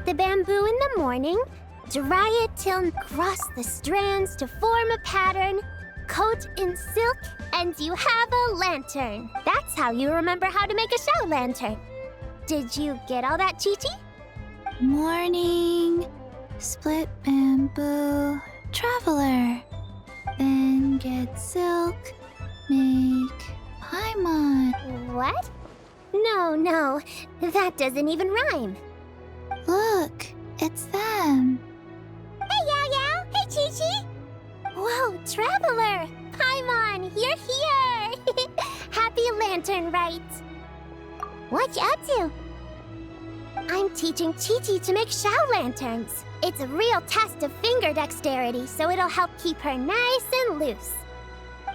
the bamboo in the morning, dry it till cross the strands to form a pattern, coat in silk, and you have a lantern. That's how you remember how to make a show lantern. Did you get all that, Chi-Chi? Morning, split bamboo, traveler. Then get silk, make paimon. What? No, that doesn't even rhyme. Look, it's them. Hey, Yao Yao! Hey, Chi-Chi! Whoa, Traveler! Paimon, you're here! Happy Lantern Rite! What you up to? I'm teaching Chi-Chi to make Shao lanterns. It's a real test of finger dexterity, so it'll help keep her nice and loose.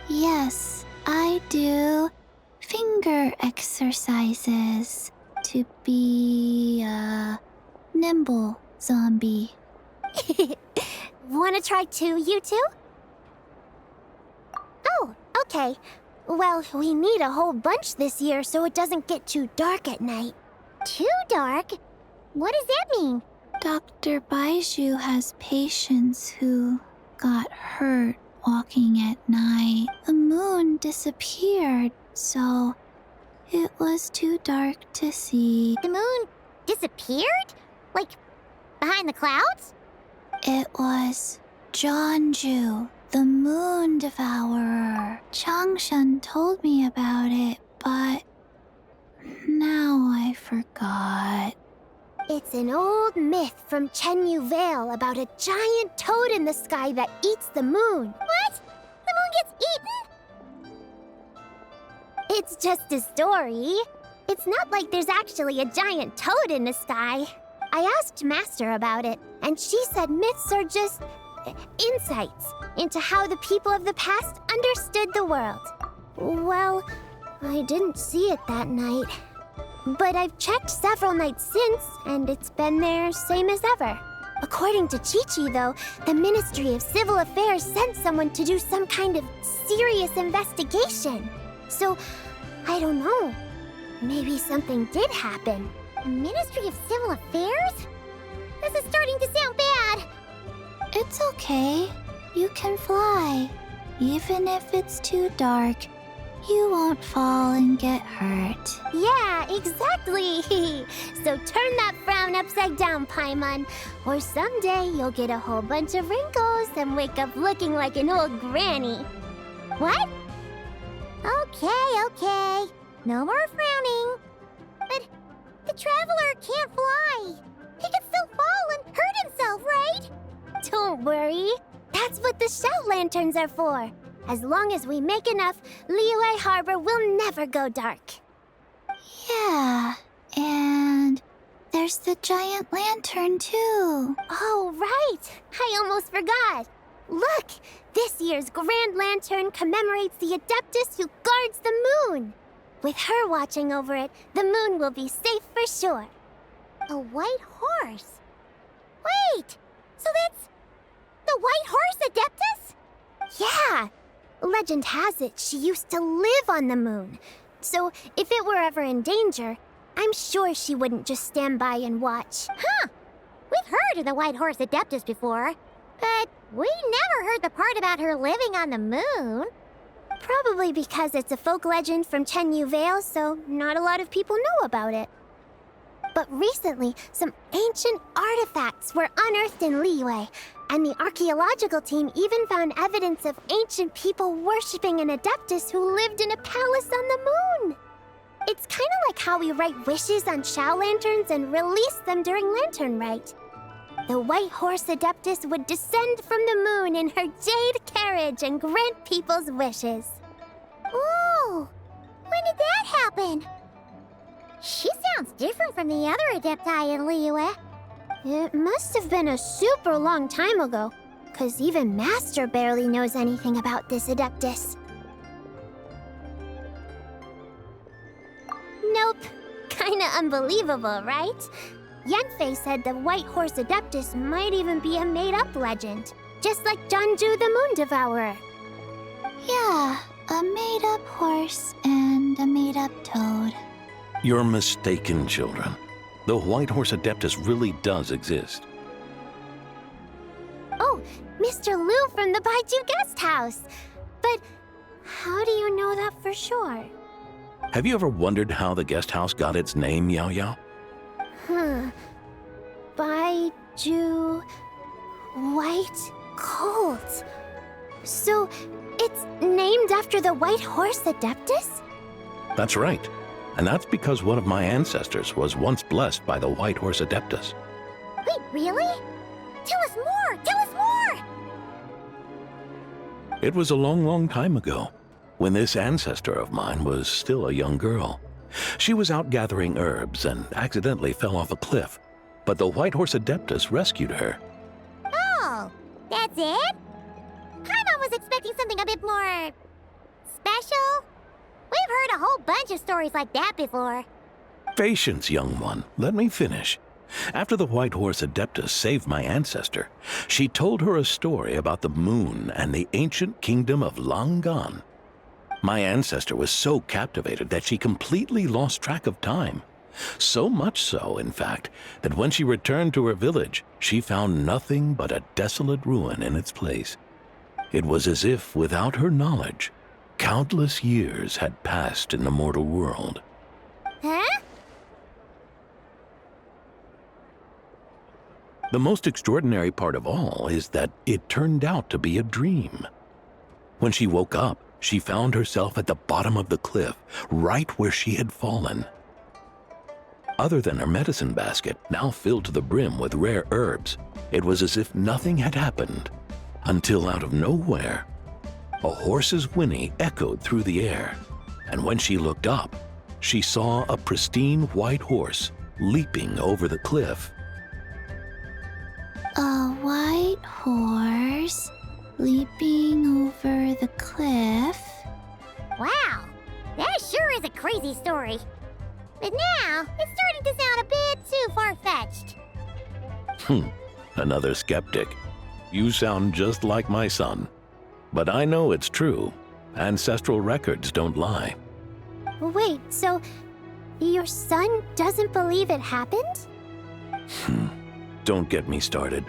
Yes, I do finger exercises to be a nimble zombie. Wanna try too, you two? Oh, okay. Well, we need a whole bunch this year so it doesn't get too dark at night. Too dark? What does that mean? Dr. Baiju has patients who got hurt walking at night. The moon disappeared, so it was too dark to see. The moon disappeared? Like, behind the clouds? It was Jeonju, the moon devourer. Changshan told me about it, but now I forgot. It's an old myth from Chenyu Vale about a giant toad in the sky that eats the moon. What? The moon gets eaten? It's just a story. It's not like there's actually a giant toad in the sky. I asked Master about it, and she said myths are just insights into how the people of the past understood the world. Well, I didn't see it that night. But I've checked several nights since, and it's been there same as ever. According to Chi-Chi, though, the Ministry of Civil Affairs sent someone to do some kind of serious investigation. So, I don't know. Maybe something did happen. The Ministry of Civil Affairs? This is starting to sound bad. It's okay. You can fly. Even if it's too dark, you won't fall and get hurt. Yeah, exactly. So turn that frown upside down, Paimon. Or someday you'll get a whole bunch of wrinkles and wake up looking like an old granny. What? Okay. No more frowning. But the Traveler can't fly. He could still fall and hurt himself, right? Don't worry. That's what the Shao Lanterns are for. As long as we make enough, Liyue Harbor will never go dark. Yeah, and there's the giant lantern too. Oh, right! I almost forgot. Look! This year's Grand Lantern commemorates the Adeptus who guards the moon. With her watching over it, the moon will be safe for sure. A white horse? Wait! So that's the White Horse Adeptus? Yeah! Legend has it she used to live on the moon. So if it were ever in danger, I'm sure she wouldn't just stand by and watch. Huh! We've heard of the White Horse Adeptus before, but we never heard the part about her living on the moon. Probably because it's a folk legend from Chenyu Vale, so not a lot of people know about it. But recently, some ancient artifacts were unearthed in Liyue, and the archaeological team even found evidence of ancient people worshipping an Adeptus who lived in a palace on the moon. It's kind of like how we write wishes on Shao lanterns and release them during Lantern Rite. The White Horse Adeptus would descend from the moon in her jade carriage and grant people's wishes. Ooh! When did that happen? She sounds different from the other Adepti in Liyue. It must have been a super long time ago, 'cause even Master barely knows anything about this Adeptus. Nope. Kinda unbelievable, right? Yanfei said the White Horse Adeptus might even be a made-up legend, just like Jeonju the Moon Devourer. Yeah, a made-up horse and a made-up toad. You're mistaken, children. The White Horse Adeptus really does exist. Oh, Mr. Liu from the Baiju Guest House. But how do you know that for sure? Have you ever wondered how the guest house got its name, Yao Yao? Baiju... White Colt. So, it's named after the White Horse Adeptus? That's right. And that's because one of my ancestors was once blessed by the White Horse Adeptus. Wait, really? Tell us more! Tell us more! It was a long, long time ago, when this ancestor of mine was still a young girl. She was out gathering herbs and accidentally fell off a cliff, but the White Horse Adeptus rescued her. Oh, that's it? Paimon was expecting something a bit more... special? We've heard a whole bunch of stories like that before. Patience, young one. Let me finish. After the White Horse Adeptus saved my ancestor, she told her a story about the moon and the ancient kingdom of Langan. My ancestor was so captivated that she completely lost track of time. So much so, in fact, that when she returned to her village, she found nothing but a desolate ruin in its place. It was as if, without her knowledge, countless years had passed in the mortal world. Huh? The most extraordinary part of all is that it turned out to be a dream. When she woke up, she found herself at the bottom of the cliff, right where she had fallen. Other than her medicine basket, now filled to the brim with rare herbs, it was as if nothing had happened, until out of nowhere, a horse's whinny echoed through the air, and when she looked up, she saw a pristine white horse leaping over the cliff. A white horse leaping over the cliff? Wow, that sure is a crazy story. But now, it's starting to sound a bit too far-fetched. Another skeptic. You sound just like my son. But I know it's true. Ancestral records don't lie. Wait, so your son doesn't believe it happened? Don't get me started.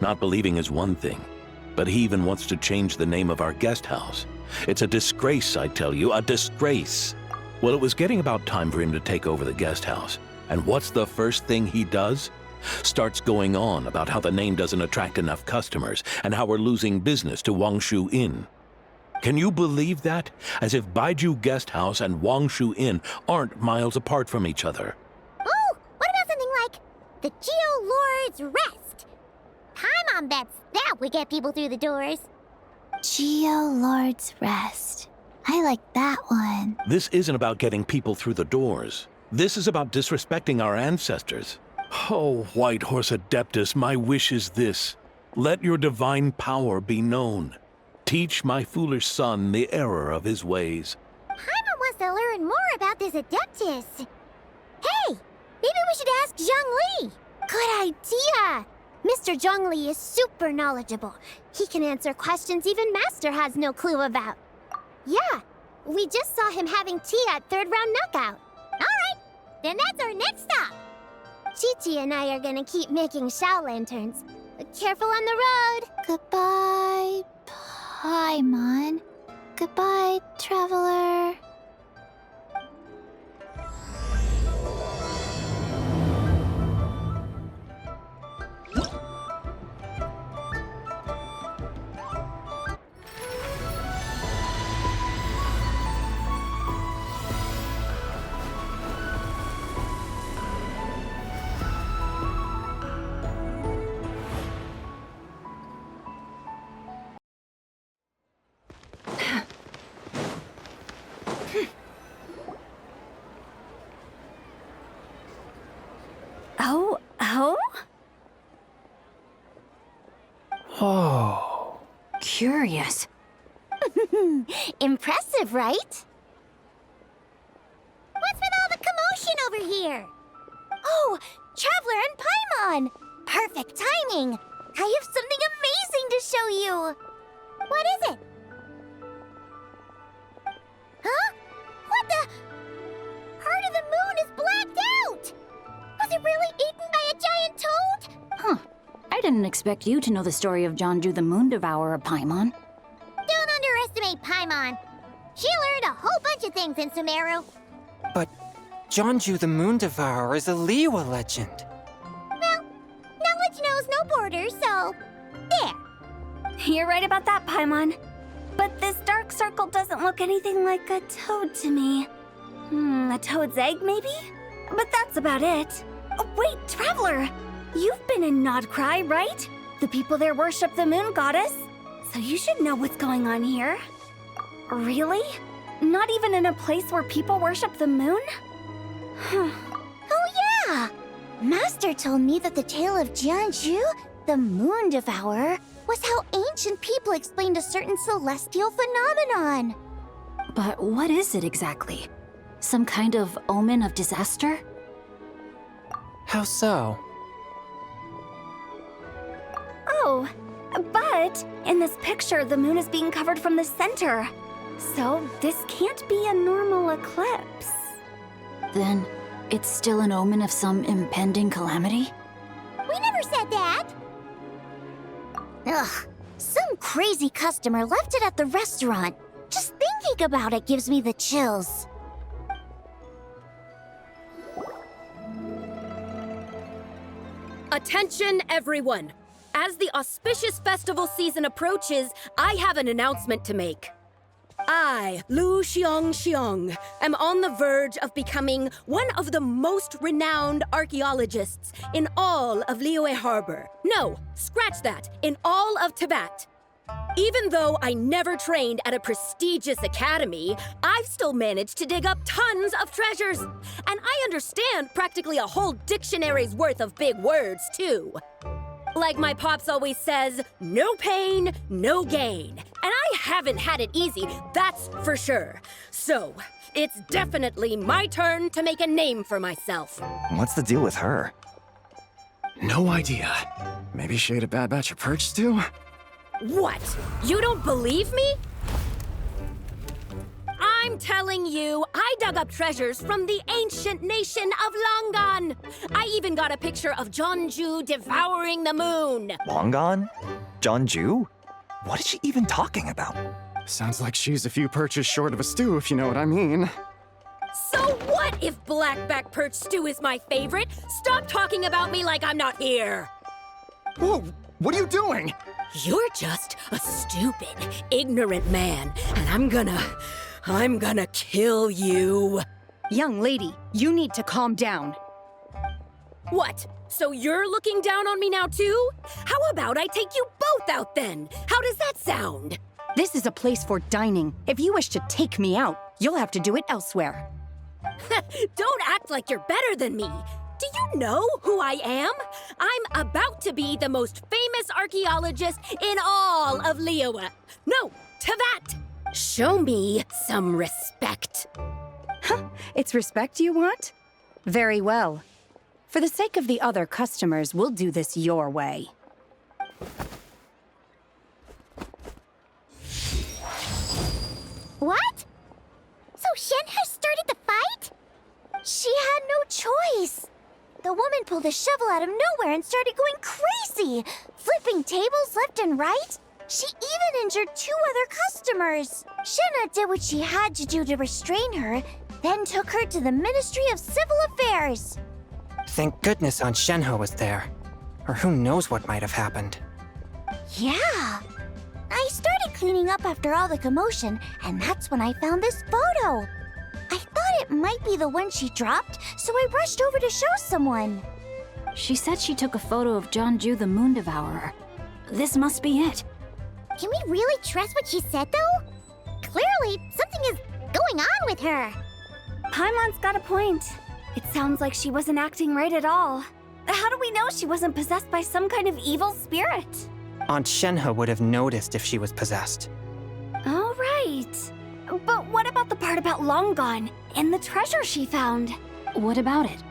Not believing is one thing, but he even wants to change the name of our guest house. It's a disgrace, I tell you, a disgrace. Well, it was getting about time for him to take over the guest house. And what's the first thing he does? Starts going on about how the name doesn't attract enough customers and how we're losing business to Wangshu Inn. Can you believe that? As if Baiju Guest House and Wangshu Inn aren't miles apart from each other. Oh, what about something like the Geo Lord's Rest? Paimon bets that would get people through the doors. Geo Lord's Rest. I like that one. This isn't about getting people through the doors. This is about disrespecting our ancestors. Oh, White Horse Adeptus, my wish is this. Let your divine power be known. Teach my foolish son the error of his ways. Paimon wants to learn more about this Adeptus. Hey, maybe we should ask Zhang Li. Good idea. Mr. Zhang Li is super knowledgeable. He can answer questions even Master has no clue about. Yeah, we just saw him having tea at third round knockout. All right, then that's our next stop. Chi-Chi and I are gonna keep making Shao lanterns. Careful on the road. Goodbye, Paimon. Goodbye, traveler. Oh. Curious. Impressive, right? What's with all the commotion over here? Oh, Traveler and Paimon! Perfect timing! I have something amazing to show you! What is it? Huh? What the? Part of the moon is blacked out! Was it really didn't expect you to know the story of Jonju the Moon Devourer, Paimon. Don't underestimate Paimon. She learned a whole bunch of things in Sumeru. But Jonju the Moon Devourer is a Liyue legend. Well, knowledge knows no borders, so there. You're right about that, Paimon. But this dark circle doesn't look anything like a toad to me. A toad's egg, maybe? But that's about it. Oh, wait, Traveler! You've been in Nodcry, right? The people there worship the moon goddess. So you should know what's going on here. Really? Not even in a place where people worship the moon? Oh yeah! Master told me that the tale of Jianzhu, the Moon Devourer, was how ancient people explained a certain celestial phenomenon. But what is it exactly? Some kind of omen of disaster? How so? Oh, but in this picture, the moon is being covered from the center. So this can't be a normal eclipse. Then it's still an omen of some impending calamity? We never said that! Ugh, some crazy customer left it at the restaurant. Just thinking about it gives me the chills. Attention, everyone! As the auspicious festival season approaches, I have an announcement to make. I, Lu Xiong, am on the verge of becoming one of the most renowned archaeologists in all of Liyue Harbor. No, scratch that, in all of Tibet. Even though I never trained at a prestigious academy, I've still managed to dig up tons of treasures. And I understand practically a whole dictionary's worth of big words, too. Like my pops always says, no pain, no gain. And I haven't had it easy, that's for sure. So, it's definitely my turn to make a name for myself. What's the deal with her? No idea. Maybe she ate a bad batch of perch stew? What? You don't believe me? I'm telling you, I dug up treasures from the ancient nation of Longan. I even got a picture of Jonju devouring the moon. Long gone? Jonju? What is she even talking about? Sounds like she's a few perches short of a stew, if you know what I mean. So what if blackback perch stew is my favorite? Stop talking about me like I'm not here. Whoa, what are you doing? You're just a stupid, ignorant man, and I'm gonna kill you. Young lady, you need to calm down. What? So you're looking down on me now too? How about I take you both out then? How does that sound? This is a place for dining. If you wish to take me out, you'll have to do it elsewhere. Don't act like you're better than me. Do you know who I am? I'm about to be the most famous archaeologist in all of Liyue. No, Tibet. Show me some respect. Huh? It's respect you want? Very well. For the sake of the other customers, we'll do this your way. What? So Shen has started the fight? She had no choice. The woman pulled a shovel out of nowhere and started going crazy, flipping tables left and right. She even injured 2 other customers. Shenna did what she had to do to restrain her, then took her to the Ministry of Civil Affairs. Thank goodness Aunt Shenhe was there. Or who knows what might have happened. Yeah. I started cleaning up after all the commotion, and that's when I found this photo. I thought it might be the one she dropped, so I rushed over to show someone. She said she took a photo of Jonju the Moon Devourer. This must be it. Can we really trust what she said, though? Clearly, something is going on with her. Paimon's got a point. It sounds like she wasn't acting right at all. How do we know she wasn't possessed by some kind of evil spirit? Aunt Shenhe would have noticed if she was possessed. All right. But what about the part about Long Gone and the treasure she found? What about it?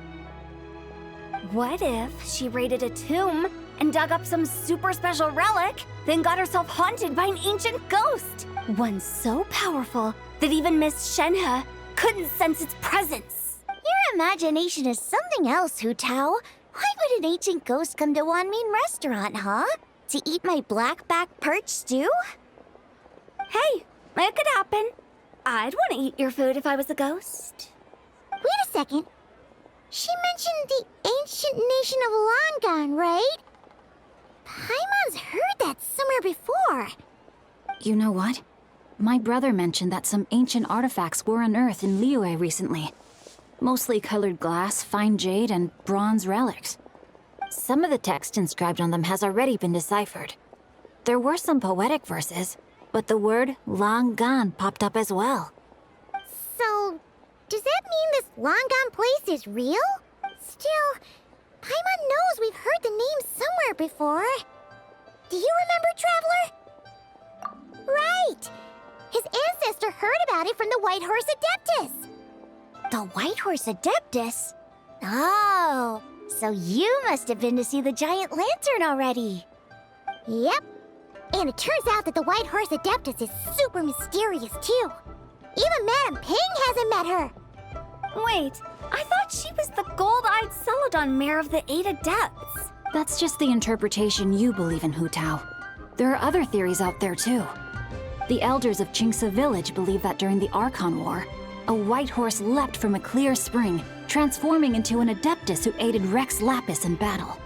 What if she raided a tomb and dug up some super special relic, then got herself haunted by an ancient ghost? One so powerful that even Miss Shenhe couldn't sense its presence. Your imagination is something else, Hu Tao. Why would an ancient ghost come to Wanmin restaurant, huh? To eat my blackback perch stew? Hey, it could happen. I'd want to eat your food if I was a ghost. Wait a second. She mentioned the ancient nation of Longon, right? Paimon's heard that somewhere before. You know what? My brother mentioned that some ancient artifacts were unearthed in Liyue recently. Mostly colored glass, fine jade, and bronze relics. Some of the text inscribed on them has already been deciphered. There were some poetic verses, but the word Longon popped up as well. So, does that mean this Longon place is real? Still, Paimon knows we've heard the name somewhere before. Do you remember, Traveler? Right! His ancestor heard about it from the White Horse Adeptus. The White Horse Adeptus? Oh, so you must have been to see the giant lantern already. Yep. And it turns out that the White Horse Adeptus is super mysterious, too. Even Madame Ping hasn't met her. Wait, I thought she was the gold-eyed Celadon mare of the 8 Adepts. That's just the interpretation you believe in, Hu Tao. There are other theories out there, too. The elders of Qingce village believe that during the Archon War, a white horse leapt from a clear spring, transforming into an Adeptus who aided Rex Lapis in battle.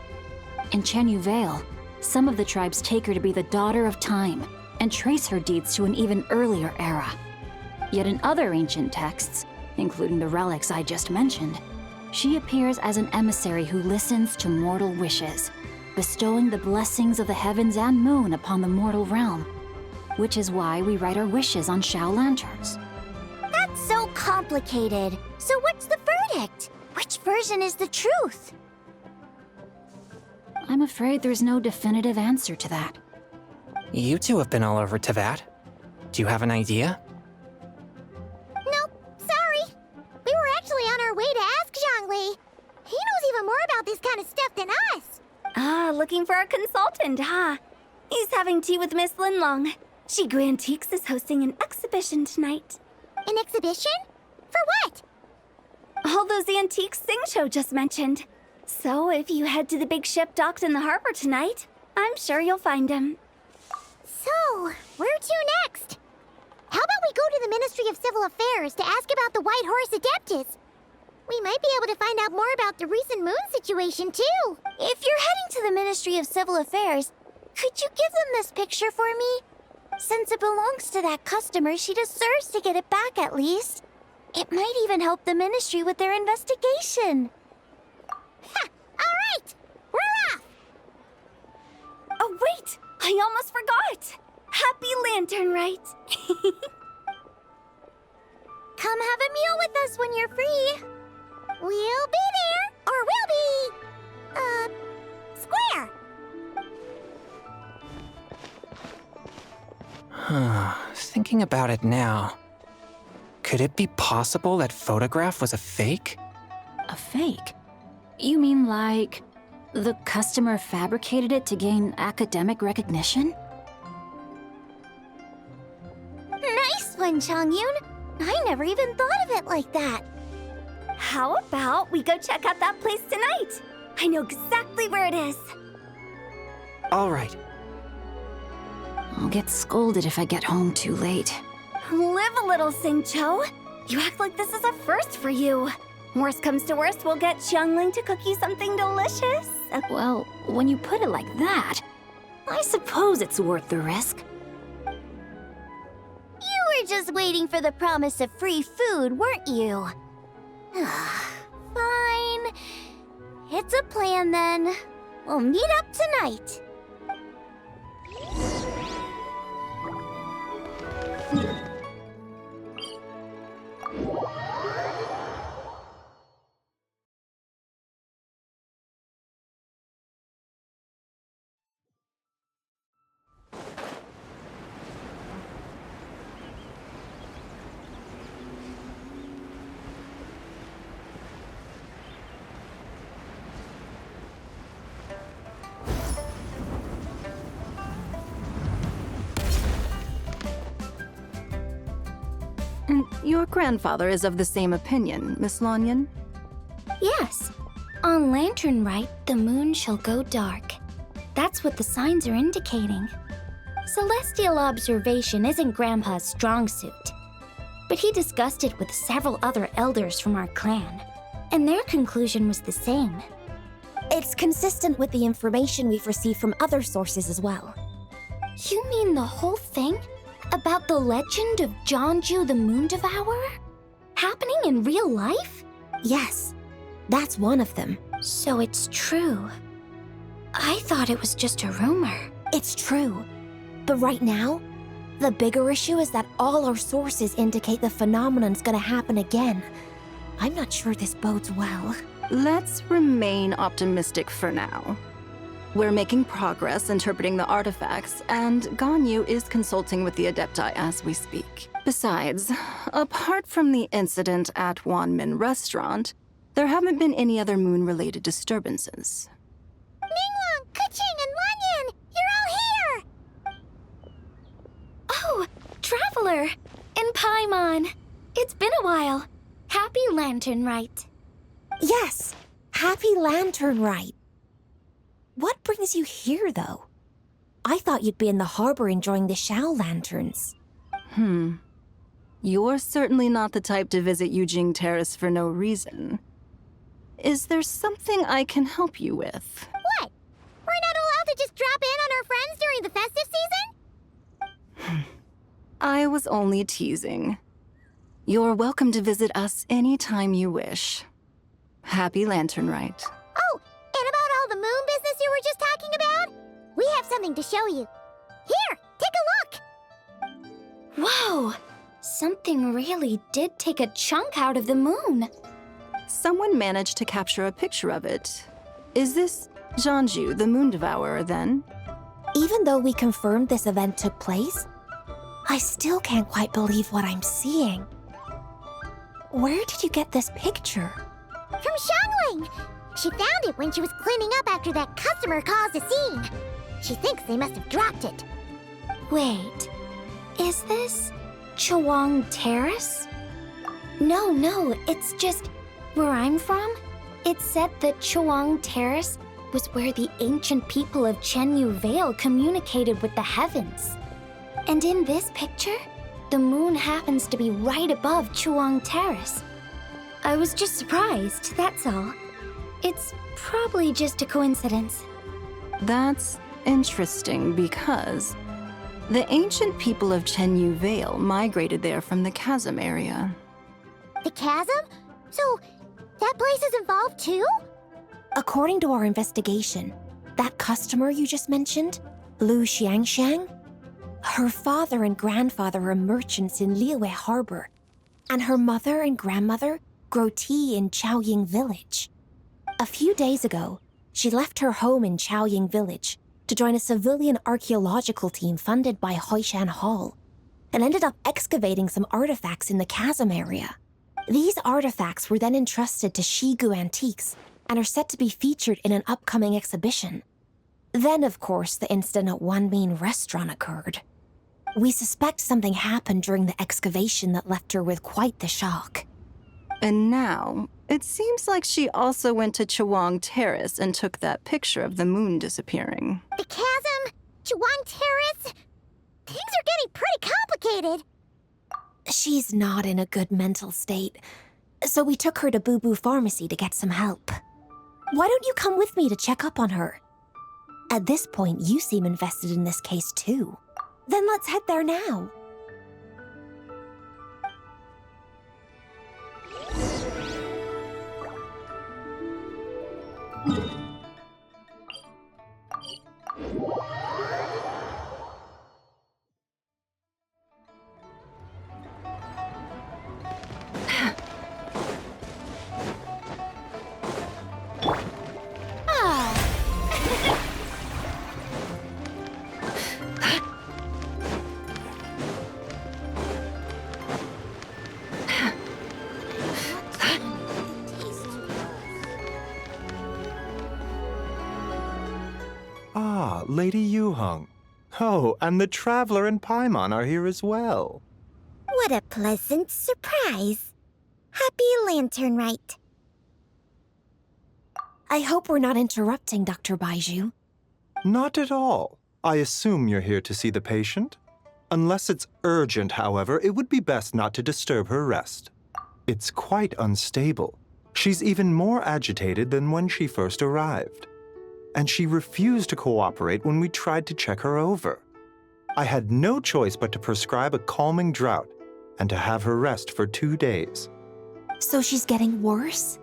In Chenyu Vale, some of the tribes take her to be the daughter of time and trace her deeds to an even earlier era. Yet in other ancient texts, including the relics I just mentioned, she appears as an emissary who listens to mortal wishes, bestowing the blessings of the heavens and moon upon the mortal realm, which is why we write our wishes on Shao lanterns. That's so complicated. So what's the verdict? Which version is the truth? I'm afraid there's no definitive answer to that. You two have been all over Tevat. Do you have an idea? Nope, sorry. We were actually on our way to ask Zhongli. He knows even more about this kind of stuff than us. Ah, looking for a consultant, huh? He's having tea with Miss Linlong. Shigu Antiques is hosting an exhibition tonight. An exhibition? For what? All those antiques Sing Show just mentioned. So if you head to the big ship docked in the harbor tonight, I'm sure you'll find him. So, where to next? How about we go to the Ministry of Civil Affairs to ask about the White Horse Adeptus? We might be able to find out more about the recent moon situation, too. If you're heading to the Ministry of Civil Affairs, could you give them this picture for me? Since it belongs to that customer, she deserves to get it back at least. It might even help the Ministry with their investigation. Ha! All right! We're off! Oh, wait! I almost forgot! Happy Lantern Rite! Come have a meal with us when you're free. We'll be there, or we'll be... square. Thinking about it now, could it be possible that photograph was a fake? A fake? You mean like the customer fabricated it to gain academic recognition? Nice one, Changyun. I never even thought of it like that. How about we go check out that place tonight? I know exactly where it is. All right. I'll get scolded if I get home too late. Live a little, Sing-Cho. You act like this is a first for you. Worst comes to worst, we'll get Xiangling to cook you something delicious. Well, when you put it like that, I suppose it's worth the risk. You were just waiting for the promise of free food, weren't you? Fine. It's a plan then. We'll meet up tonight. Your grandfather is of the same opinion, Miss Lanyan? Yes. On Lantern Rite, the moon shall go dark. That's what the signs are indicating. Celestial observation isn't Grandpa's strong suit, but he discussed it with several other elders from our clan, and their conclusion was the same. It's consistent with the information we've received from other sources as well. You mean the whole thing? About the legend of Jeonju the Moon Devourer? Happening in real life? Yes, that's one of them. So it's true. I thought it was just a rumor. It's true. But right now, the bigger issue is that all our sources indicate the phenomenon's gonna happen again. I'm not sure this bodes well. Let's remain optimistic for now. We're making progress interpreting the artifacts, and Ganyu is consulting with the Adepti as we speak. Besides, apart from the incident at Wanmin Restaurant, there haven't been any other moon-related disturbances. Ningguang, Keqing, and Lanyan! You're all here! Oh, Traveler! And Paimon! It's been a while. Happy Lantern Rite. Yes, happy Lantern Rite. What brings you here, though? I thought you'd be in the harbor enjoying the Shao lanterns. You're certainly not the type to visit Yujing Terrace for no reason. Is there something I can help you with? What? We're not allowed to just drop in on our friends during the festive season? I was only teasing. You're welcome to visit us anytime you wish. Happy Lantern Rite. Oh, and about all the moon business you were just talking about? We have something to show you. Here, take a look! Whoa! Something really did take a chunk out of the moon. Someone managed to capture a picture of it. Is this Jeonju, the Moon Devourer, then? Even though we confirmed this event took place, I still can't quite believe what I'm seeing. Where did you get this picture? From Xiangling! She found it when she was cleaning up after that customer caused a scene. She thinks they must have dropped it. Wait, is this Chawang Terrace? No, it's just where I'm from. It said that Chawang Terrace was where the ancient people of Chenyu Vale communicated with the heavens. And in this picture, the moon happens to be right above Chawang Terrace. I was just surprised, that's all. It's probably just a coincidence. That's interesting because the ancient people of Chenyu Vale migrated there from the chasm area. The chasm? So, that place is involved too? According to our investigation, that customer you just mentioned, Lu Xiangxiang, her father and grandfather are merchants in Liyue Harbor, and her mother and grandmother grow tea in Chaoying Village. A few days ago, she left her home in Chaoying Village to join a civilian archaeological team funded by Hoishan Hall, and ended up excavating some artifacts in the chasm area. These artifacts were then entrusted to Shigu Antiques and are set to be featured in an upcoming exhibition. Then, of course, the incident at Wanmin Restaurant occurred. We suspect something happened during the excavation that left her with quite the shock. And now, it seems like she also went to Chawang Terrace and took that picture of the moon disappearing. The chasm? Chawang Terrace? Things are getting pretty complicated. She's not in a good mental state, so we took her to Boo Boo Pharmacy to get some help. Why don't you come with me to check up on her? At this point, you seem invested in this case too. Then let's head there now. Ah, Lady Yuheng. Oh, and the Traveler and Paimon are here as well. What a pleasant surprise. Happy Lantern Rite. I hope we're not interrupting, Dr. Baiju. Not at all. I assume you're here to see the patient? Unless it's urgent, however, it would be best not to disturb her rest. It's quite unstable. She's even more agitated than when she first arrived. And she refused to cooperate when we tried to check her over. I had no choice but to prescribe a calming draught and to have her rest for 2 days. So she's getting worse?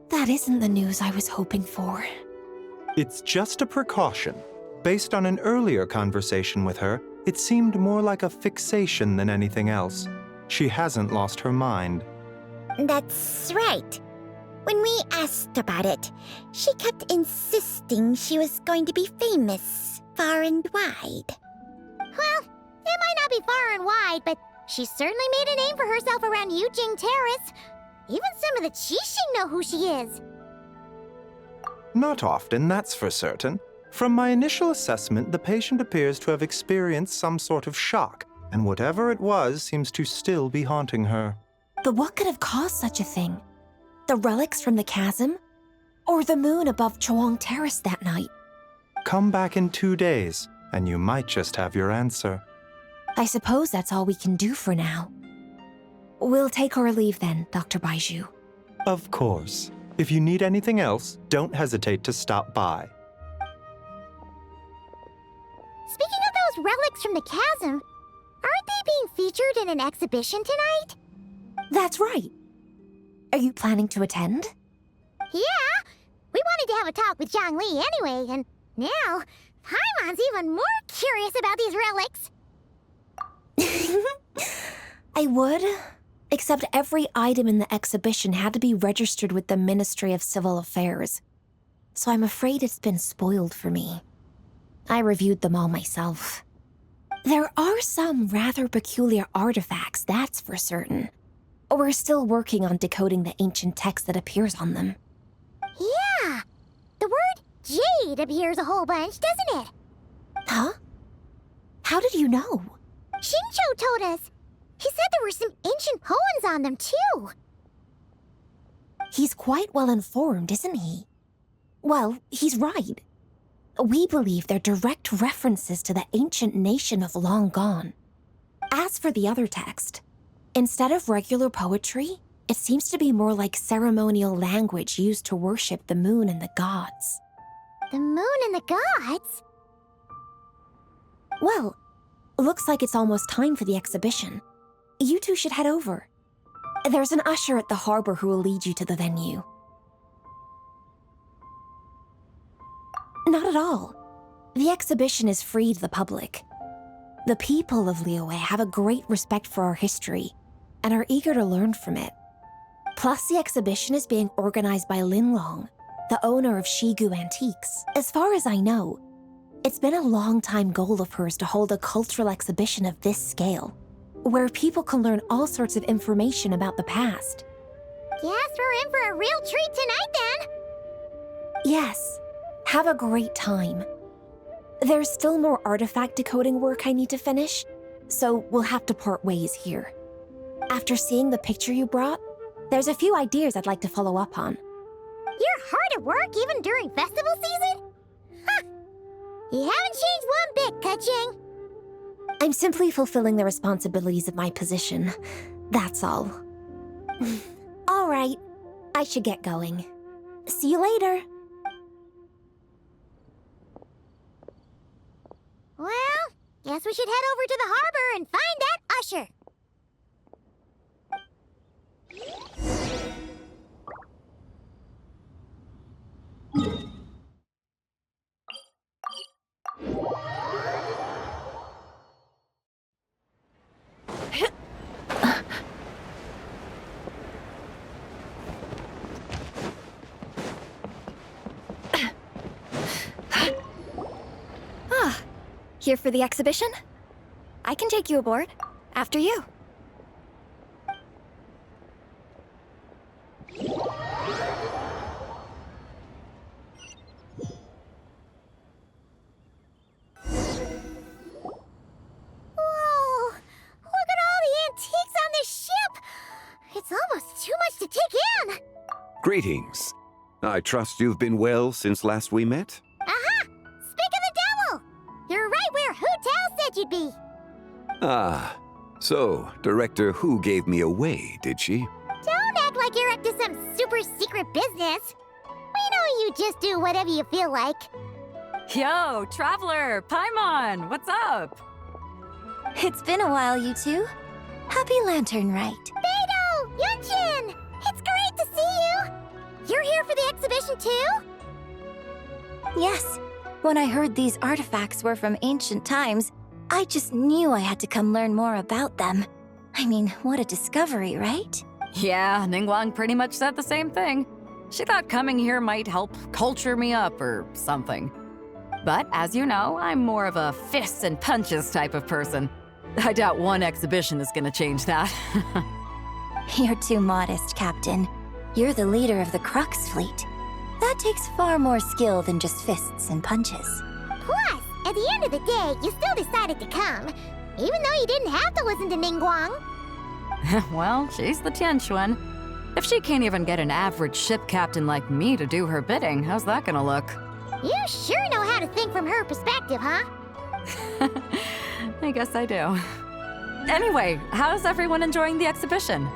That isn't the news I was hoping for. It's just a precaution. Based on an earlier conversation with her, it seemed more like a fixation than anything else. She hasn't lost her mind. That's right. When we asked about it, she kept insisting she was going to be famous far and wide. Well, it might not be far and wide, but she certainly made a name for herself around Yujing Terrace. Even some of the Qixing know who she is. Not often, that's for certain. From my initial assessment, the patient appears to have experienced some sort of shock, and whatever it was seems to still be haunting her. But what could have caused such a thing? The relics from the chasm? Or the moon above Chuang Terrace that night? Come back in 2 days, and you might just have your answer. I suppose that's all we can do for now. We'll take our leave then, Dr. Baiju. Of course. If you need anything else, don't hesitate to stop by. Speaking of those relics from the chasm, aren't they being featured in an exhibition tonight? That's right. Are you planning to attend? Yeah! We wanted to have a talk with Zhang Li anyway, and now Paimon's even more curious about these relics. I would, except every item in the exhibition had to be registered with the Ministry of Civil Affairs. So I'm afraid it's been spoiled for me. I reviewed them all myself. There are some rather peculiar artifacts, that's for certain. We're still working on decoding the ancient text that appears on them. Yeah! The word jade appears a whole bunch, doesn't it? Huh? How did you know? Xingqiu told us. He said there were some ancient poems on them, too. He's quite well informed, isn't he? Well, he's right. We believe they're direct references to the ancient nation of long gone. As for the other text, instead of regular poetry, it seems to be more like ceremonial language used to worship the moon and the gods. The moon and the gods? Well, looks like it's almost time for the exhibition. You two should head over. There's an usher at the harbor who will lead you to the venue. Not at all. The exhibition is free to the public. The people of Liyue have a great respect for our history and are eager to learn from it. Plus, the exhibition is being organized by Linlong, the owner of Shigu Antiques. As far as I know, it's been a long-time goal of hers to hold a cultural exhibition of this scale, where people can learn all sorts of information about the past. Guess we're in for a real treat tonight, then. Yes. Have a great time. There's still more artifact decoding work I need to finish, so we'll have to part ways here. After seeing the picture you brought, there's a few ideas I'd like to follow up on. You're hard at work even during festival season? Huh. You haven't changed one bit, Keqing. I'm simply fulfilling the responsibilities of my position. That's all. All right. I should get going. See you later. Well, guess we should head over to the harbor and find that usher. Here for the exhibition? I can take you aboard. After you. Whoa! Look at all the antiques on this ship! It's almost too much to take in! Greetings. I trust you've been well since last we met? Aha! Speak of the devil! You're right where Hu Tao said you'd be. Ah, so Director Hu gave me away, did she? Don't act like you're up to some super secret business. We know you just do whatever you feel like. Yo, Traveler, Paimon, what's up? It's been a while, you two. Happy Lantern Rite. Beidou! Yunshin! It's great to see you! You're here for the exhibition too? Yes. When I heard these artifacts were from ancient times, I just knew I had to come learn more about them. I mean, what a discovery, right? Yeah, Ningguang pretty much said the same thing. She thought coming here might help culture me up or something. But as you know, I'm more of a fists and punches type of person. I doubt one exhibition is gonna change that. You're too modest, Captain. You're the leader of the Crux fleet. That takes far more skill than just fists and punches. Plus, at the end of the day, you still decided to come, even though you didn't have to listen to Ningguang. Well, she's the Tianquan. If she can't even get an average ship captain like me to do her bidding, how's that gonna look? You sure know how to think from her perspective, huh? I guess I do. Anyway, how's everyone enjoying the exhibition?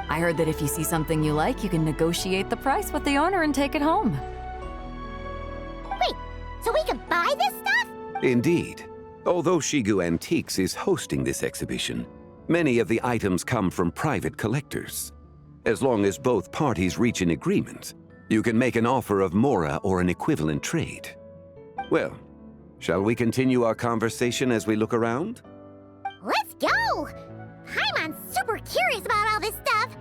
I heard that if you see something you like, you can negotiate the price with the owner and take it home. Wait, so we can buy this stuff? Indeed. Although Shigu Antiques is hosting this exhibition, many of the items come from private collectors. As long as both parties reach an agreement, you can make an offer of mora or an equivalent trade. Well, shall we continue our conversation as we look around? Let's go! Paimon's super curious about all this stuff.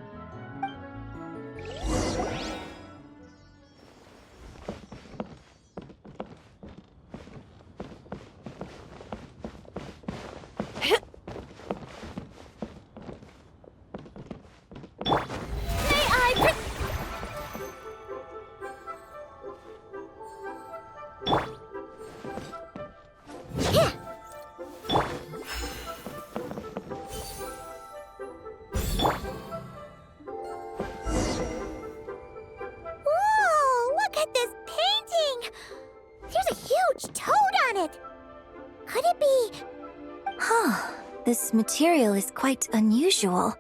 This material is quite unusual.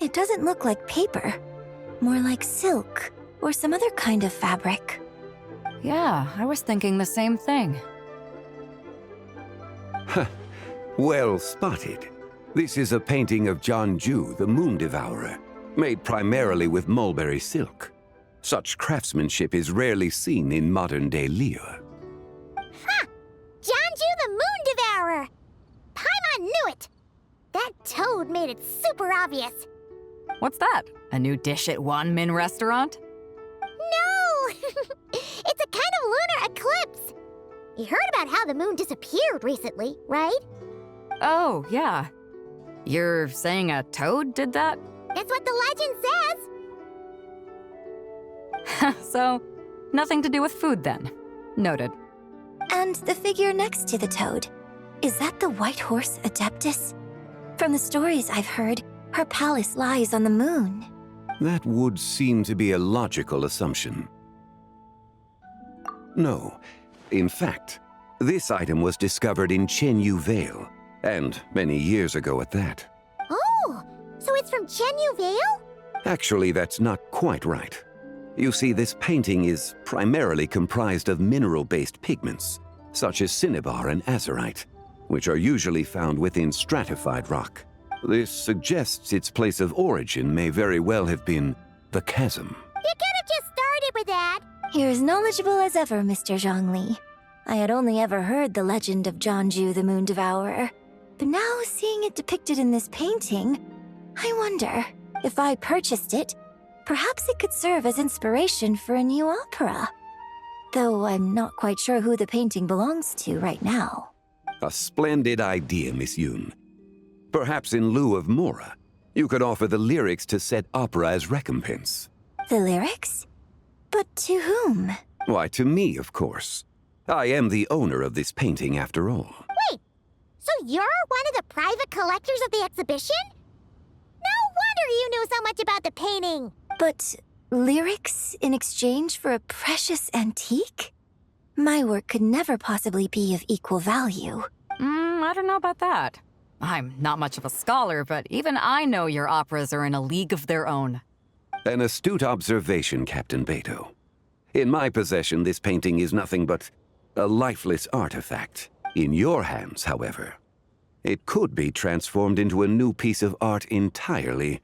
It doesn't look like paper, more like silk or some other kind of fabric. Yeah, I was thinking the same thing. Well spotted. This is a painting of Jianju, the Moon Devourer, made primarily with mulberry silk. Such craftsmanship is rarely seen in modern-day Liyue. Ha! Jianju the Moon Devourer! Paimon knew it! That toad made it super obvious. What's that? A new dish at Wanmin restaurant? No! It's a kind of lunar eclipse. You heard about how the moon disappeared recently, right? Oh, yeah. You're saying a toad did that? That's what the legend says. So, nothing to do with food then. Noted. And the figure next to the toad, is that the White Horse Adeptus? From the stories I've heard, her palace lies on the moon. That would seem to be a logical assumption. No. In fact, this item was discovered in Chenyu Vale, and many years ago at that. Oh, so it's from Chenyu Vale? Actually, that's not quite right. You see, this painting is primarily comprised of mineral-based pigments, such as cinnabar and azurite, which are usually found within stratified rock. This suggests its place of origin may very well have been the chasm. You could have just started with that. You're as knowledgeable as ever, Mr. Zhongli. I had only ever heard the legend of Jianju the Moon Devourer, but now seeing it depicted in this painting, I wonder, if I purchased it, perhaps it could serve as inspiration for a new opera. Though I'm not quite sure who the painting belongs to right now. A splendid idea, Miss Yoon. Perhaps in lieu of mora, you could offer the lyrics to said opera as recompense. The lyrics? But to whom? Why, to me, of course. I am the owner of this painting, after all. Wait, so you're one of the private collectors of the exhibition? No wonder you knew so much about the painting. But Lyrics in exchange for a precious antique? My work could never possibly be of equal value. I don't know about that. I'm not much of a scholar, but even I know your operas are in a league of their own. An astute observation, Captain Beto. In my possession, this painting is nothing but a lifeless artifact. In your hands, however, it could be transformed into a new piece of art entirely.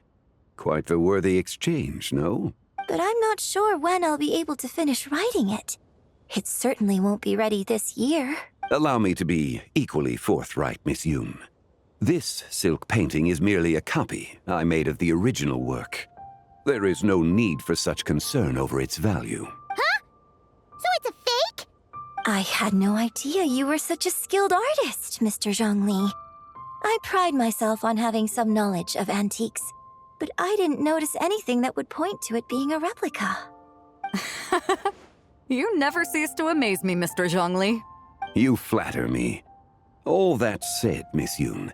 Quite the worthy exchange, no? But I'm not sure when I'll be able to finish writing it. It certainly won't be ready this year. Allow me to be equally forthright, Miss Yoon. This silk painting is merely a copy I made of the original work. There is no need for such concern over its value. Huh? So it's a fake? I had no idea you were such a skilled artist, Mr. Zhongli. I pride myself on having some knowledge of antiques, but I didn't notice anything that would point to it being a replica. You never cease to amaze me, Mr. Zhongli. You flatter me. All that said, Miss Yoon,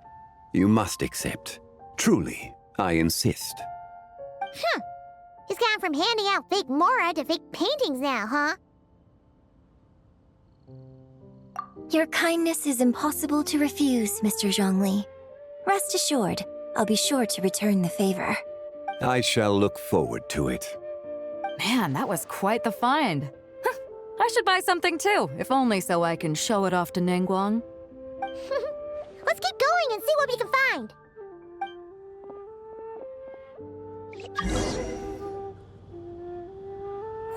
you must accept. Truly, I insist. Huh. He's gone from handing out fake Mora to fake paintings now, huh? Your kindness is impossible to refuse, Mr. Zhongli. Rest assured, I'll be sure to return the favor. I shall look forward to it. Man, that was quite the find. I should buy something too, if only so I can show it off to Ningguang. Let's keep going and see what we can find.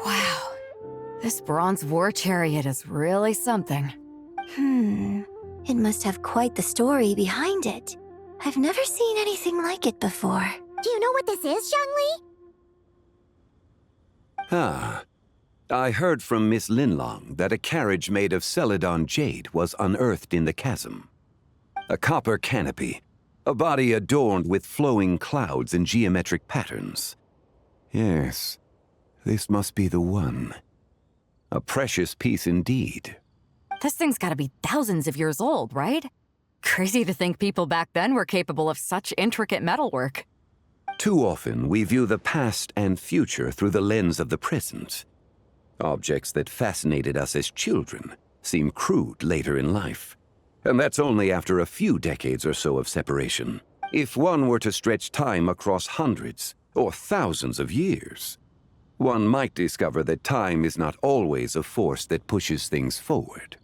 Wow, this bronze war chariot is really something. It must have quite the story behind it. I've never seen anything like it before. Do you know what this is, Zhongli? Ah, I heard from Miss Linlong that a carriage made of Celadon jade was unearthed in the chasm. A copper canopy, a body adorned with flowing clouds and geometric patterns. Yes, this must be the one. A precious piece indeed. This thing's gotta be thousands of years old, right? Crazy to think people back then were capable of such intricate metalwork. Too often, we view the past and future through the lens of the present. Objects that fascinated us as children seem crude later in life. And that's only after a few decades or so of separation. If one were to stretch time across hundreds or thousands of years, one might discover that time is not always a force that pushes things forward.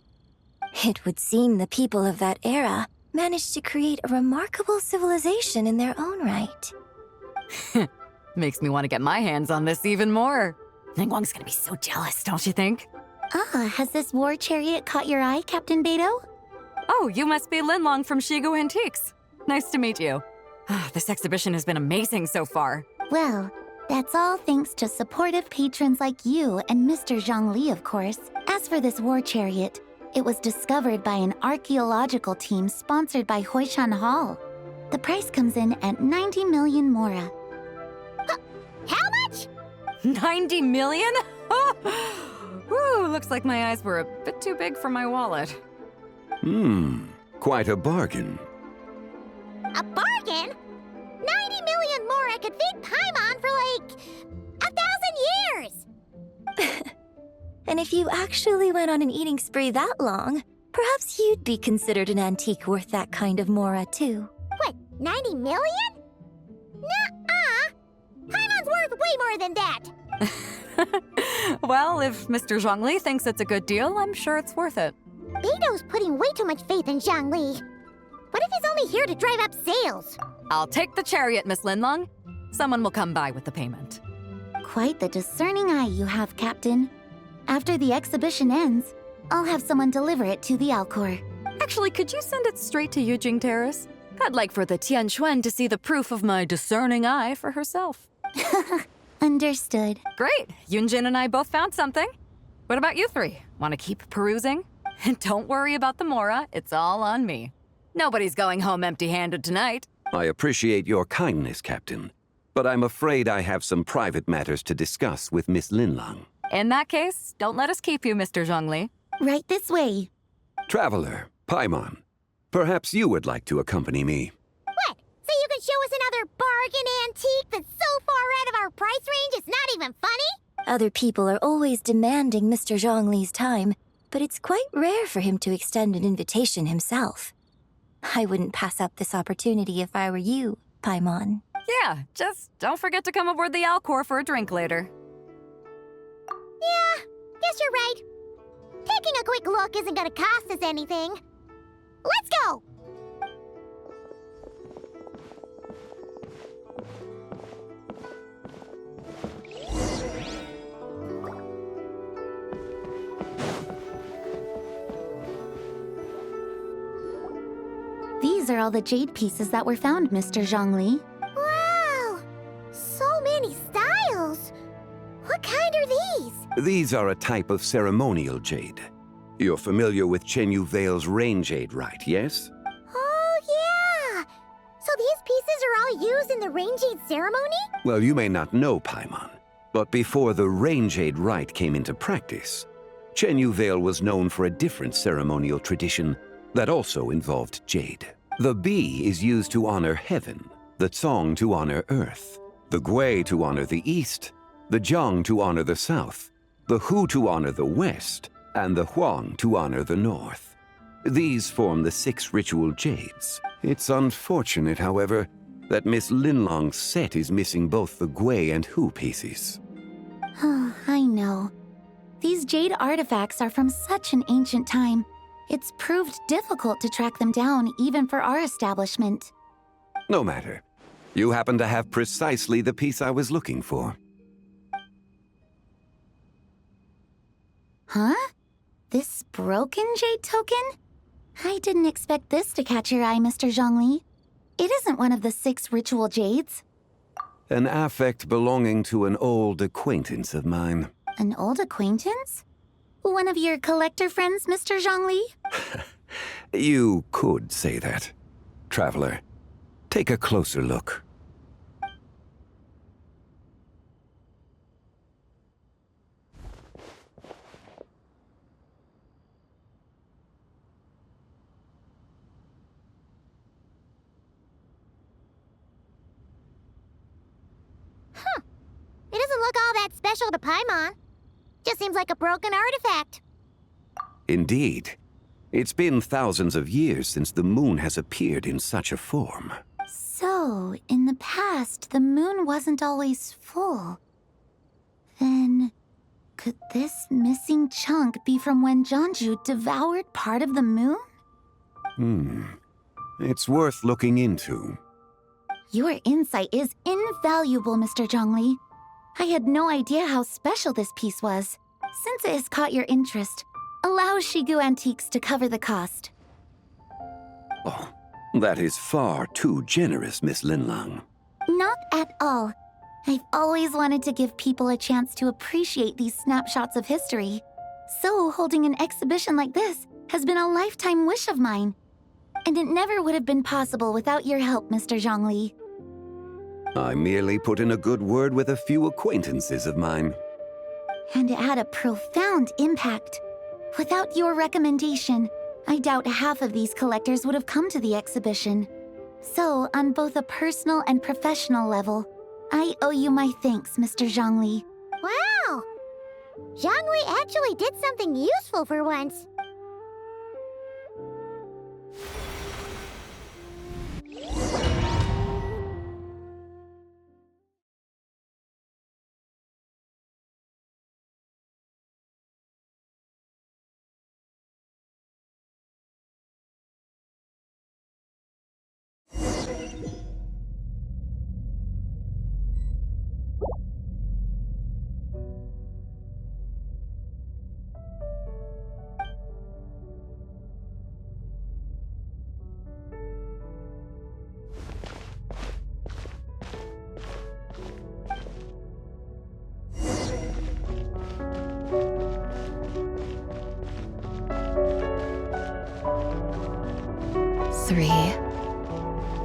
It would seem the people of that era managed to create a remarkable civilization in their own right. Makes me want to get my hands on this even more. Ningguang's gonna be so jealous, don't you think? Has this war chariot caught your eye, Captain Beto? Oh, you must be Linlong from Shigu Antiques. Nice to meet you. This exhibition has been amazing so far. Well, that's all thanks to supportive patrons like you and Mr. Zhongli, of course. As for this war chariot, it was discovered by an archaeological team sponsored by Hoishan Hall. The price comes in at 90 million Mora. How much? 90 million? Woo, looks like my eyes were a bit too big for my wallet. Quite a bargain. A bargain? 90 million Mora could feed Paimon for like 1,000 years! And if you actually went on an eating spree that long, perhaps you'd be considered an antique worth that kind of Mora, too. What, 90 million? Nuh-uh! Paimon's worth way more than that! Well, if Mr. Zhongli thinks it's a good deal, I'm sure it's worth it. Beto's putting way too much faith in Zhongli. What if he's only here to drive up sales? I'll take the chariot, Miss Linlong. Someone will come by with the payment. Quite the discerning eye you have, Captain. After the exhibition ends, I'll have someone deliver it to the Alcor. Actually, could you send it straight to Yujing Terrace? I'd like for the Tianquan to see the proof of my discerning eye for herself. Understood. Great! Yunjin and I both found something. What about you three? Want to keep perusing? And don't worry about the Mora, it's all on me. Nobody's going home empty-handed tonight. I appreciate your kindness, Captain, but I'm afraid I have some private matters to discuss with Miss Linlong. In that case, don't let us keep you, Mr. Zhongli. Right this way. Traveler, Paimon, perhaps you would like to accompany me. What? So you can show us another bargain antique that's so far out of our price range is not even funny? Other people are always demanding Mr. Zhongli's time, but it's quite rare for him to extend an invitation himself. I wouldn't pass up this opportunity if I were you, Paimon. Yeah, just don't forget to come aboard the Alcor for a drink later. Yeah, guess you're right. Taking a quick look isn't gonna cost us anything. Let's go! These are all the jade pieces that were found, Mr. Zhongli. Wow! So many styles! What kind are these? These are a type of ceremonial jade. You're familiar with Chenyu Vale's rain jade rite, yes? Oh, yeah! So these pieces are all used in the rain jade ceremony? Well, you may not know, Paimon, but before the rain jade rite came into practice, Chenyu Vale was known for a different ceremonial tradition that also involved jade. The Bi is used to honor heaven, the Tsong to honor earth, the Gui to honor the east, the Jiang to honor the south, the Hu to honor the west, and the Huang to honor the north. These form the 6 ritual jades. It's unfortunate, however, that Miss Linlong's set is missing both the Gui and Hu pieces. Oh, I know. These jade artifacts are from such an ancient time. It's proved difficult to track them down, even for our establishment. No matter. You happen to have precisely the piece I was looking for. Huh? This broken jade token? I didn't expect this to catch your eye, Mr. Zhongli. It isn't one of the 6 ritual jades. An affect belonging to an old acquaintance of mine. An old acquaintance? One of your collector friends, Mr. Zhongli? You could say that. Traveler, take a closer look. Huh. It doesn't look all that special to Paimon. Just seems like a broken artifact. Indeed. It's been thousands of years since the moon has appeared in such a form. So, in the past, the moon wasn't always full. Then, could this missing chunk be from when Jianzhu devoured part of the moon? It's worth looking into. Your insight is invaluable, Mr. Zhongli. I had no idea how special this piece was. Since it has caught your interest, allow Shigu Antiques to cover the cost. Oh, that is far too generous, Miss Linlang. Not at all. I've always wanted to give people a chance to appreciate these snapshots of history. So holding an exhibition like this has been a lifetime wish of mine. And it never would have been possible without your help, Mr. Zhongli. I merely put in a good word with a few acquaintances of mine. And it had a profound impact. Without your recommendation, I doubt half of these collectors would have come to the exhibition. So, on both a personal and professional level, I owe you my thanks, Mr. Zhongli. Wow! Zhongli actually did something useful for once. Three,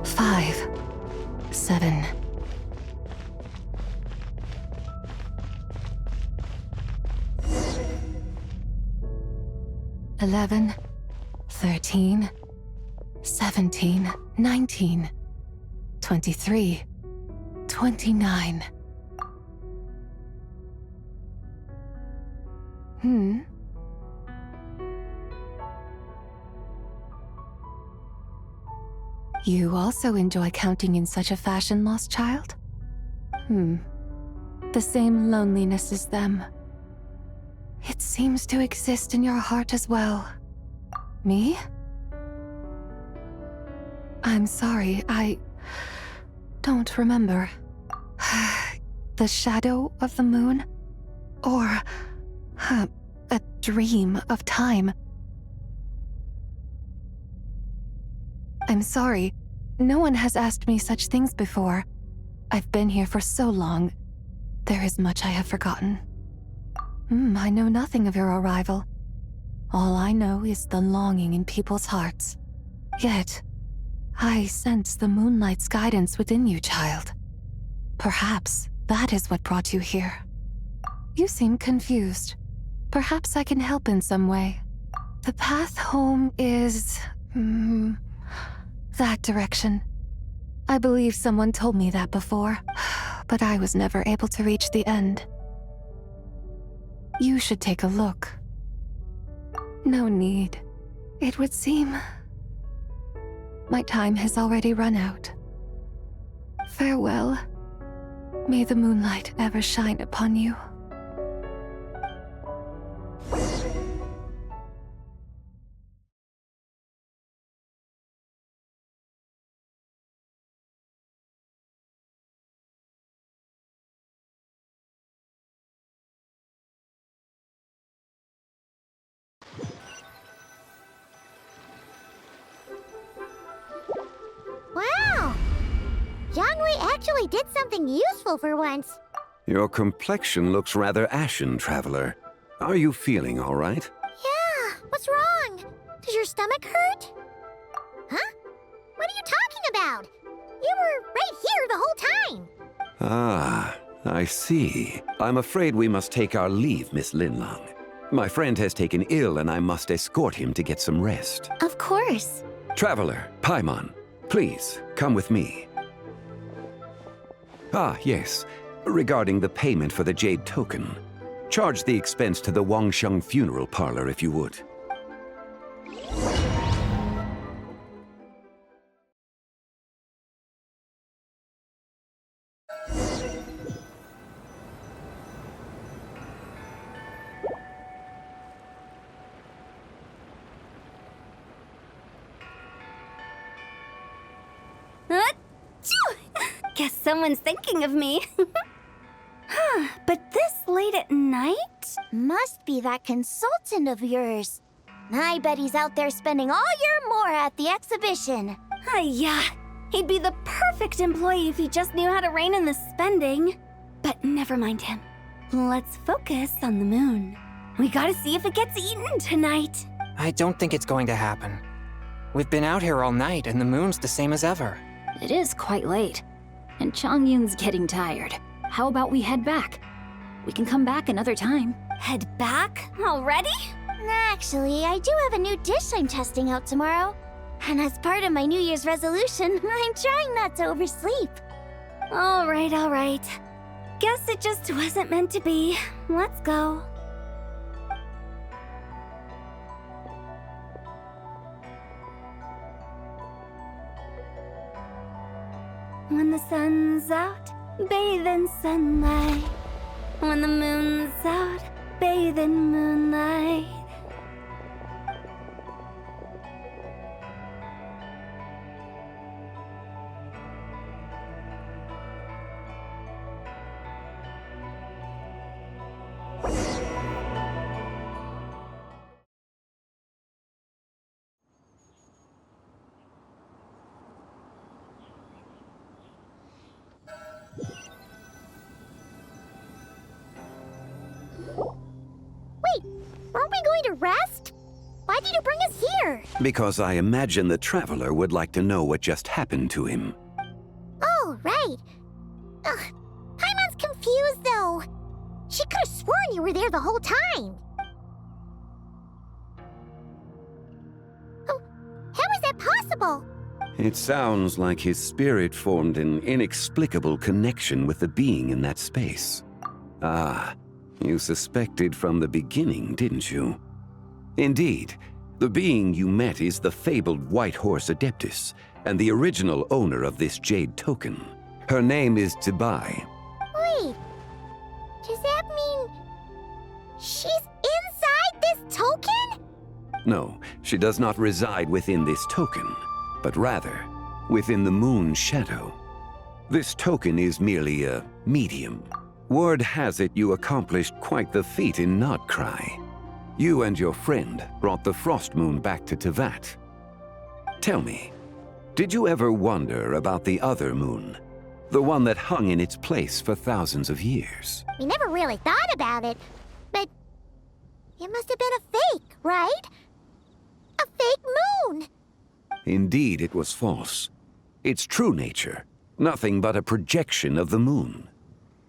5, 7. $11, 13, 17, 19, 23, 29. You also enjoy counting in such a fashion, lost child? The same loneliness as them. It seems to exist in your heart as well. Me? I'm sorry, I don't remember. The shadow of the moon? Or a dream of time? I'm sorry. No one has asked me such things before. I've been here for so long. There is much I have forgotten. I know nothing of your arrival. All I know is the longing in people's hearts. Yet, I sense the moonlight's guidance within you, child. Perhaps that is what brought you here. You seem confused. Perhaps I can help in some way. The path home is... that direction. I believe someone told me that before, but I was never able to reach the end. You should take a look. No need. It would seem... my time has already run out. Farewell. May the moonlight ever shine upon you. Wow! Zhongli actually did something useful for once. Your complexion looks rather ashen, traveler. Are you feeling all right? Yeah, what's wrong? Does your stomach hurt? Huh? What are you talking about? You were right here the whole time. Ah, I see. I'm afraid we must take our leave, Miss Linlang. My friend has taken ill and I must escort him to get some rest. Of course. Traveler, Paimon, please, come with me. Ah, yes. Regarding the payment for the jade token. Charge the expense to the Wangsheng funeral parlor if you would. Guess someone's thinking of me. But this late at night? Must be that consultant of yours. I bet he's out there spending all year more at the exhibition. Yeah, he'd be the perfect employee if he just knew how to rein in the spending. But never mind him. Let's focus on the moon. We gotta see if it gets eaten tonight. I don't think it's going to happen. We've been out here all night and the moon's the same as ever. It is quite late, and Chongyun's getting tired. How about we head back? We can come back another time. Head back? Already? Actually, I do have a new dish I'm testing out tomorrow. And as part of my New Year's resolution, I'm trying not to oversleep. All right. Guess it just wasn't meant to be. Let's go. When the sun's out, bathe in sunlight. When the moon's out, bathe in moonlight. Aren't we going to rest? Why did you bring us here? Because I imagine the traveler would like to know what just happened to him. Oh, right. Paimon's confused, though. She could have sworn you were there the whole time. How is that possible? It sounds like his spirit formed an inexplicable connection with the being in that space. Ah, You suspected from the beginning, didn't you? Indeed, the being you met is the fabled White Horse Adeptus, and the original owner of this jade token. Her name is Zibai. Wait, does that mean she's inside this token? No, she does not reside within this token, but rather within the moon's shadow. This token is merely a medium. Word has it you accomplished quite the feat in Nodcry. You and your friend brought the Frost Moon back to Teyvat. Tell me, did you ever wonder about the other moon? The one that hung in its place for thousands of years? We never really thought about it, but it must have been a fake, right? A fake moon! Indeed, it was false. Its true nature, nothing but a projection of the moon.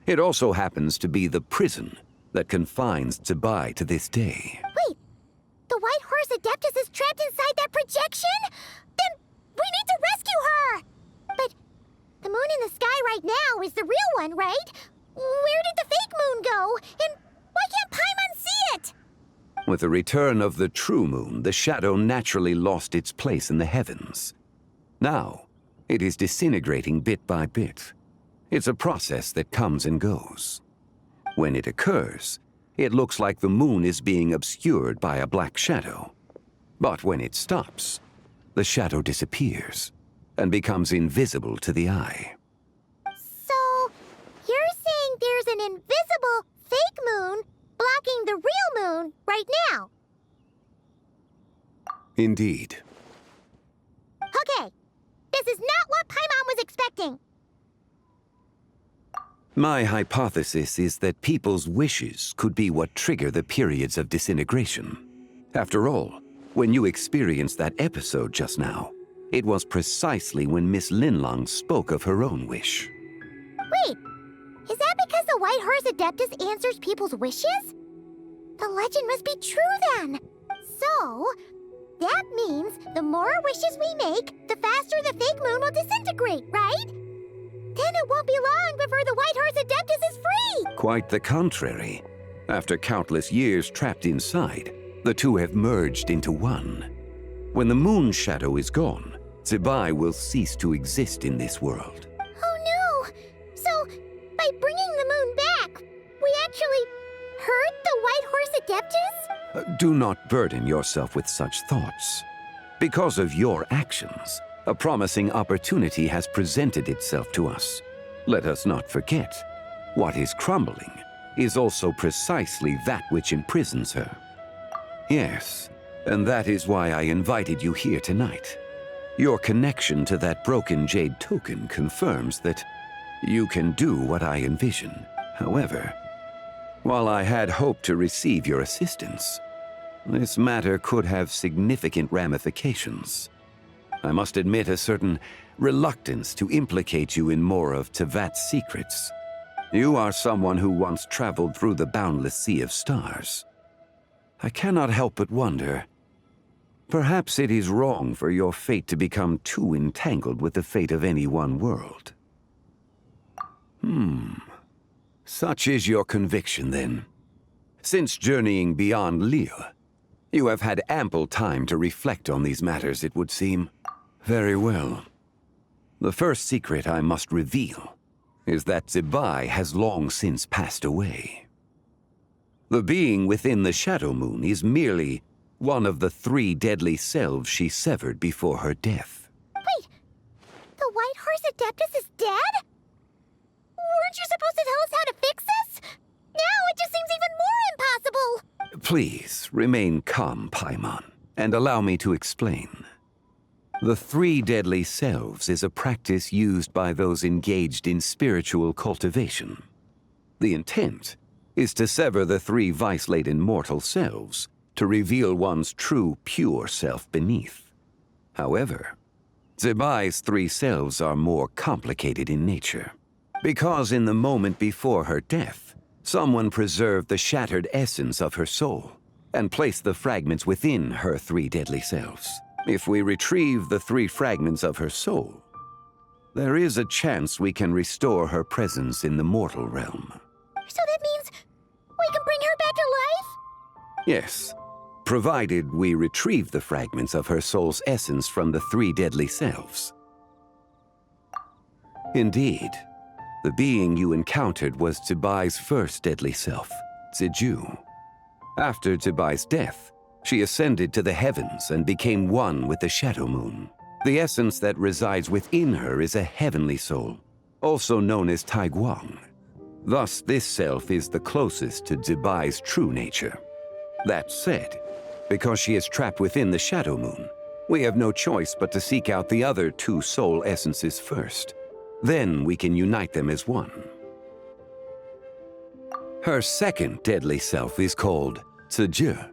It also happens to be the prison that confines Zibai to this day. Wait, the White Horse Adeptus is trapped inside that projection? Then we need to rescue her! But the moon in the sky right now is the real one, right? Where did the fake moon go? And why can't Paimon see it? With the return of the true moon, the shadow naturally lost its place in the heavens. Now, it is disintegrating bit by bit. It's a process that comes and goes. When it occurs, it looks like the moon is being obscured by a black shadow. But when it stops, the shadow disappears and becomes invisible to the eye. So, you're saying there's an invisible fake moon blocking the real moon right now? Indeed. Okay, this is not what Paimon was expecting. My hypothesis is that people's wishes could be what trigger the periods of disintegration. After all, when you experienced that episode just now, it was precisely when Miss Linlong spoke of her own wish. Wait, is that because the White Horse Adeptus answers people's wishes? The legend must be true then. So, that means the more wishes we make, the faster the fake moon will disintegrate, right? Then it won't be long before the White Horse Adeptus is free! Quite the contrary. After countless years trapped inside, the two have merged into one. When the moon shadow is gone, Zibai will cease to exist in this world. Oh no! So, by bringing the moon back, we actually hurt the White Horse Adeptus? Do not burden yourself with such thoughts. Because of your actions, a promising opportunity has presented itself to us. Let us not forget, what is crumbling is also precisely that which imprisons her. Yes, and that is why I invited you here tonight. Your connection to that broken jade token confirms that you can do what I envision. However, while I had hoped to receive your assistance, this matter could have significant ramifications. I must admit a certain reluctance to implicate you in more of Teyvat's secrets. You are someone who once traveled through the boundless sea of stars. I cannot help but wonder, perhaps it is wrong for your fate to become too entangled with the fate of any one world. Such is your conviction, then. Since journeying beyond Liyue, you have had ample time to reflect on these matters, it would seem. Very well. The first secret I must reveal is that Zibai has long since passed away. The being within the Shadow Moon is merely one of the 3 deadly selves she severed before her death. Wait, the White Horse Adeptus is dead? Weren't you supposed to tell us how to fix this? Now it just seems even more impossible! Please, remain calm, Paimon, and allow me to explain. The 3 deadly selves is a practice used by those engaged in spiritual cultivation. The intent is to sever the 3 vice-laden mortal selves to reveal one's true, pure self beneath. However, Zibai's 3 selves are more complicated in nature, because in the moment before her death, someone preserved the shattered essence of her soul and placed the fragments within her 3 deadly selves. If we retrieve the 3 fragments of her soul, there is a chance we can restore her presence in the mortal realm. So that means we can bring her back to life? Yes, provided we retrieve the fragments of her soul's essence from the 3 deadly selves. Indeed, the being you encountered was Zibai's first deadly self, Ziju. After Zibai's death, she ascended to the heavens and became one with the Shadow Moon. The essence that resides within her is a heavenly soul, also known as Taiguang. Thus, this self is the closest to Zibai's true nature. That said, because she is trapped within the Shadow Moon, we have no choice but to seek out the other 2 soul essences first. Then we can unite them as one. Her second deadly self is called Ziji.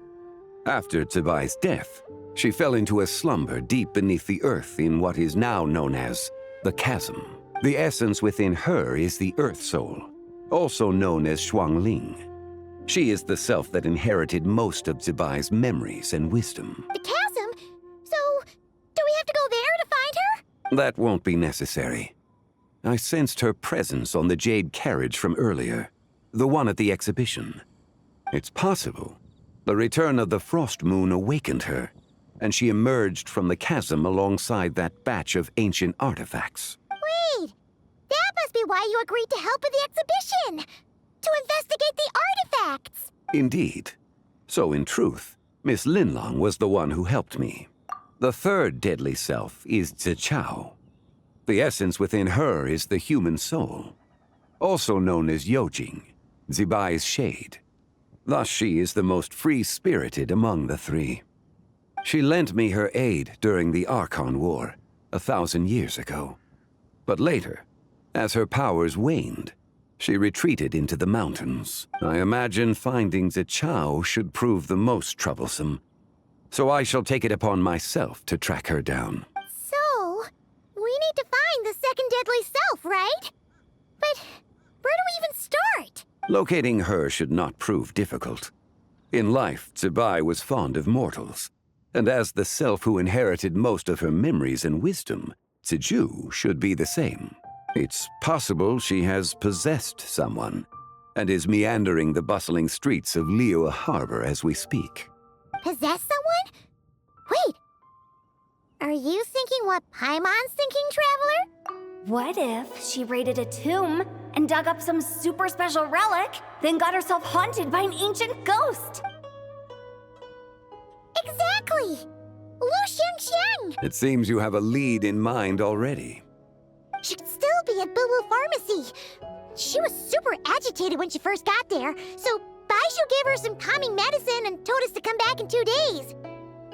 After Zibai's death, she fell into a slumber deep beneath the earth in what is now known as the Chasm. The essence within her is the Earth Soul, also known as Xuangling. She is the self that inherited most of Zibai's memories and wisdom. The chasm? So, do we have to go there to find her? That won't be necessary. I sensed her presence on the jade carriage from earlier, the one at the exhibition. It's possible the return of the Frost Moon awakened her, and she emerged from the chasm alongside that batch of ancient artifacts. Wait! That must be why you agreed to help with the exhibition! To investigate the artifacts! Indeed. So in truth, Miss Linlong was the one who helped me. The third deadly self is Zichao. The essence within her is the human soul, also known as Yojing, Zibai's shade. Thus she is the most free-spirited among the 3. She lent me her aid during the Archon War 1,000 years ago. But later, as her powers waned, she retreated into the mountains. I imagine finding Zichao should prove the most troublesome, so I shall take it upon myself to track her down. So, we need to find the second deadly self, right? But where do we even start? Locating her should not prove difficult. In life, Zibai was fond of mortals, and as the self who inherited most of her memories and wisdom, Ziju should be the same. It's possible she has possessed someone, and is meandering the bustling streets of Liyue Harbor as we speak. Possess someone? Wait! Are you thinking what Paimon's thinking, Traveler? What if she raided a tomb and dug up some super special relic, then got herself haunted by an ancient ghost? Exactly! Lu Xiangxiang! It seems you have a lead in mind already. She could still be at Boo Boo Pharmacy. She was super agitated when she first got there, so Baishu gave her some calming medicine and told us to come back in 2 days.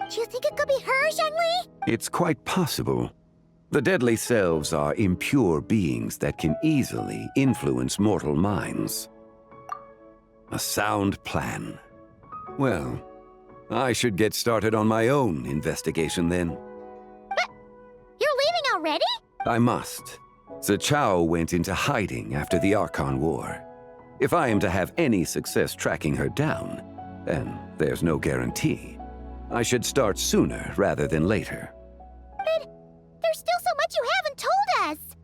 Do you think it could be her, Zhengli? It's quite possible. The deadly selves are impure beings that can easily influence mortal minds. A sound plan. Well, I should get started on my own investigation then. But you're leaving already? I must. Zichao went into hiding after the Archon War. If I am to have any success tracking her down, and there's no guarantee, I should start sooner rather than later. But there's still so much you haven't told us!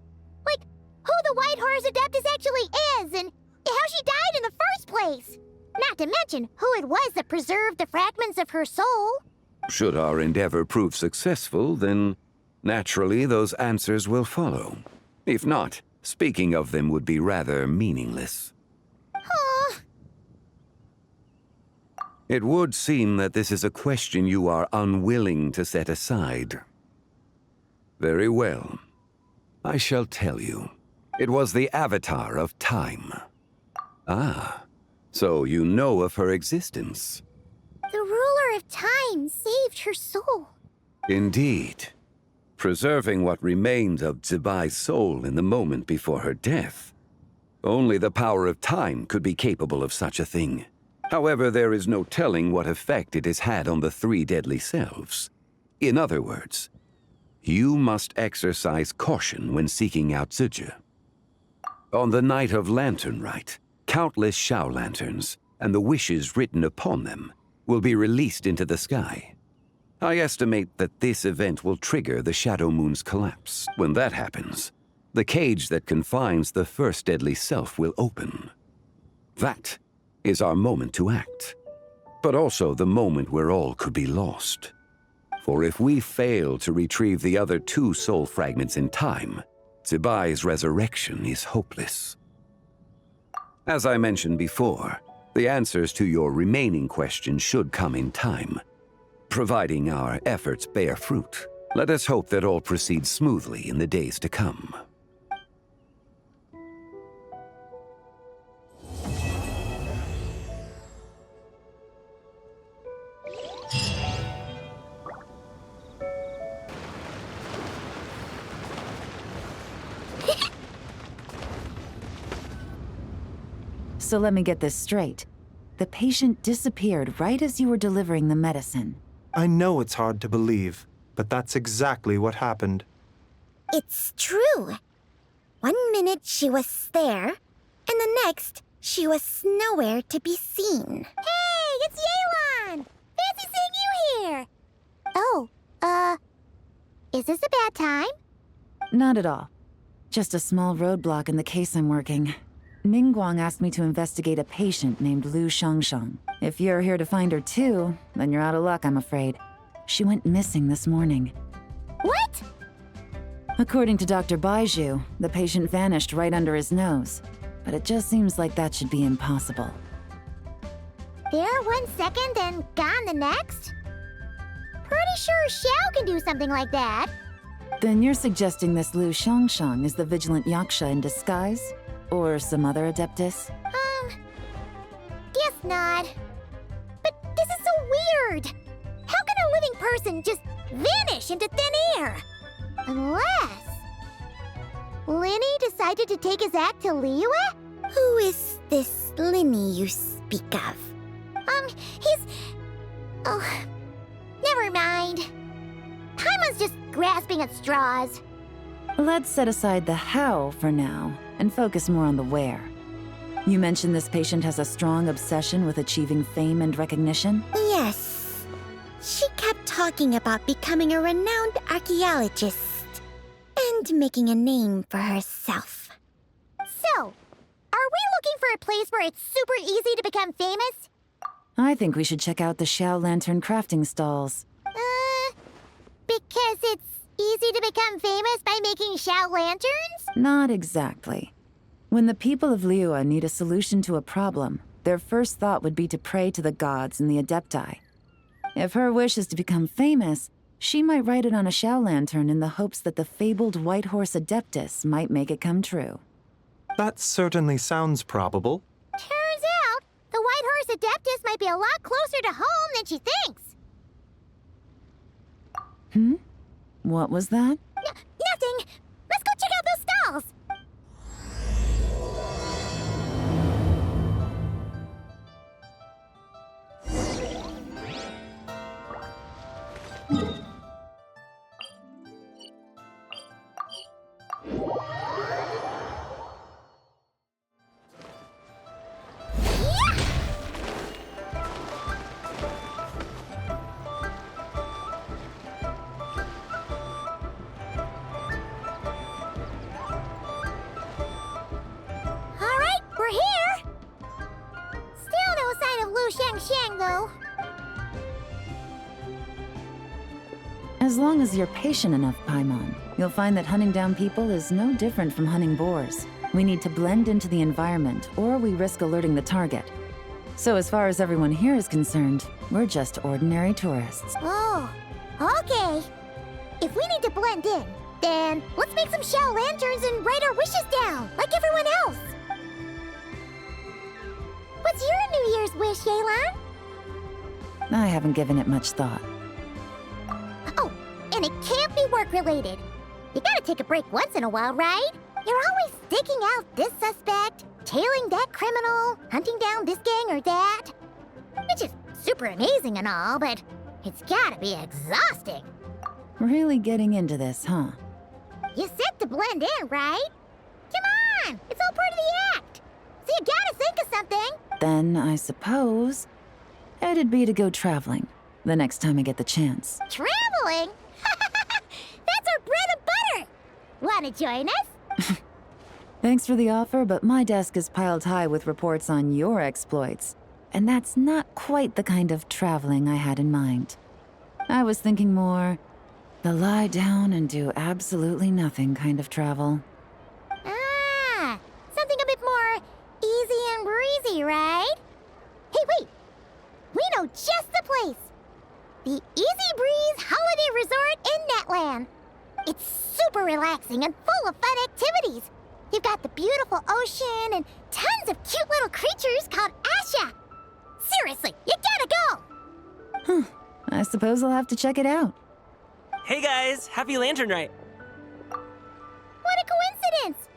Like, who the White Horse Adeptus actually is, and how she died in the first place! Not to mention who it was that preserved the fragments of her soul. Should our endeavor prove successful, then naturally those answers will follow. If not, speaking of them would be rather meaningless. Huh. It would seem that this is a question you are unwilling to set aside. Very well. I shall tell you. It was the Avatar of Time. Ah, so you know of her existence. The ruler of time saved her soul. Indeed. Preserving what remained of Zibai's soul in the moment before her death. Only the power of time could be capable of such a thing. However, there is no telling what effect it has had on the 3 deadly selves. In other words, you must exercise caution when seeking out Ziji. On the night of Lantern Rite, countless Shao lanterns, and the wishes written upon them, will be released into the sky. I estimate that this event will trigger the Shadow Moon's collapse. When that happens, the cage that confines the first deadly self will open. That is our moment to act, but also the moment where all could be lost. For if we fail to retrieve the other 2 soul fragments in time, Zibai's resurrection is hopeless. As I mentioned before, the answers to your remaining questions should come in time. Providing our efforts bear fruit, let us hope that all proceeds smoothly in the days to come. So let me get this straight. The patient disappeared right as you were delivering the medicine. I know it's hard to believe, but that's exactly what happened. It's true. 1 minute she was there, and the next she was nowhere to be seen. Hey, it's Yelan! Fancy seeing you here! Oh, is this a bad time? Not at all. Just a small roadblock in the case I'm working. Ningguang asked me to investigate a patient named Lu Shangshang. If you're here to find her too, then you're out of luck, I'm afraid. She went missing this morning. What? According to Dr. Baizhu, the patient vanished right under his nose. But it just seems like that should be impossible. There 1 second and gone the next? Pretty sure Xiao can do something like that. Then you're suggesting this Lu Shangshang is the vigilant Yaksha in disguise? Or some other adeptus? Guess not. But this is so weird. How can a living person just vanish into thin air? Unless... Linny decided to take his act to Liyue? Who is this Linny you speak of? He's... Oh, never mind. Paimon's just grasping at straws. Let's set aside the how for now, and focus more on the where. You mentioned this patient has a strong obsession with achieving fame and recognition? Yes. She kept talking about becoming a renowned archaeologist and making a name for herself. So, are we looking for a place where it's super easy to become famous? I think we should check out the Xiao Lantern crafting stalls. Because it's easy to become famous by making Xiao lanterns? Not exactly. When the people of Liyue need a solution to a problem, their first thought would be to pray to the gods and the Adepti. If her wish is to become famous, she might write it on a Xiao lantern in the hopes that the fabled White Horse Adeptus might make it come true. That certainly sounds probable. Turns out, the White Horse Adeptus might be a lot closer to home than she thinks. What was that? Nothing! Let's go check out those stalls! Though. As long as you're patient enough, Paimon, you'll find that hunting down people is no different from hunting boars. We need to blend into the environment, or we risk alerting the target. So as far as everyone here is concerned, we're just ordinary tourists. Oh, okay. If we need to blend in, then let's make some Xiao lanterns and write our wishes down, like everyone else. What's your New Year's wish, Yelan? I haven't given it much thought. Oh, and it can't be work-related. You gotta take a break once in a while, right? You're always staking out this suspect, tailing that criminal, hunting down this gang or that. Which is super amazing and all, but it's gotta be exhausting. Really getting into this, huh? You said to blend in, right? Come on! It's all part of the act! So you gotta think of something! Then, I suppose, it'd be to go traveling, the next time I get the chance. Thanks for the offer, but my desk is piled high with reports on your exploits. And that's not quite the kind of traveling I had in mind. I was thinking more the lie down and do absolutely nothing kind of travel. Ah, something a bit more easy and breezy, right? Hey, wait! We know just the place! The Easy Breeze Holiday Resort in Netland. It's super relaxing and full of fun activities. You've got the beautiful ocean and tons of cute little creatures called Asha. Seriously, you gotta go! I suppose I'll have to check it out. Hey guys, happy Lantern Rite! What a coincidence!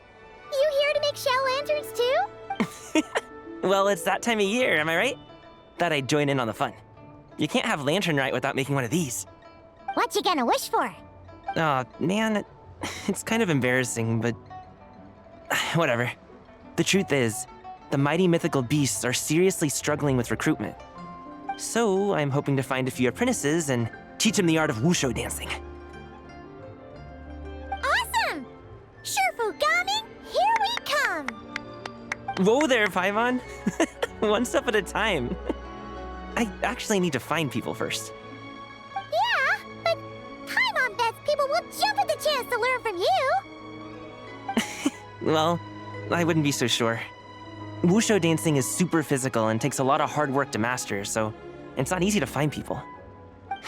You here to make shell lanterns too? Well, it's that time of year, am I right? Thought I'd join in on the fun. You can't have Lantern Rite without making one of these. What you gonna wish for? Aw, man, it's kind of embarrassing, but whatever. The truth is, the mighty mythical beasts are seriously struggling with recruitment. So I'm hoping to find a few apprentices and teach them the art of wushu dancing. Awesome! Sherfu Gaming, here we come! Whoa there, Paimon. One step at a time. I actually need to find people first. Yeah, but Paimon bets people will jump at the chance to learn from you! Well, I wouldn't be so sure. Wushu dancing is super physical and takes a lot of hard work to master, so it's not easy to find people.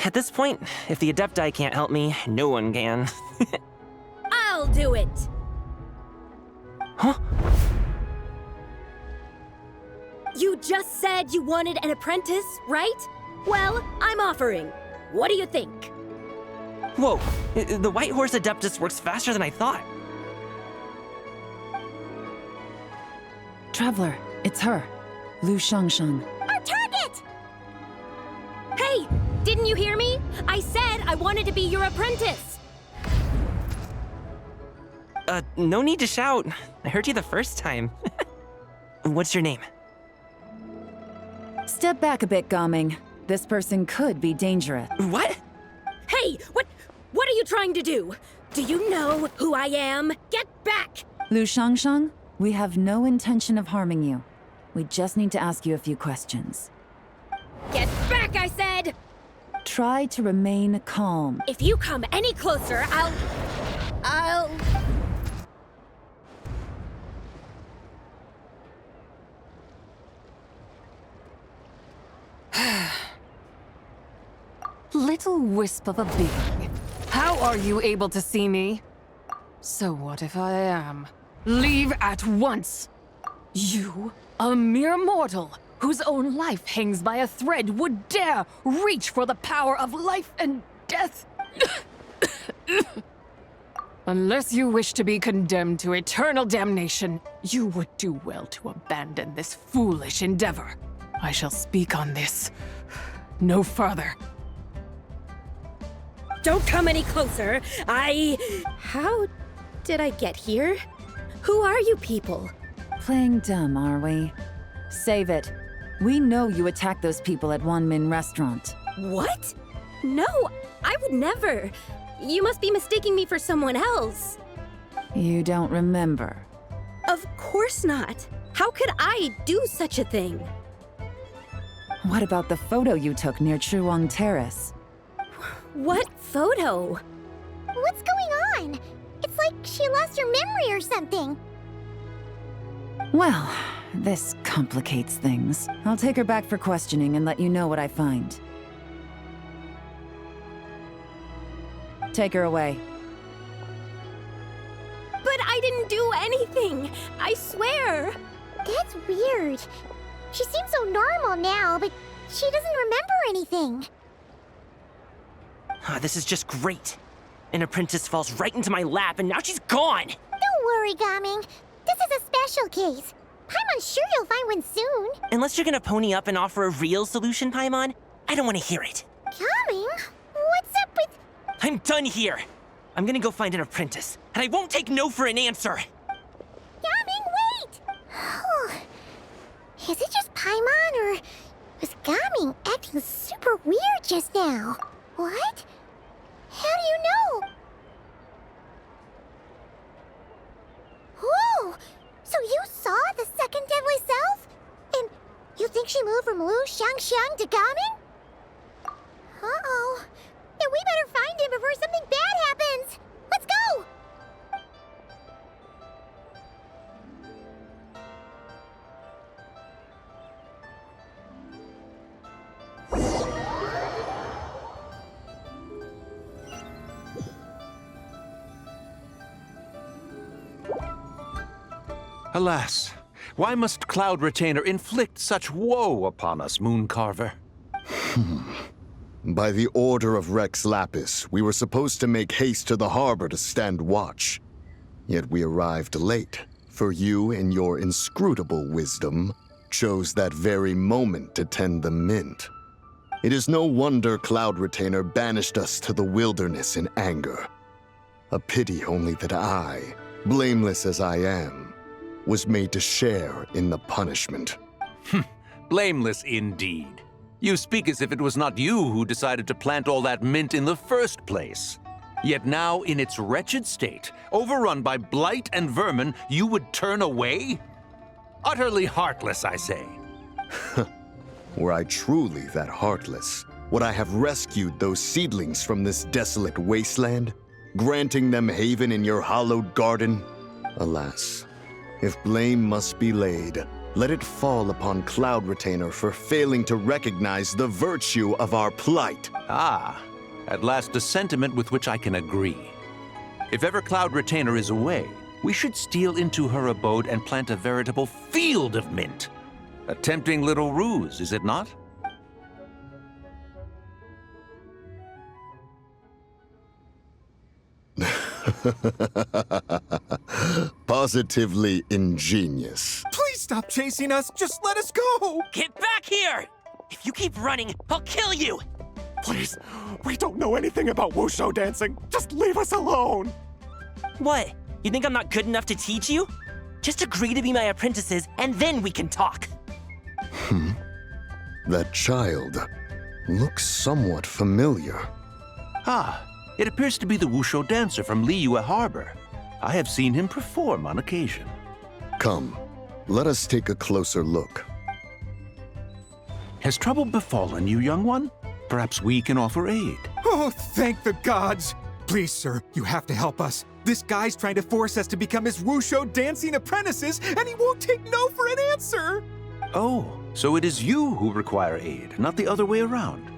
At this point, if the Adepti can't help me, no one can. I'll do it! Huh? You just said you wanted an apprentice, right? Well, I'm offering. What do you think? Whoa, the White Horse Adeptus works faster than I thought. Traveler, it's her. Lu Shangshang. Our target! Hey, didn't you hear me? I said I wanted to be your apprentice. No need to shout. I heard you the first time. What's your name? Step back a bit, Gaming. This person could be dangerous. What? Hey, what are you trying to do? Do you know who I am? Get back! Lu Shangshang, we have no intention of harming you. We just need to ask you a few questions. Get back, I said! Try to remain calm. If you come any closer, I'll... Little wisp of a being. How are you able to see me? So what if I am? Leave at once! You, a mere mortal, whose own life hangs by a thread, would dare reach for the power of life and death? Unless you wish to be condemned to eternal damnation, you would do well to abandon this foolish endeavor. I shall speak on this no further. Don't come any closer. How did I get here? Who are you people? Playing dumb, are we? Save it. We know you attacked those people at Wanmin Restaurant. What? No, I would never. You must be mistaking me for someone else. You don't remember? Of course not. How could I do such a thing? What about the photo you took near Chuang Terrace? What photo? What's going on? It's like she lost her memory or something. Well, this complicates things. I'll take her back for questioning and let you know what I find. Take her away. But I didn't do anything! I swear! That's weird. She seems so normal now, but she doesn't remember anything. This is just great. An apprentice falls right into my lap and now she's gone! Don't worry, Gaming. This is a special case. Paimon's sure you'll find one soon. Unless you're gonna pony up and offer a real solution, Paimon, I don't want to hear it. Gaming? What's up with... I'm done here. I'm gonna go find an apprentice, and I won't take no for an answer. Gaming, wait! Is it just Paimon, or was Gaming acting super weird just now? What? How do you know? Whoa! she moved from Lu Xiangxiang to Gaming? Uh-oh. Then we better find him before something bad happens. Let's go! Alas, why must Cloud Retainer inflict such woe upon us, Mooncarver? By the order of Rex Lapis, we were supposed to make haste to the harbor to stand watch. Yet we arrived late, for you, in your inscrutable wisdom, chose that very moment to tend the mint. It is no wonder Cloud Retainer banished us to the wilderness in anger. A pity only that I, blameless as I am, was made to share in the punishment. Blameless indeed. You speak as if it was not you who decided to plant all that mint in the first place. Yet now, in its wretched state, overrun by blight and vermin, you would turn away? Utterly heartless, I say. Were I truly that heartless, would I have rescued those seedlings from this desolate wasteland, granting them haven in your hallowed garden? Alas, if blame must be laid, let it fall upon Cloud Retainer for failing to recognize the virtue of our plight. Ah, at last a sentiment with which I can agree. If ever Cloud Retainer is away, we should steal into her abode and plant a veritable field of mint. A tempting little ruse, is it not? Positively ingenious. Please stop chasing us. Just let us go. Get back here! If you keep running, I'll kill you! Please, we don't know anything about wushu dancing. Just leave us alone. What? You think I'm not good enough to teach you? Just agree to be my apprentices, and then we can talk. That child looks somewhat familiar. Ah, it appears to be the wushu dancer from Liyue Harbor. I have seen him perform on occasion. Come, let us take a closer look. Has trouble befallen you, young one? Perhaps we can offer aid. Oh, thank the gods. Please, sir, you have to help us. This guy's trying to force us to become his wushu dancing apprentices, and he won't take no for an answer. Oh, so it is you who require aid, not the other way around.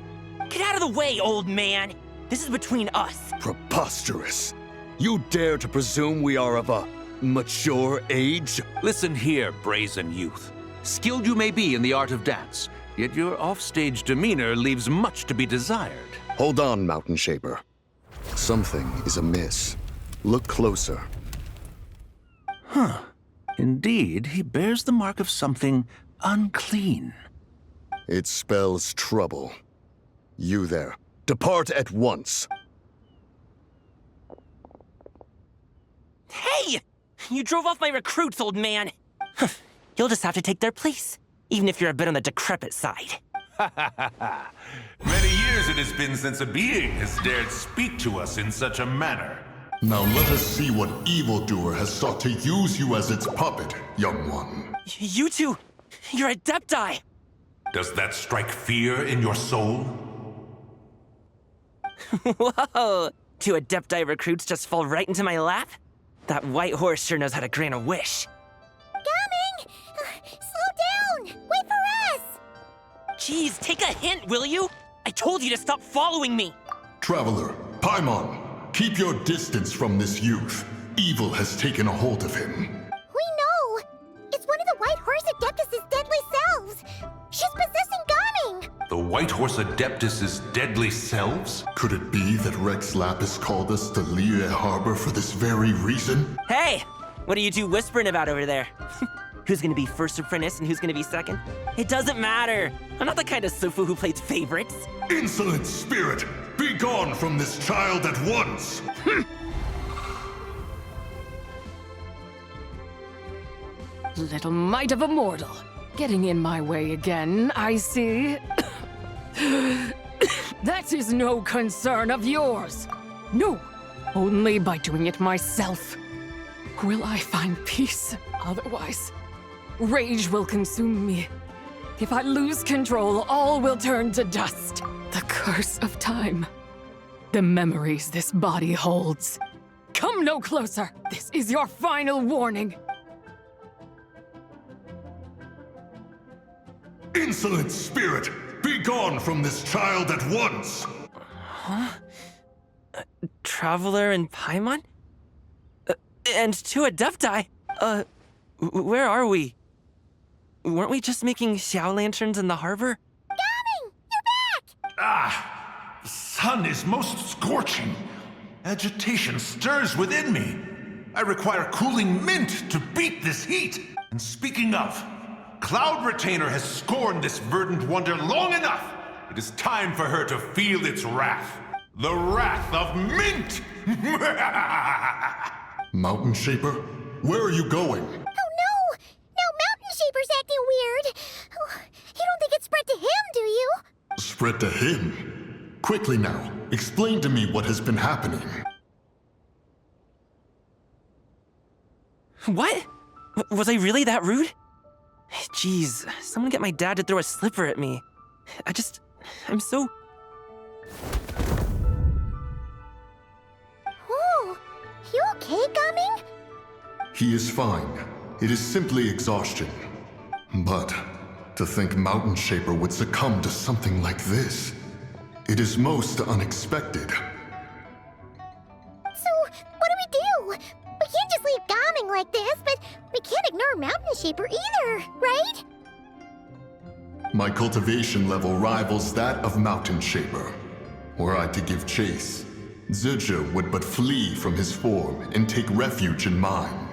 Get out of the way, old man! This is between us. Preposterous. You dare to presume we are of a mature age? Listen here, brazen youth. Skilled you may be in the art of dance, yet your offstage demeanor leaves much to be desired. Hold on, Mountain Shaper. Something is amiss. Look closer. Huh. Indeed, he bears the mark of something unclean. It spells trouble. You there, depart at once. Hey! You drove off my recruits, old man! You'll just have to take their place, even if you're a bit on the decrepit side. Many years it has been since a being has dared speak to us in such a manner. Now let us see what evildoer has sought to use you as its puppet, young one. You two, you're Adepti! Does that strike fear in your soul? Whoa! Two Adepti recruits just fall right into my lap? That white horse sure knows how to grant a wish. Coming! Slow down! Wait for us! Jeez, take a hint, will you? I told you to stop following me! Traveler, Paimon, keep your distance from this youth. Evil has taken a hold of him. We know! It's one of the White Horse Adeptus' deadly selves! She's possessing Gaming! The White Horse Adeptus' deadly selves? Could it be that Rex Lapis called us to Liyue Harbor for this very reason? Hey! What are you two whispering about over there? Who's gonna be first apprentice and who's gonna be second? It doesn't matter! I'm not the kind of Sufu who plays favorites. Insolent spirit! Be gone from this child at once! Little mite of a mortal. Getting in my way again, I see. That is no concern of yours. No, only by doing it myself will I find peace. Otherwise, rage will consume me. If I lose control, all will turn to dust. The curse of time. The memories this body holds. Come no closer. This is your final warning. Insolent spirit! Be gone from this child at once! Huh? Traveler and Paimon? And two Adepti? Where are we? Weren't we just making Xiao lanterns in the harbor? Gaming! You're back! Ah! The sun is most scorching. Agitation stirs within me. I require cooling mint to beat this heat. And speaking of, Cloud Retainer has scorned this verdant wonder long enough. It is time for her to feel its wrath. The wrath of mint! Mountain Shaper, where are you going? Oh no! Now Mountain Shaper's acting weird. Oh, you don't think it spread to him, do you? Spread to him? Quickly now, explain to me what has been happening. What? Was I really that rude? Jeez, someone get my dad to throw a slipper at me. I'm so... Oh, you okay, Gaming? He is fine. It is simply exhaustion. But to think Mountain Shaper would succumb to something like this, it is most unexpected. So, what do? We can't just leave Gaming like this, but we can't ignore Mountain Shaper either, right? My cultivation level rivals that of Mountain Shaper. Were I to give chase, Zizha would but flee from his form and take refuge in mine.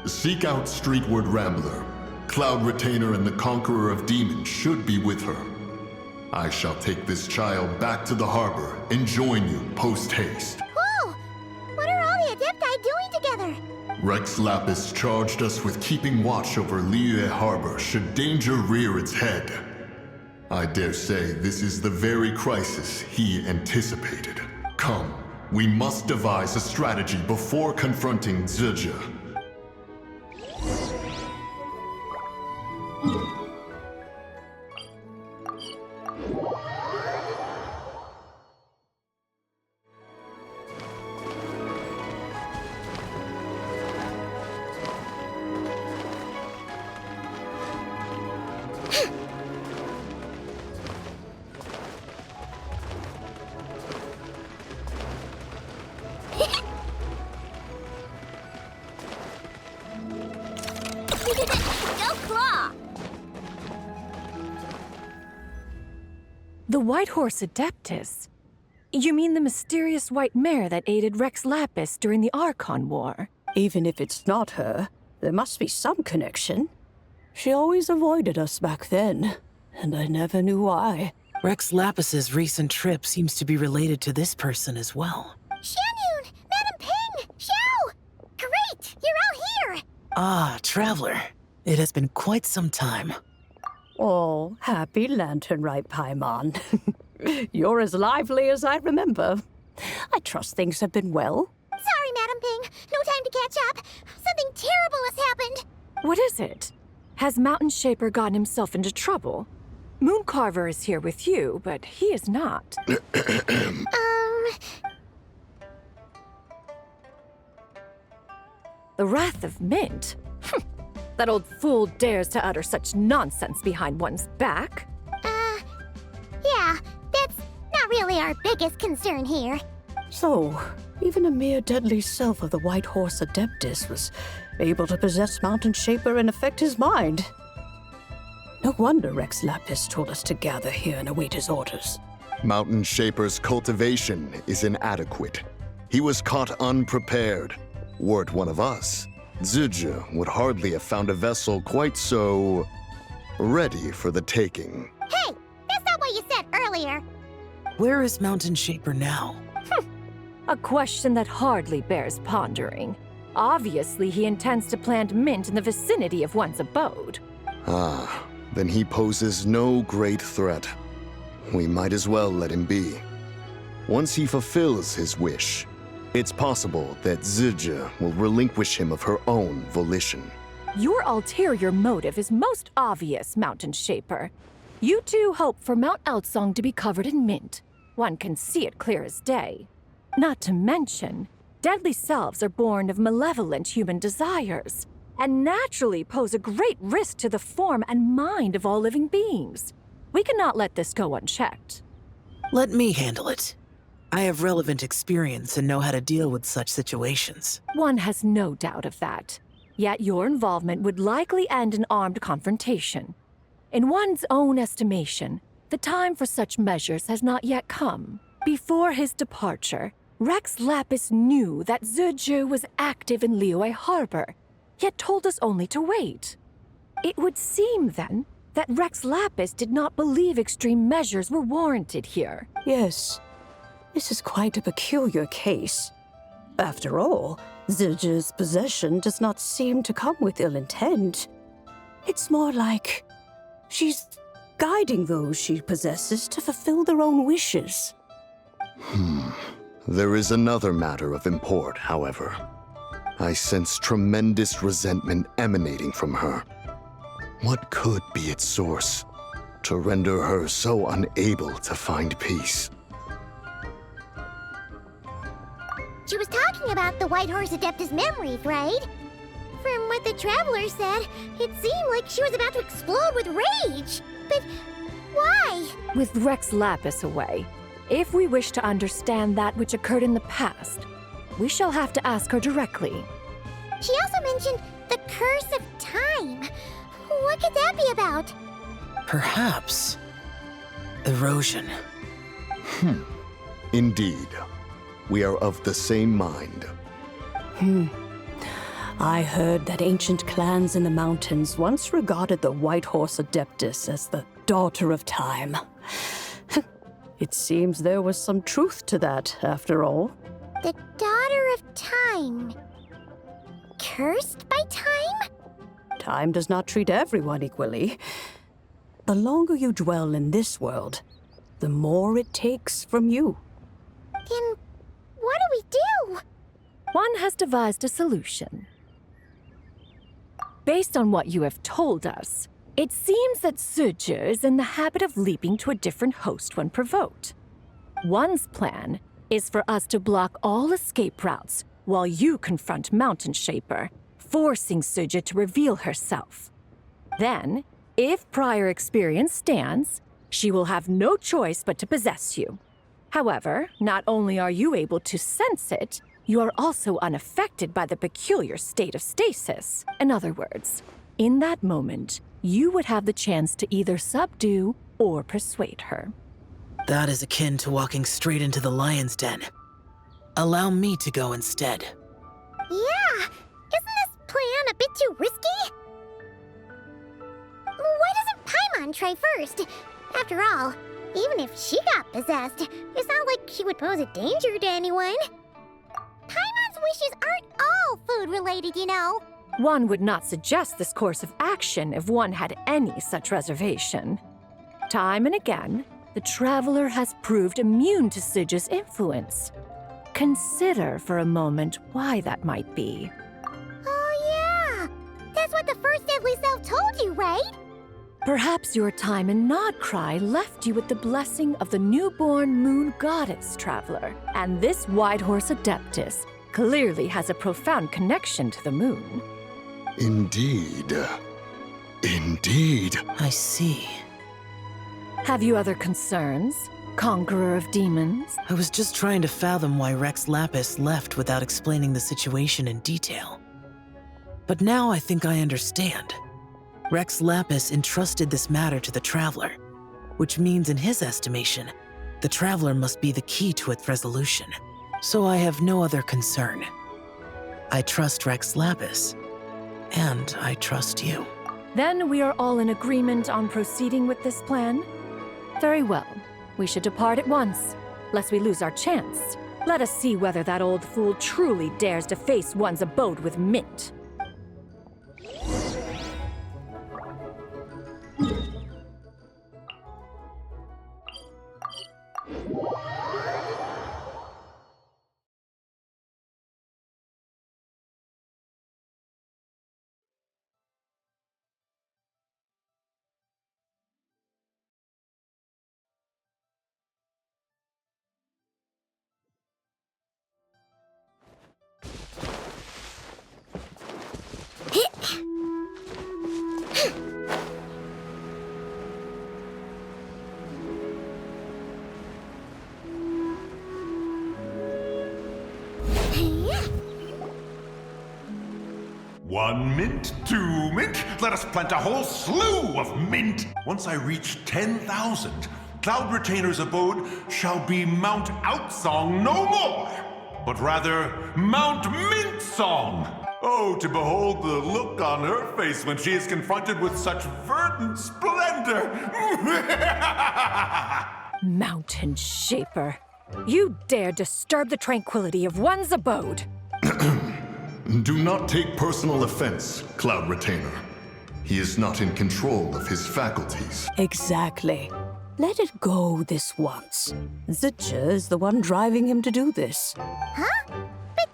Seek out Streetward Rambler. Cloud Retainer and the Conqueror of Demons should be with her. I shall take this child back to the harbor and join you post-haste. Whoa! What are all the Adepti doing together? Rex Lapis charged us with keeping watch over Liyue Harbor should danger rear its head. I dare say this is the very crisis he anticipated. Come, we must devise a strategy before confronting Zizha. Go Claw! The White Horse Adeptus? You mean the mysterious white mare that aided Rex Lapis during the Archon War? Even if it's not her, there must be some connection. She always avoided us back then, and I never knew why. Rex Lapis's recent trip seems to be related to this person as well. Xianyun! Madam Ping! Xiao! Great! You're out here! Ah, Traveler. It has been quite some time. Oh, happy Lantern Rite, Paimon. You're as lively as I remember. I trust things have been well. Sorry, Madam Ping. No time to catch up. Something terrible has happened. What is it? Has Mountain Shaper gotten himself into trouble? Mooncarver is here with you, but he is not. The Wrath of Mint? That old fool dares to utter such nonsense behind one's back. Yeah, that's not really our biggest concern here. So, even a mere deadly self of the White Horse Adeptus was able to possess Mountain Shaper and affect his mind. No wonder Rex Lapis told us to gather here and await his orders. Mountain Shaper's cultivation is inadequate. He was caught unprepared. Were it one of us, Zizha would hardly have found a vessel quite so ready for the taking. Hey, that's not what you said earlier. Where is Mountain Shaper now? A question that hardly bears pondering. Obviously, he intends to plant mint in the vicinity of one's abode. Ah, then he poses no great threat. We might as well let him be. Once he fulfills his wish, it's possible that Zizha will relinquish him of her own volition. Your ulterior motive is most obvious, Mountain Shaper. You two hope for Mount Outsong to be covered in mint. One can see it clear as day. Not to mention, deadly selves are born of malevolent human desires, and naturally pose a great risk to the form and mind of all living beings. We cannot let this go unchecked. Let me handle it. I have relevant experience and know how to deal with such situations. One has no doubt of that. Yet your involvement would likely end in armed confrontation. In one's own estimation, the time for such measures has not yet come. Before his departure, Rex Lapis knew that Zizhu was active in Liyue Harbor, yet told us only to wait. It would seem, then, that Rex Lapis did not believe extreme measures were warranted here. Yes, this is quite a peculiar case. After all, Zizhu's possession does not seem to come with ill intent. It's more like she's guiding those she possesses to fulfill their own wishes. There is another matter of import, however. I sense tremendous resentment emanating from her. What could be its source to render her so unable to find peace? She was talking about the White Horse Adeptus memories, right? From what the Traveler said, it seemed like she was about to explode with rage. But why? With Rex Lapis away, if we wish to understand that which occurred in the past, we shall have to ask her directly. She also mentioned the Curse of Time. What could that be about? Perhaps erosion. Indeed. We are of the same mind. I heard that ancient clans in the mountains once regarded the White Horse Adeptus as the daughter of time. It seems there was some truth to that, after all. The Daughter of Time. Cursed by time? Time does not treat everyone equally. The longer you dwell in this world, the more it takes from you. Then what do we do? One has devised a solution. Based on what you have told us, it seems that Zizhu is in the habit of leaping to a different host when provoked. One's plan is for us to block all escape routes while you confront Mountain Shaper, forcing Zizhu to reveal herself. Then, if prior experience stands, she will have no choice but to possess you. However, not only are you able to sense it, you are also unaffected by the peculiar state of stasis. In other words, in that moment, you would have the chance to either subdue or persuade her. That is akin to walking straight into the lion's den. Allow me to go instead. Yeah! Isn't this plan a bit too risky? Why doesn't Paimon try first? After all, even if she got possessed, it's not like she would pose a danger to anyone. Paimon's wishes aren't all food-related, you know. One would not suggest this course of action if one had any such reservation. Time and again, the Traveler has proved immune to Zizhu's influence. Consider for a moment why that might be. Oh yeah! That's what the first deadly self told you, right? Perhaps your time in Nodcry left you with the blessing of the newborn moon goddess, Traveler. And this White Horse Adeptus clearly has a profound connection to the moon. Indeed. Indeed. I see. Have you other concerns, Conqueror of Demons? I was just trying to fathom why Rex Lapis left without explaining the situation in detail. But now I think I understand. Rex Lapis entrusted this matter to the Traveler, which means in his estimation, the Traveler must be the key to its resolution. So I have no other concern. I trust Rex Lapis, and I trust you. Then we are all in agreement on proceeding with this plan? Very well. We should depart at once, lest we lose our chance. Let us see whether that old fool truly dares to face one's abode with mint. 1 mint, 2 mint, let us plant a whole slew of mint. Once I reach 10,000, Cloud Retainer's abode shall be Mount Outsong no more, but rather Mount Mint Song. Oh, to behold the look on her face when she is confronted with such verdant splendor. Mountain Shaper, you dare disturb the tranquility of one's abode. Do not take personal offense, Cloud Retainer. He is not in control of his faculties. Exactly. Let it go this once. Zidja is the one driving him to do this. Huh? But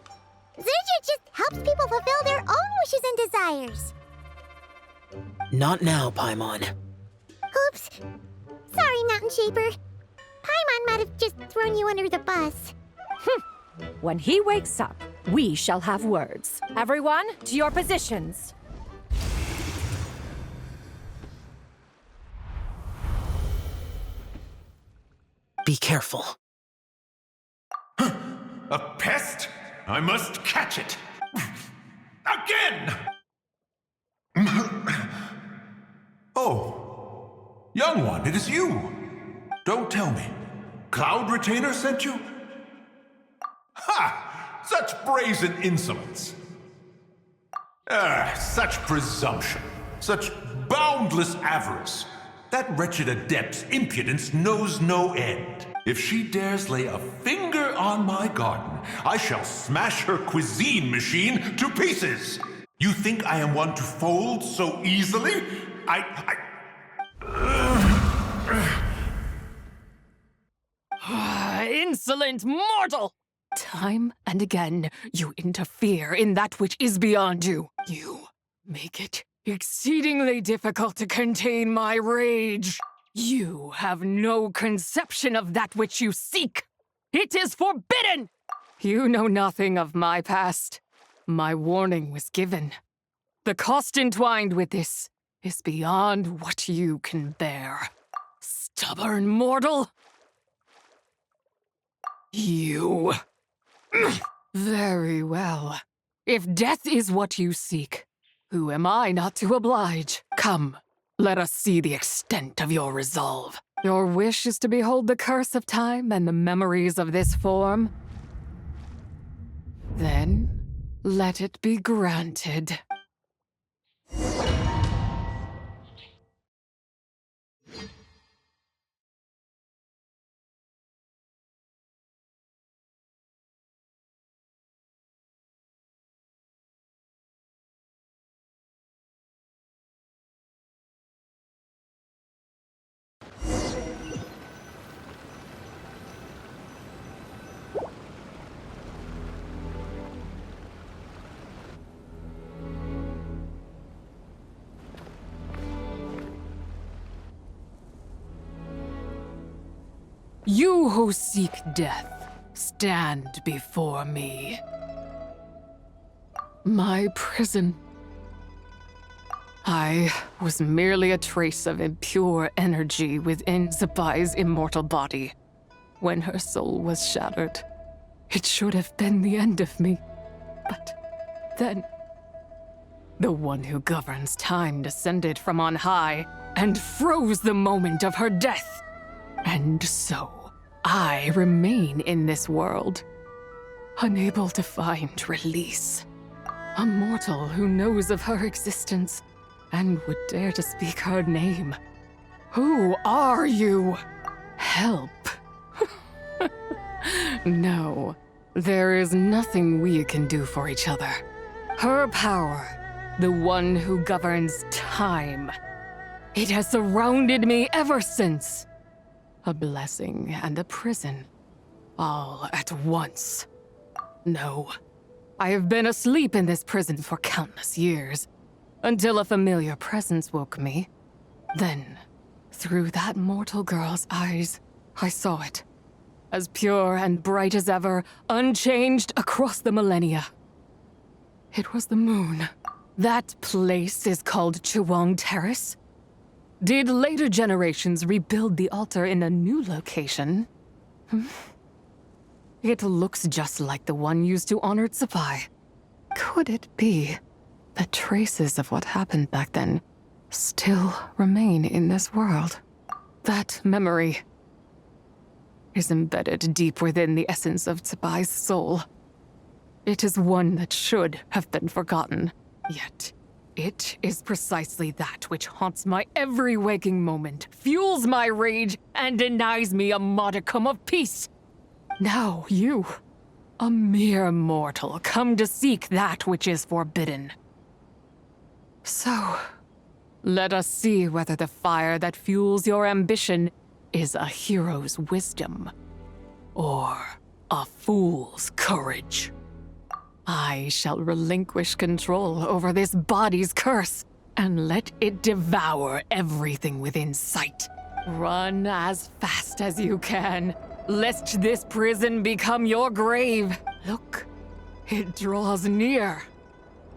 Zidja just helps people fulfill their own wishes and desires. Not now, Paimon. Oops. Sorry, Mountain Shaper. Paimon might have just thrown you under the bus. When he wakes up, we shall have words. Everyone, to your positions. Be careful. A pest? I must catch it. Again! Oh, young one, it is you. Don't tell me. Cloud Retainer sent you? Ha! Such brazen insolence. Such presumption. Such boundless avarice. That wretched adept's impudence knows no end. If she dares lay a finger on my garden, I shall smash her cuisine machine to pieces. You think I am one to fold so easily? Insolent mortal! Time and again, you interfere in that which is beyond you. You make it exceedingly difficult to contain my rage. You have no conception of that which you seek. It is forbidden! You know nothing of my past. My warning was given. The cost entwined with this is beyond what you can bear. Stubborn mortal! You. Very well. If death is what you seek, who am I not to oblige? Come, let us see the extent of your resolve. Your wish is to behold the curse of time and the memories of this form? Then, let it be granted. You who seek death, stand before me. My prison. I was merely a trace of impure energy within Zibai's immortal body. When her soul was shattered, it should have been the end of me. But then, the one who governs time descended from on high and froze the moment of her death. And so, I remain in this world, unable to find release. A mortal who knows of her existence and would dare to speak her name. Who are you? Help. No, there is nothing we can do for each other. Her power, the one who governs time, it has surrounded me ever since. A blessing and a prison, all at once. No, I have been asleep in this prison for countless years, until a familiar presence woke me. Then, through that mortal girl's eyes, I saw it, as pure and bright as ever, unchanged across the millennia. It was the moon. That place is called Chuang Terrace. Did later generations rebuild the altar in a new location? It looks just like the one used to honor Zibai. Could it be? The traces of what happened back then still remain in this world. That memory is embedded deep within the essence of Zibai's soul. It is one that should have been forgotten, yet it is precisely that which haunts my every waking moment, fuels my rage, and denies me a modicum of peace. Now you, a mere mortal, come to seek that which is forbidden. So, let us see whether the fire that fuels your ambition is a hero's wisdom or a fool's courage. I shall relinquish control over this body's curse and let it devour everything within sight. Run as fast as you can, lest this prison become your grave. Look, it draws near.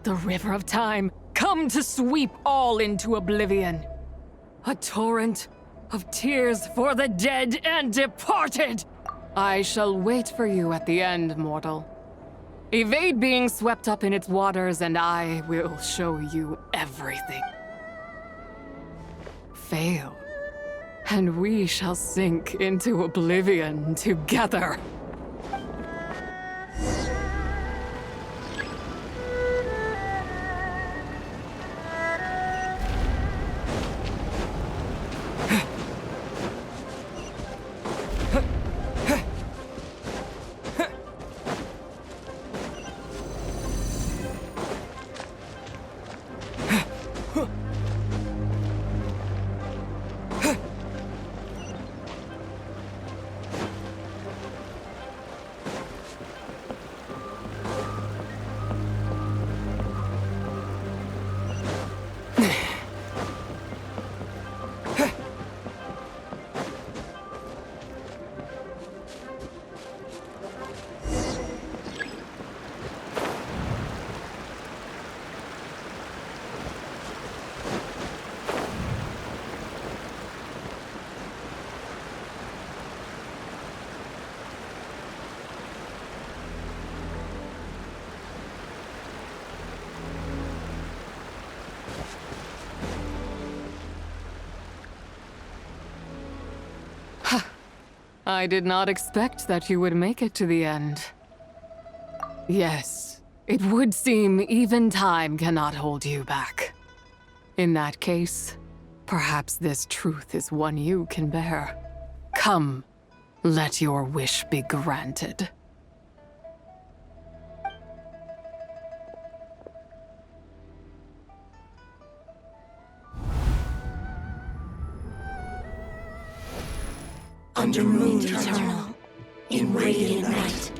The river of time, come to sweep all into oblivion. A torrent of tears for the dead and departed. I shall wait for you at the end, mortal. Evade being swept up in its waters, and I will show you everything. Fail, and we shall sink into oblivion together. I did not expect that you would make it to the end. Yes, it would seem even time cannot hold you back. In that case, perhaps this truth is one you can bear. Come, let your wish be granted. Under moon eternal, in radiant night,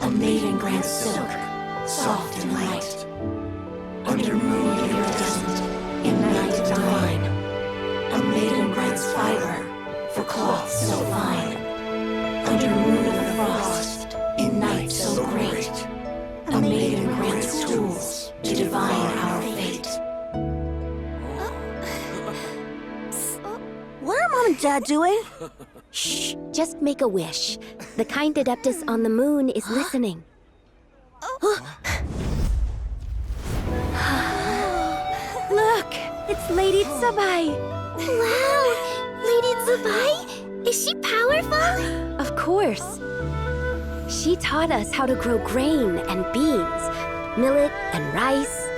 a maiden grants silk, soft and light. Under moon iridescent, in night divine, a maiden grants fiber for cloth so fine. Under moon of frost, in night so great, a maiden grants tools to divine our fate. What are Mom and Dad doing? Shh, just make a wish. The kind Adeptus on the moon is listening. Look, it's Lady Zibai. Wow, Lady Zibai? Is she powerful? Of course. She taught us how to grow grain and beans, millet and rice,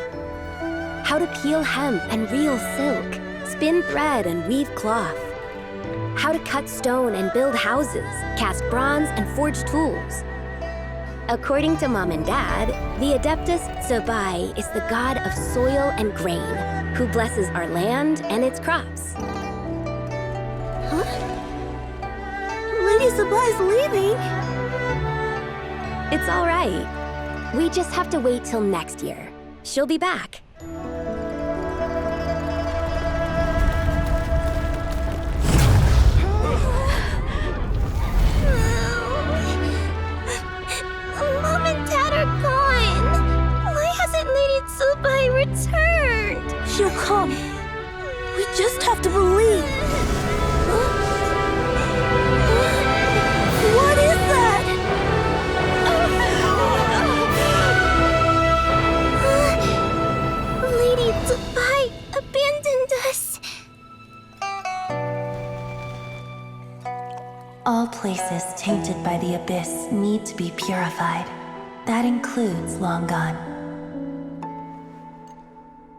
how to peel hemp and reel silk, spin thread and weave cloth, how to cut stone and build houses, cast bronze and forge tools. According to Mom and Dad, the Adeptus Zibai is the god of soil and grain, who blesses our land and its crops. Huh? Lady Zibai's leaving? It's all right. We just have to wait till next year. She'll be back. Mom and Dad are gone. Why hasn't Lady Zibai returned? She'll come. We just have to believe. What is that? places tainted by the Abyss need to be purified. That includes Long Gone.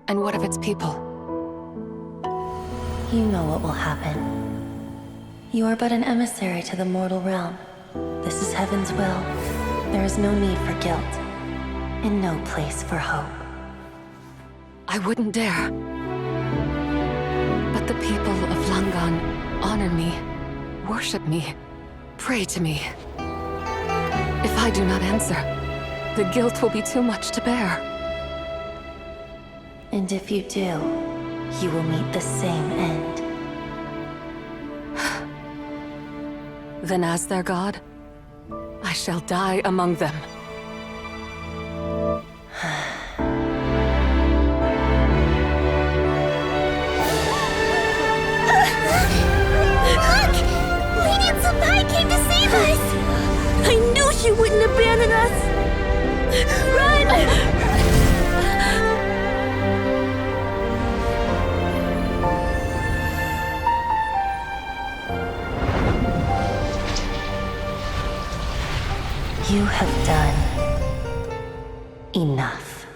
And what of its people? You know what will happen. You are but an emissary to the mortal realm. This is Heaven's will. There is no need for guilt, and no place for hope. I wouldn't dare. But the people of Langan honor me, worship me, pray to me. If I do not answer, the guilt will be too much to bear. And if you do, you will meet the same end. Then as their god, I shall die among them. Look! Lady Zibai came to save us! I knew she wouldn't abandon us! Run! You have done enough.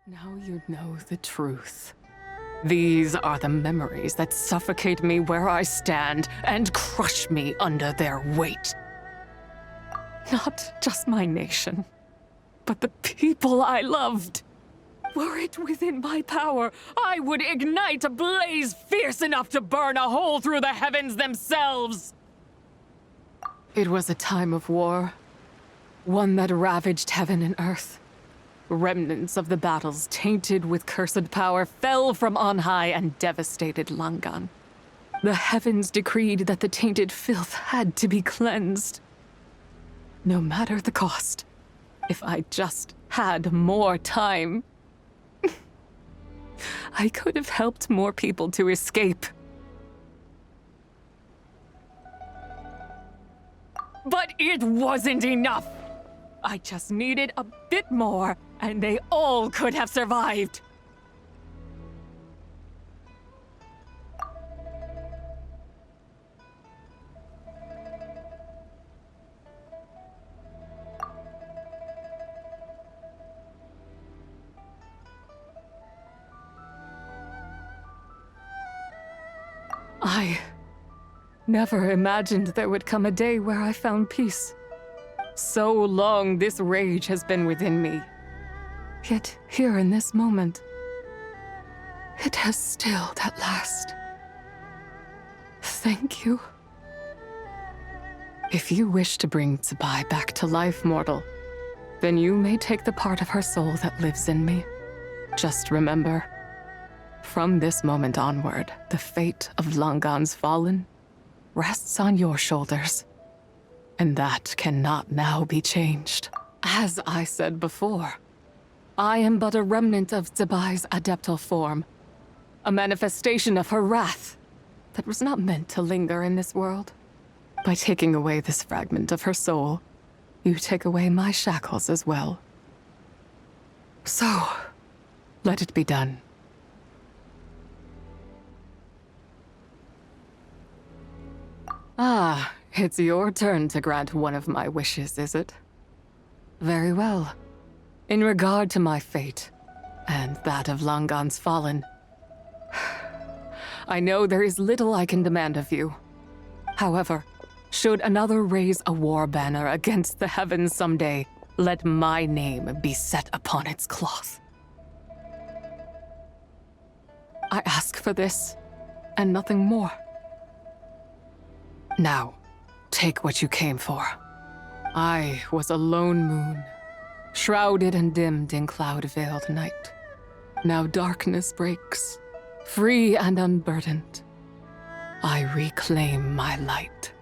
Now you know the truth. These are the memories that suffocate me where I stand and crush me under their weight. Not just my nation, but the people I loved. Were it within my power, I would ignite a blaze fierce enough to burn a hole through the heavens themselves. It was a time of war, one that ravaged heaven and earth. Remnants of the battles tainted with cursed power fell from on high and devastated Langan. The heavens decreed that the tainted filth had to be cleansed. No matter the cost, if I just had more time, I could have helped more people to escape. But it wasn't enough! I just needed a bit more, and they all could have survived. I never imagined there would come a day where I found peace. So long this rage has been within me. Yet here in this moment, it has stilled at last. Thank you. If you wish to bring Zibai back to life, mortal, then you may take the part of her soul that lives in me. Just remember, from this moment onward, the fate of Langan's fallen rests on your shoulders. And that cannot now be changed. As I said before, I am but a remnant of Zibai's adeptal form, a manifestation of her wrath that was not meant to linger in this world. By taking away this fragment of her soul, you take away my shackles as well. So, let it be done. Ah, it's your turn to grant one of my wishes, is it? Very well. In regard to my fate, and that of Langan's fallen, I know there is little I can demand of you. However, should another raise a war banner against the heavens someday, let my name be set upon its cloth. I ask for this, and nothing more. Now, take what you came for. I was a lone moon, shrouded and dimmed in cloud-veiled night. Now darkness breaks, free and unburdened. I reclaim my light.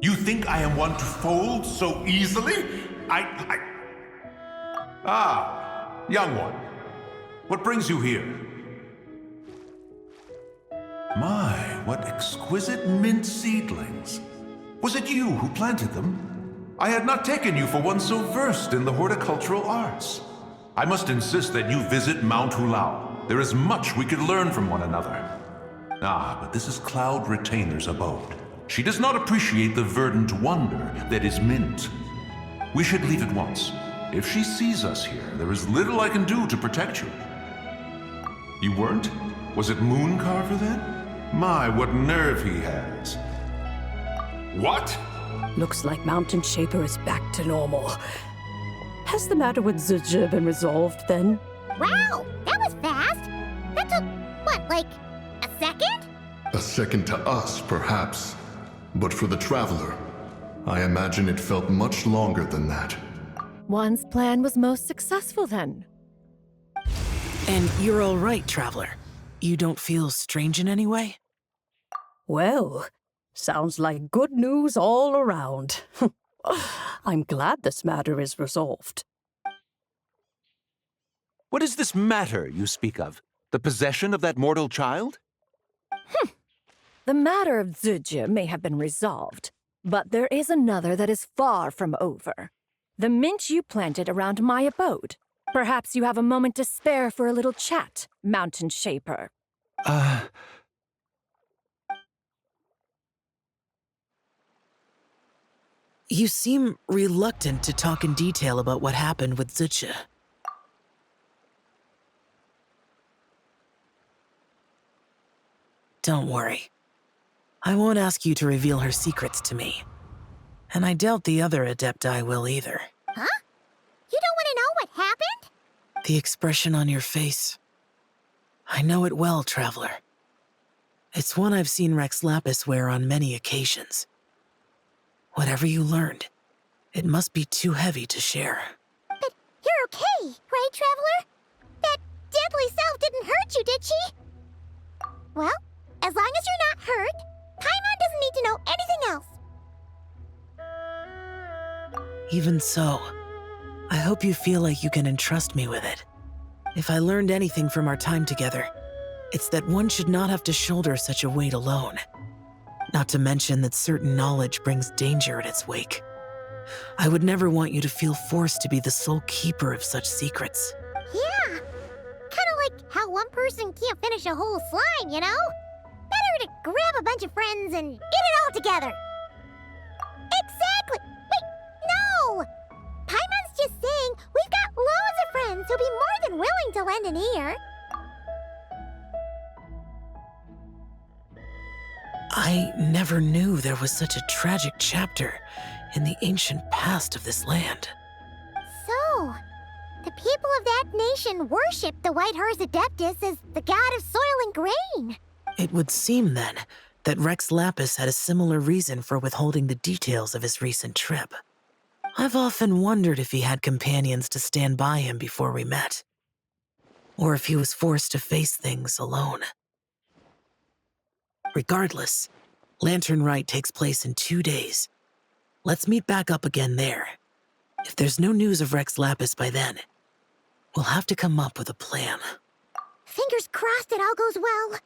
You think I am one to fold so easily? Ah, young one. What brings you here? My, what exquisite mint seedlings. Was it you who planted them? I had not taken you for one so versed in the horticultural arts. I must insist that you visit Mount Hulao. There is much we could learn from one another. Ah, but this is Cloud Retainer's abode. She does not appreciate the verdant wonder that is mint. We should leave at once. If she sees us here, there is little I can do to protect you. You weren't? Was it Mooncarver then? My, what nerve he has. What? Looks like Mountain Shaper is back to normal. Has the matter with Zizhi been resolved then? Wow, that was fast. That took, what, like a second? A second to us, perhaps. But for the Traveler, I imagine it felt much longer than that. One's plan was most successful then. And you're all right, Traveler. You don't feel strange in any way? Well, sounds like good news all around. I'm glad this matter is resolved. What is this matter you speak of? The possession of that mortal child? The matter of Zizhi may have been resolved, but there is another that is far from over. The mint you planted around my abode. Perhaps you have a moment to spare for a little chat, Mountain Shaper. You seem reluctant to talk in detail about what happened with Zizhi. Don't worry. I won't ask you to reveal her secrets to me. And I doubt the other Adepti will either. Huh? You don't want to know what happened? The expression on your face. I know it well, Traveler. It's one I've seen Rex Lapis wear on many occasions. Whatever you learned, it must be too heavy to share. But you're okay, right, Traveler? That deadly self didn't hurt you, did she? Well, as long as you're not hurt, Paimon doesn't need to know anything else. Even so, I hope you feel like you can entrust me with it. If I learned anything from our time together, it's that one should not have to shoulder such a weight alone. Not to mention that certain knowledge brings danger in its wake. I would never want you to feel forced to be the sole keeper of such secrets. Yeah, kind of like how one person can't finish a whole slime, you know? Better to grab a bunch of friends and get it all together. Exactly! Wait, no! Paimon's just saying we've got loads of friends who'll be more than willing to lend an ear. I never knew there was such a tragic chapter in the ancient past of this land. So, the people of that nation worship the White Horse Adeptus as the god of soil and grain. It would seem, then, that Rex Lapis had a similar reason for withholding the details of his recent trip. I've often wondered if he had companions to stand by him before we met. Or if he was forced to face things alone. Regardless, Lantern Rite takes place in 2 days. Let's meet back up again there. If there's no news of Rex Lapis by then, we'll have to come up with a plan. Fingers crossed it all goes well.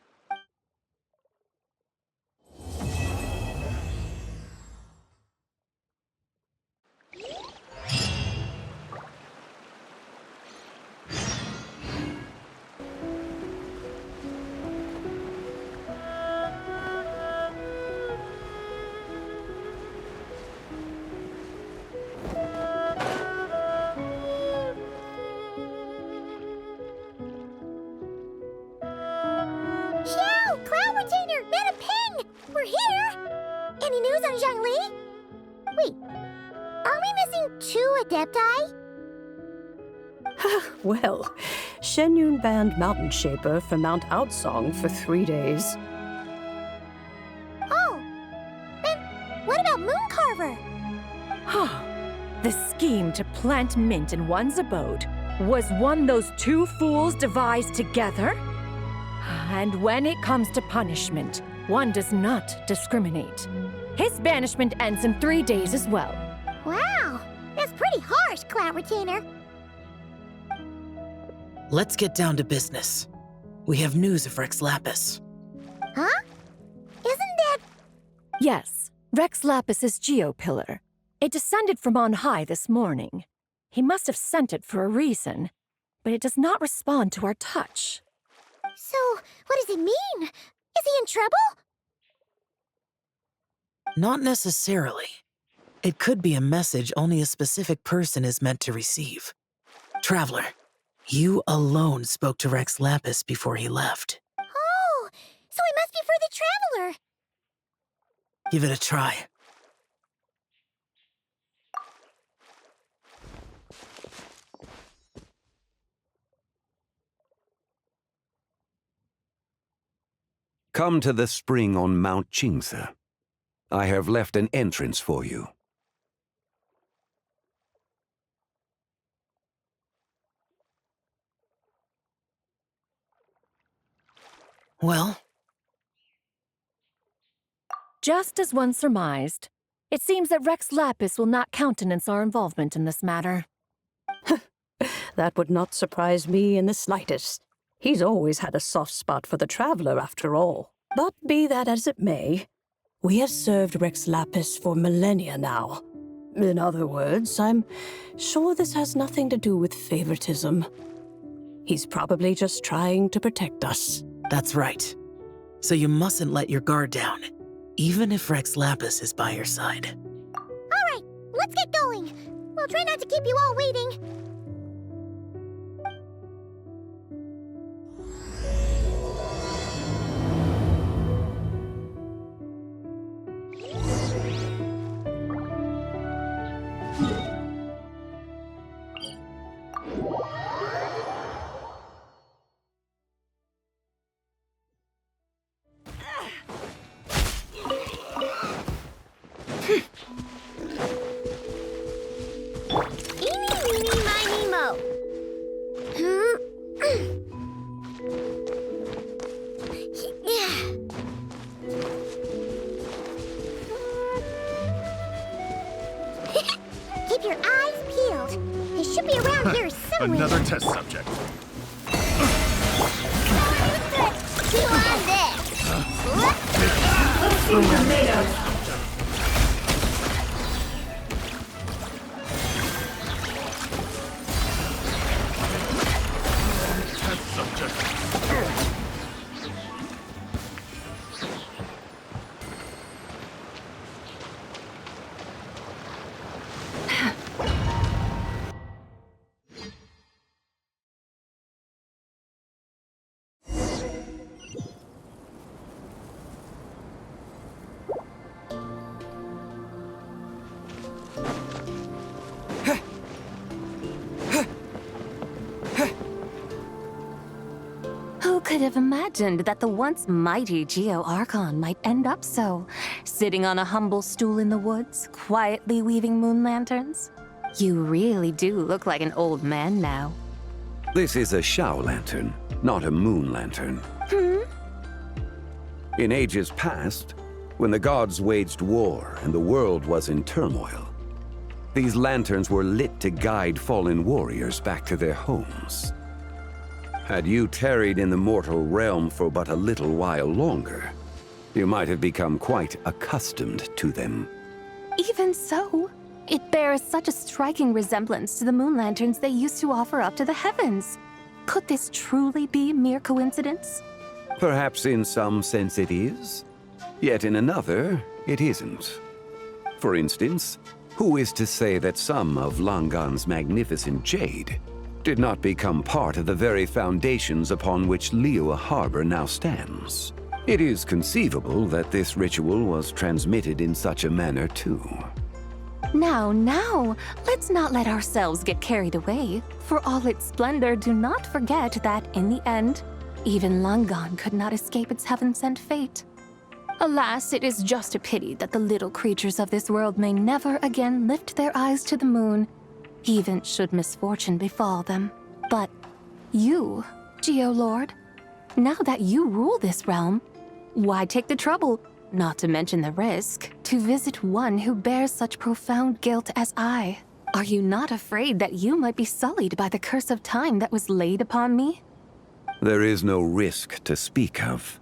Any news on Zhongli? Wait, are we missing 2 Adepti? Well, Shenyun banned Mountain Shaper from Mount Outsong for 3 days. Oh, then what about Mooncarver? The scheme to plant mint in one's abode Was one those two fools devised together? And when it comes to punishment, one does not discriminate. His banishment ends in 3 days as well. Wow, that's pretty harsh, Cloud Retainer. Let's get down to business. We have news of Rex Lapis. Huh? Isn't that... Yes, Rex Lapis's Geopillar. It descended from on high this morning. He must have sent it for a reason, but it does not respond to our touch. So, what does it mean? Is he in trouble? Not necessarily. It could be a message only a specific person is meant to receive. Traveler, you alone spoke to Rex Lapis before he left. Oh, so it must be for the Traveler. Give it a try. Come to the spring on Mount Qingse. I have left an entrance for you. Well? Just as one surmised, it seems that Rex Lapis will not countenance our involvement in this matter. That would not surprise me in the slightest. He's always had a soft spot for the Traveler, after all. But be that as it may, we have served Rex Lapis for millennia now. In other words, I'm sure this has nothing to do with favoritism. He's probably just trying to protect us. That's right. So you mustn't let your guard down, even if Rex Lapis is by your side. All right, let's get going. We'll try not to keep you all waiting. Keep your eyes peeled. It should be around here somewhere. Another test subject. Chew on this. Test subject. Who could have imagined that the once mighty Geo Archon might end up so, sitting on a humble stool in the woods, quietly weaving moon lanterns? You really do look like an old man now. This is a Shao lantern, not a moon lantern. In ages past, when the gods waged war and the world was in turmoil, these lanterns were lit to guide fallen warriors back to their homes. Had you tarried in the mortal realm for but a little while longer, you might have become quite accustomed to them. Even so, it bears such a striking resemblance to the moon lanterns they used to offer up to the heavens. Could this truly be mere coincidence? Perhaps in some sense it is, yet in another, it isn't. For instance, who is to say that some of Langan's magnificent jade did not become part of the very foundations upon which Liyue Harbor now stands? It is conceivable that this ritual was transmitted in such a manner too. Now, let's not let ourselves get carried away. For all its splendor, do not forget that, in the end, even Langan could not escape its heaven-sent fate. Alas, it is just a pity that the little creatures of this world may never again lift their eyes to the moon, even should misfortune befall them. But you, Geo-Lord, now that you rule this realm, why take the trouble, not to mention the risk, to visit one who bears such profound guilt as I? Are you not afraid that you might be sullied by the curse of time that was laid upon me? There is no risk to speak of.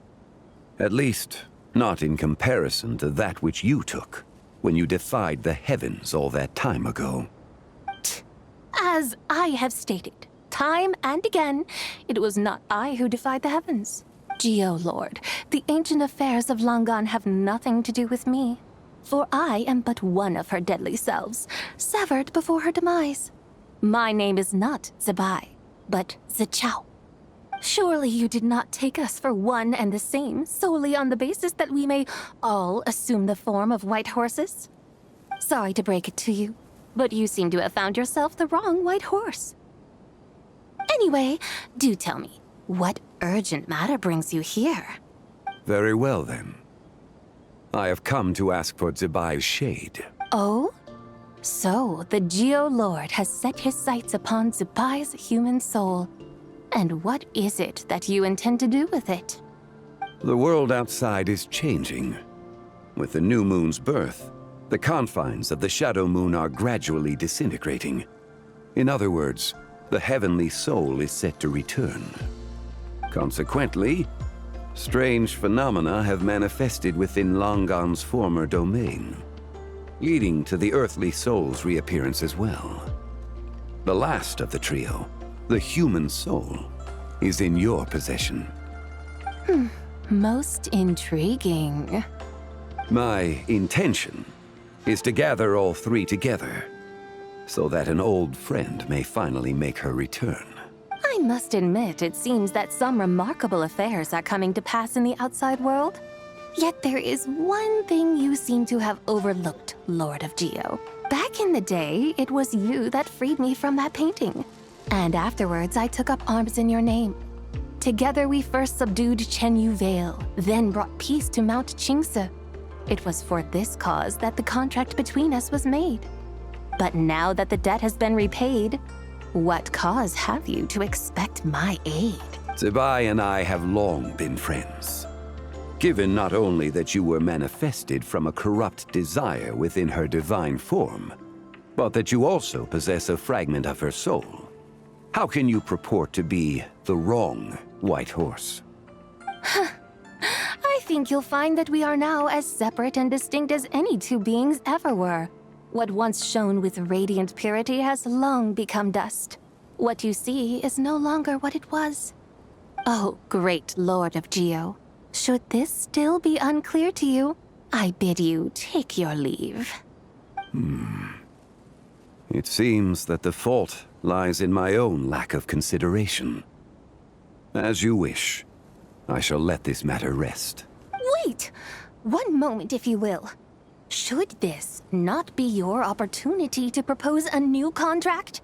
At least, not in comparison to that which you took when you defied the heavens all that time ago. As I have stated, time and again, it was not I who defied the heavens. Geo-Lord, the ancient affairs of Langan have nothing to do with me. For I am but one of her deadly selves, severed before her demise. My name is not Zibai, but Zichao. Surely you did not take us for one and the same solely on the basis that we may all assume the form of white horses? Sorry to break it to you, but you seem to have found yourself the wrong white horse. Anyway, do tell me, what urgent matter brings you here? Very well, then. I have come to ask for Zibai's shade. Oh? So, the Geo-Lord has set his sights upon Zibai's human soul. And what is it that you intend to do with it? The world outside is changing. With the new moon's birth, the confines of the Shadow Moon are gradually disintegrating. In other words, the heavenly soul is set to return. Consequently, strange phenomena have manifested within Langan's former domain, leading to the earthly soul's reappearance as well. The last of the trio, the human soul, is in your possession. Most intriguing. My intention is to gather all three together, so that an old friend may finally make her return. I must admit, it seems that some remarkable affairs are coming to pass in the outside world. Yet there is one thing you seem to have overlooked, Lord of Geo. Back in the day, it was you that freed me from that painting. And afterwards, I took up arms in your name. Together we first subdued Chenyu Vale, then brought peace to Mount Qingse. It was for this cause that the contract between us was made. But now that the debt has been repaid, what cause have you to expect my aid? Zibai and I have long been friends. Given not only that you were manifested from a corrupt desire within her divine form, but that you also possess a fragment of her soul, how can you purport to be the wrong white horse? I think you'll find that we are now as separate and distinct as any two beings ever were. What once shone with radiant purity has long become dust. What you see is no longer what it was. Oh, great Lord of Geo, should this still be unclear to you, I bid you take your leave. It seems that the fault lies in my own lack of consideration. As you wish. I shall let this matter rest. Wait! One moment, if you will. Should this not be your opportunity to propose a new contract?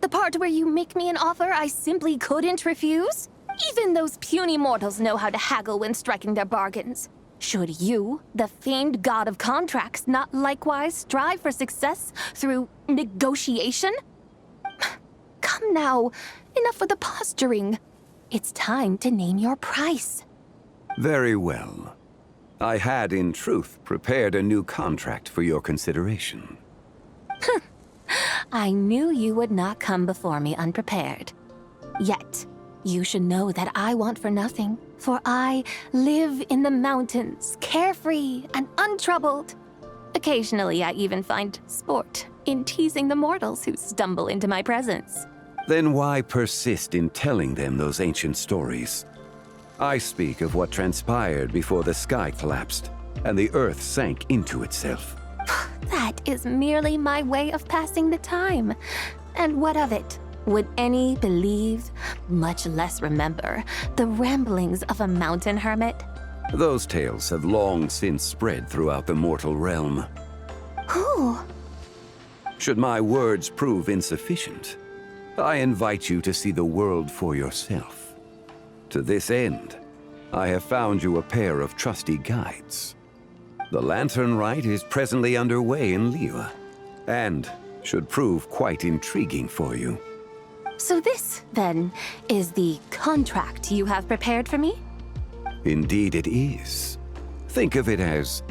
The part where you make me an offer I simply couldn't refuse? Even those puny mortals know how to haggle when striking their bargains. Should you, the famed god of contracts, not likewise strive for success through negotiation? Come now, enough with the posturing. It's time to name your price. Very well. I had, in truth, prepared a new contract for your consideration. I knew you would not come before me unprepared. Yet, you should know that I want for nothing, for I live in the mountains, carefree and untroubled. Occasionally, I even find sport in teasing the mortals who stumble into my presence. Then why persist in telling them those ancient stories? I speak of what transpired before the sky collapsed and the earth sank into itself. That is merely my way of passing the time. And what of it? Would any believe, much less remember, the ramblings of a mountain hermit? Those tales have long since spread throughout the mortal realm. Who? Should my words prove insufficient, I invite you to see the world for yourself. To this end, I have found you a pair of trusty guides. The Lantern Rite is presently underway in Liyue, and should prove quite intriguing for you. So this, then, is the contract you have prepared for me? Indeed it is. Think of it as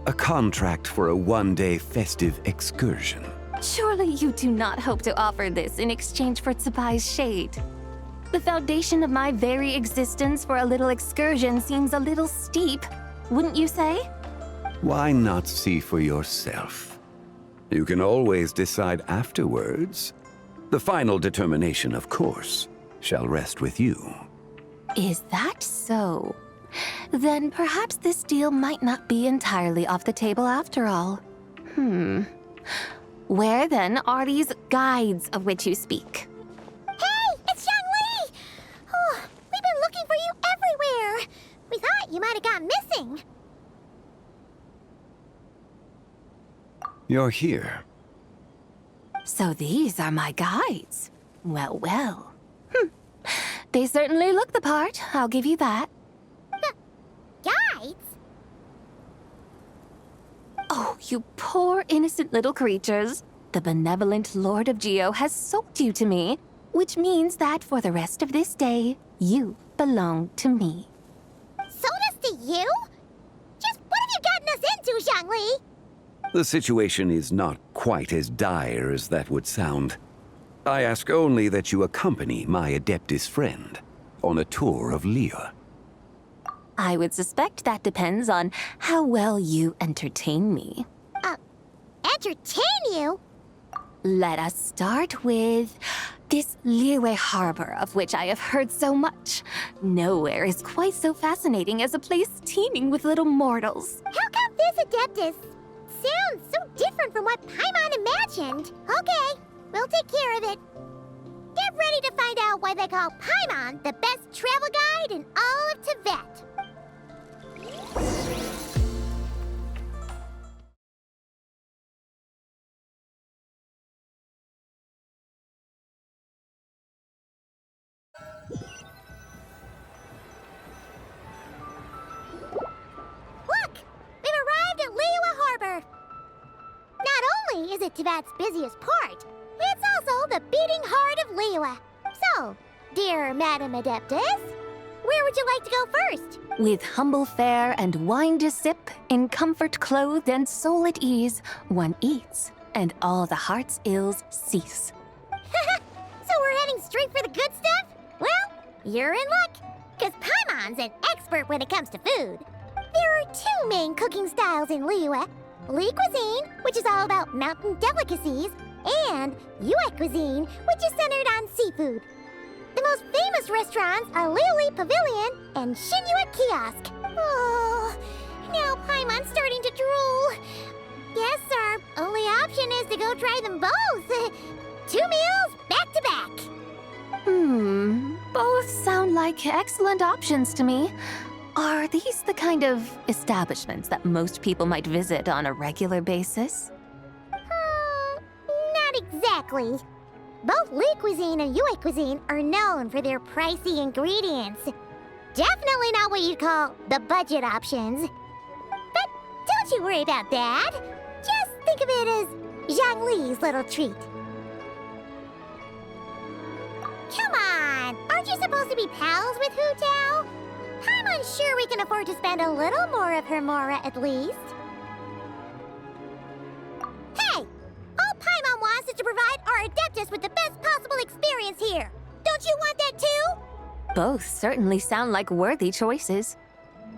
a contract for a one-day festive excursion. Surely you do not hope to offer this in exchange for Zibai's shade. The foundation of my very existence for a little excursion seems a little steep, wouldn't you say? Why not see for yourself? You can always decide afterwards. The final determination, of course, shall rest with you. Is that so? Then perhaps this deal might not be entirely off the table after all. Where then are these guides of which you speak? Hey, it's Zhongli! Oh, we've been looking for you everywhere. We thought you might have gone missing. You're here. So these are my guides. Well, well. They certainly look the part, I'll give you that. Guides? Oh, you poor innocent little creatures. The benevolent Lord of Geo has sold you to me, which means that for the rest of this day, you belong to me. Sold us to you? Just what have you gotten us into, Zhongli? The situation is not quite as dire as that would sound. I ask only that you accompany my Adeptus friend on a tour of Liyue. I would suspect that depends on how well you entertain me. Entertain you? Let us start with this Liyue harbor of which I have heard so much. Nowhere is quite so fascinating as a place teeming with little mortals. How come this Adeptus sounds so different from what Paimon imagined? Okay, we'll take care of it. Get ready to find out why they call Paimon the best travel guide in all of Tibet. Look! We've arrived at Liyue Harbor! Not only is it Tibet's busiest port, it's also the beating heart of Liyue. So, dear Madam Adeptus, where would you like to go first? With humble fare and wine to sip, in comfort clothed and soul at ease, one eats, and all the heart's ills cease. So we're heading straight for the good stuff? Well, you're in luck, because Paimon's an expert when it comes to food. There are two main cooking styles in Liyue. Li cuisine, which is all about mountain delicacies, and Yue cuisine, which is centered on seafood. The most famous restaurants are Liuli Pavilion and Xinyue Kiosk. Oh, now Paimon's starting to drool. Guess our only option is to go try them both. 2 meals back to back. Both sound like excellent options to me. Are these the kind of establishments that most people might visit on a regular basis? Not exactly. Both Li cuisine and Yue cuisine are known for their pricey ingredients. Definitely not what you'd call the budget options. But don't you worry about that. Just think of it as Zhongli's little treat. Come on! Aren't you supposed to be pals with Hu Tao? I'm unsure we can afford to spend a little more of her mora at least. Hey! All Paimon wants is to provide our Adeptus with the best possible experience here. Don't you want that too? Both certainly sound like worthy choices.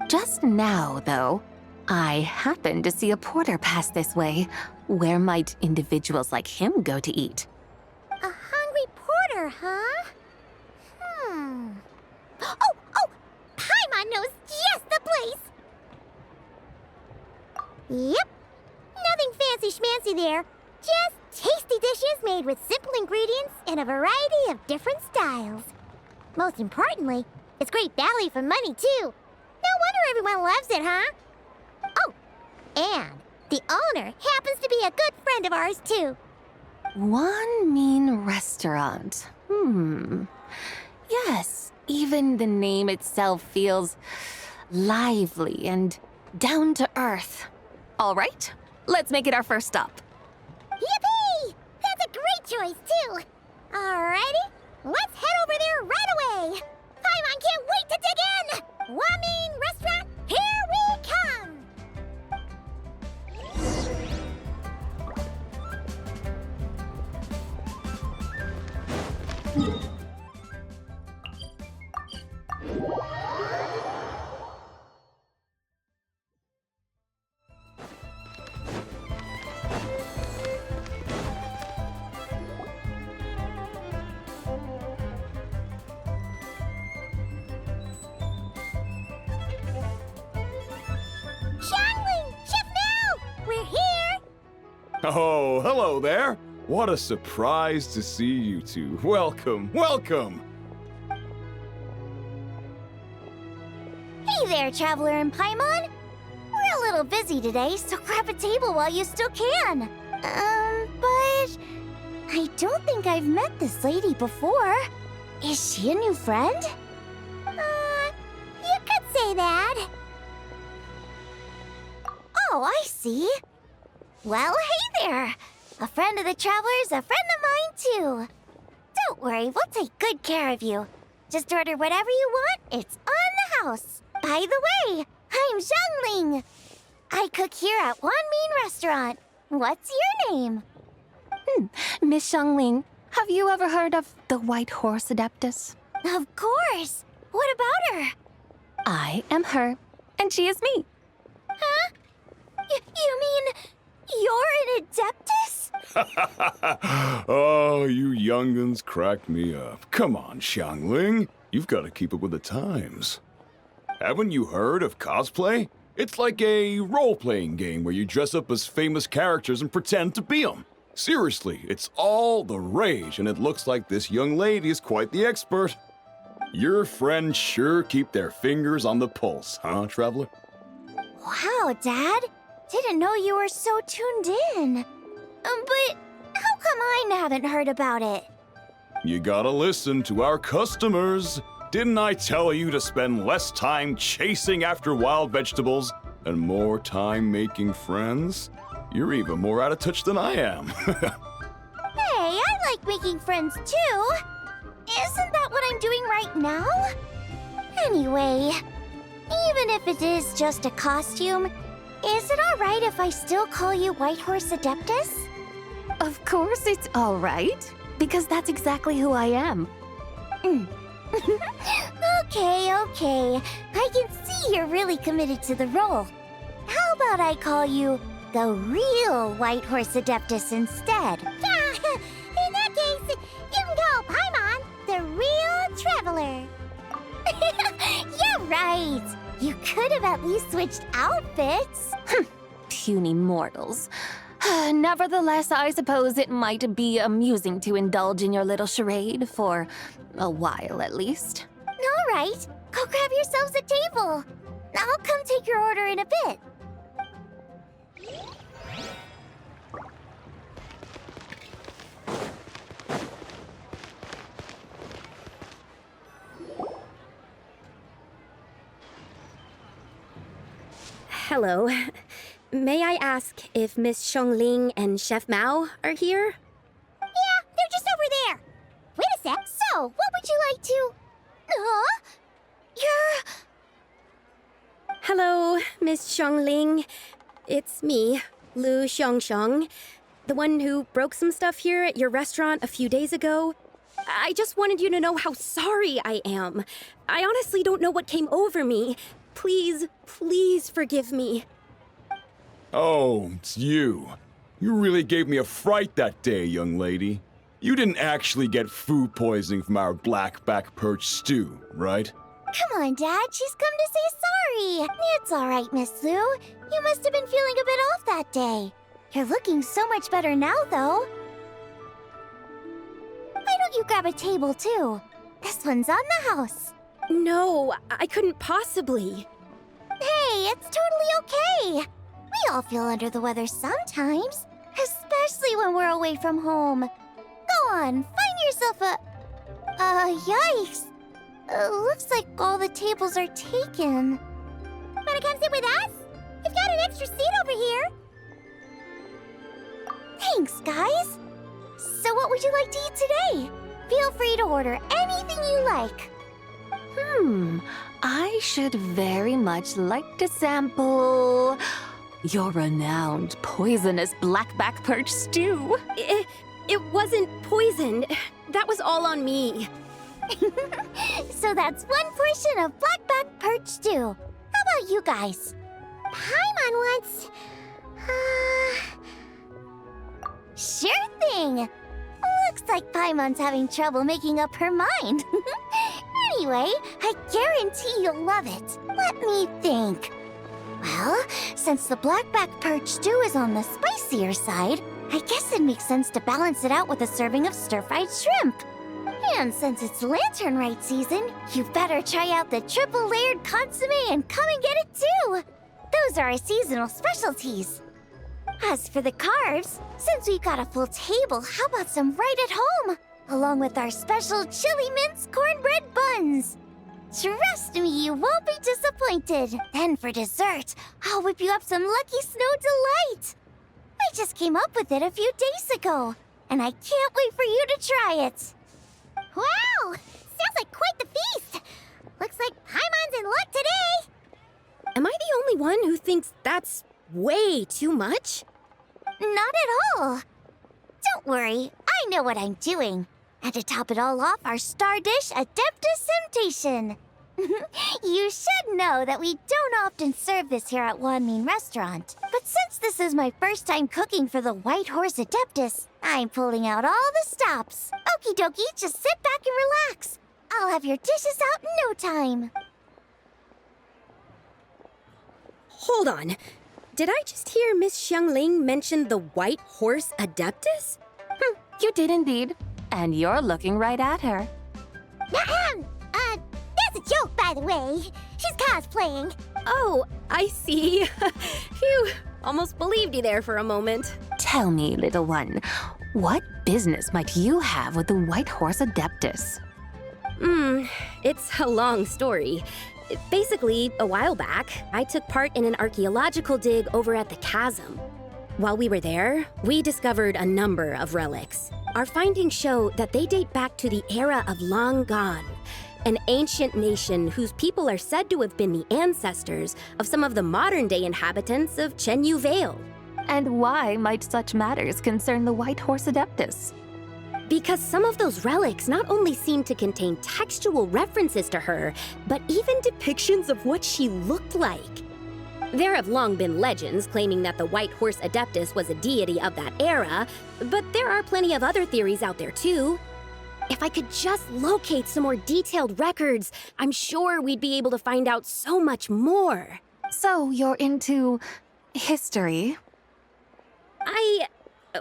Just now, though, I happened to see a porter pass this way. Where might individuals like him go to eat? A hungry porter, huh? Oh! Paimon knows just the place! Yep. Nothing fancy schmancy there. Just tasty dishes made with simple ingredients in a variety of different styles. Most importantly, it's great value for money, too. No wonder everyone loves it, huh? Oh, and the owner happens to be a good friend of ours, too. One mean restaurant. Yes, even the name itself feels lively and down to earth. All right, let's make it our first stop. Yippee! That's a great choice, too. Alrighty, Let's head over there right away! Paimon can't wait to dig in! Wamin Restaurant, here we come! Xiangling! Chef Mao! We're here! Oh, hello there. What a surprise to see you two. Welcome, welcome. Hey there, Traveler and Paimon! We're a little busy today, so grab a table while you still can. But I don't think I've met this lady before. Is she a new friend? You could say that. Oh, I see. Well, hey there. A friend of the Traveler's a friend of mine, too. Don't worry, we'll take good care of you. Just order whatever you want, it's on the house. By the way, I'm Xiangling. I cook here at Wanmin Restaurant. What's your name? Miss Xiangling, have you ever heard of the White Horse Adeptus? Of course. What about her? I am her, and she is me. Huh? You mean you're an Adeptus? Oh, you younguns cracked me up. Come on, Xiangling. You've got to keep up with the times. Haven't you heard of cosplay? It's like a role-playing game where you dress up as famous characters and pretend to be them. Seriously, it's all the rage, and it looks like this young lady is quite the expert. Your friends sure keep their fingers on the pulse, huh, Traveler? Wow, Dad. Didn't know you were so tuned in. But how come I haven't heard about it? You gotta listen to our customers. Didn't I tell you to spend less time chasing after wild vegetables and more time making friends? You're even more out of touch than I am. Hey, I like making friends too. Isn't that what I'm doing right now? Anyway, even if it is just a costume, is it alright if I still call you White Horse Adeptus? Of course it's all right, because that's exactly who I am. Okay. I can see you're really committed to the role. How about I call you the real White Horse Adeptus instead? In that case, you can call Paimon the real Traveler. Yeah, right. You could have at least switched outfits. Puny mortals. Nevertheless, I suppose it might be amusing to indulge in your little charade for a while at least. All right, go grab yourselves a table. I'll come take your order in a bit. Hello. May I ask if Miss Xiangling and Chef Mao are here? Yeah, they're just over there. Wait a sec. So, what would you like to... You're... Hello, Miss Xiangling. It's me, Lu Xiangxiang, the one who broke some stuff here at your restaurant a few days ago. I just wanted you to know how sorry I am. I honestly don't know what came over me. Please forgive me. Oh, it's you. You really gave me a fright that day, young lady. You didn't actually get food poisoning from our black back perch stew, right? Come on, Dad. She's come to say sorry. It's all right, Miss Lu. You must have been feeling a bit off that day. You're looking so much better now, though. Why don't you grab a table, too? This one's on the house. No, I couldn't possibly. Hey, it's totally okay. We all feel under the weather sometimes, especially when we're away from home. Go on, find yourself a... yikes. Looks like all the tables are taken. Wanna come sit with us? We've got an extra seat over here. Thanks, guys. So what would you like to eat today? Feel free to order anything you like. I should very much like to sample your renowned poisonous blackback perch stew. It wasn't poisoned. That was all on me. So that's one portion of blackback perch stew. How about you guys? Paimon wants... Sure thing. Looks like Paimon's having trouble making up her mind. Anyway, I guarantee you'll love it. Let me think. Well, since the blackback perch stew is on the spicier side, I guess it makes sense to balance it out with a serving of stir-fried shrimp. And since it's Lantern Rite season, you better try out the triple-layered consomme and come and get it too! Those are our seasonal specialties. As for the carbs, since we've got a full table, how about some right at home? Along with our special chili mince cornbread buns. Trust me, you won't be disappointed. Then for dessert, I'll whip you up some Lucky Snow Delight. I just came up with it a few days ago, and I can't wait for you to try it. Wow! Sounds like quite the feast! Looks like Paimon's in luck today! Am I the only one who thinks that's way too much? Not at all. Don't worry, I know what I'm doing. And to top it all off, our star dish, Adeptus Temptation. You should know that we don't often serve this here at Wanmin Restaurant. But since this is my first time cooking for the White Horse Adeptus, I'm pulling out all the stops. Okie dokie, just sit back and relax. I'll have your dishes out in no time. Hold on. Did I just hear Miss Xiangling mention the White Horse Adeptus? You did indeed. And you're looking right at her. That's a joke, by the way. She's cosplaying. Oh, I see. Phew, almost believed you there for a moment. Tell me, little one, what business might you have with the White Horse Adeptus? It's a long story. Basically, a while back, I took part in an archaeological dig over at the chasm. While we were there, we discovered a number of relics. Our findings show that they date back to the era of Long Gone, an ancient nation whose people are said to have been the ancestors of some of the modern-day inhabitants of Chenyu Vale. And why might such matters concern the White Horse Adeptus? Because some of those relics not only seem to contain textual references to her, but even depictions of what she looked like. There have long been legends claiming that the White Horse Adeptus was a deity of that era, but there are plenty of other theories out there too. If I could just locate some more detailed records, I'm sure we'd be able to find out so much more. So you're into history?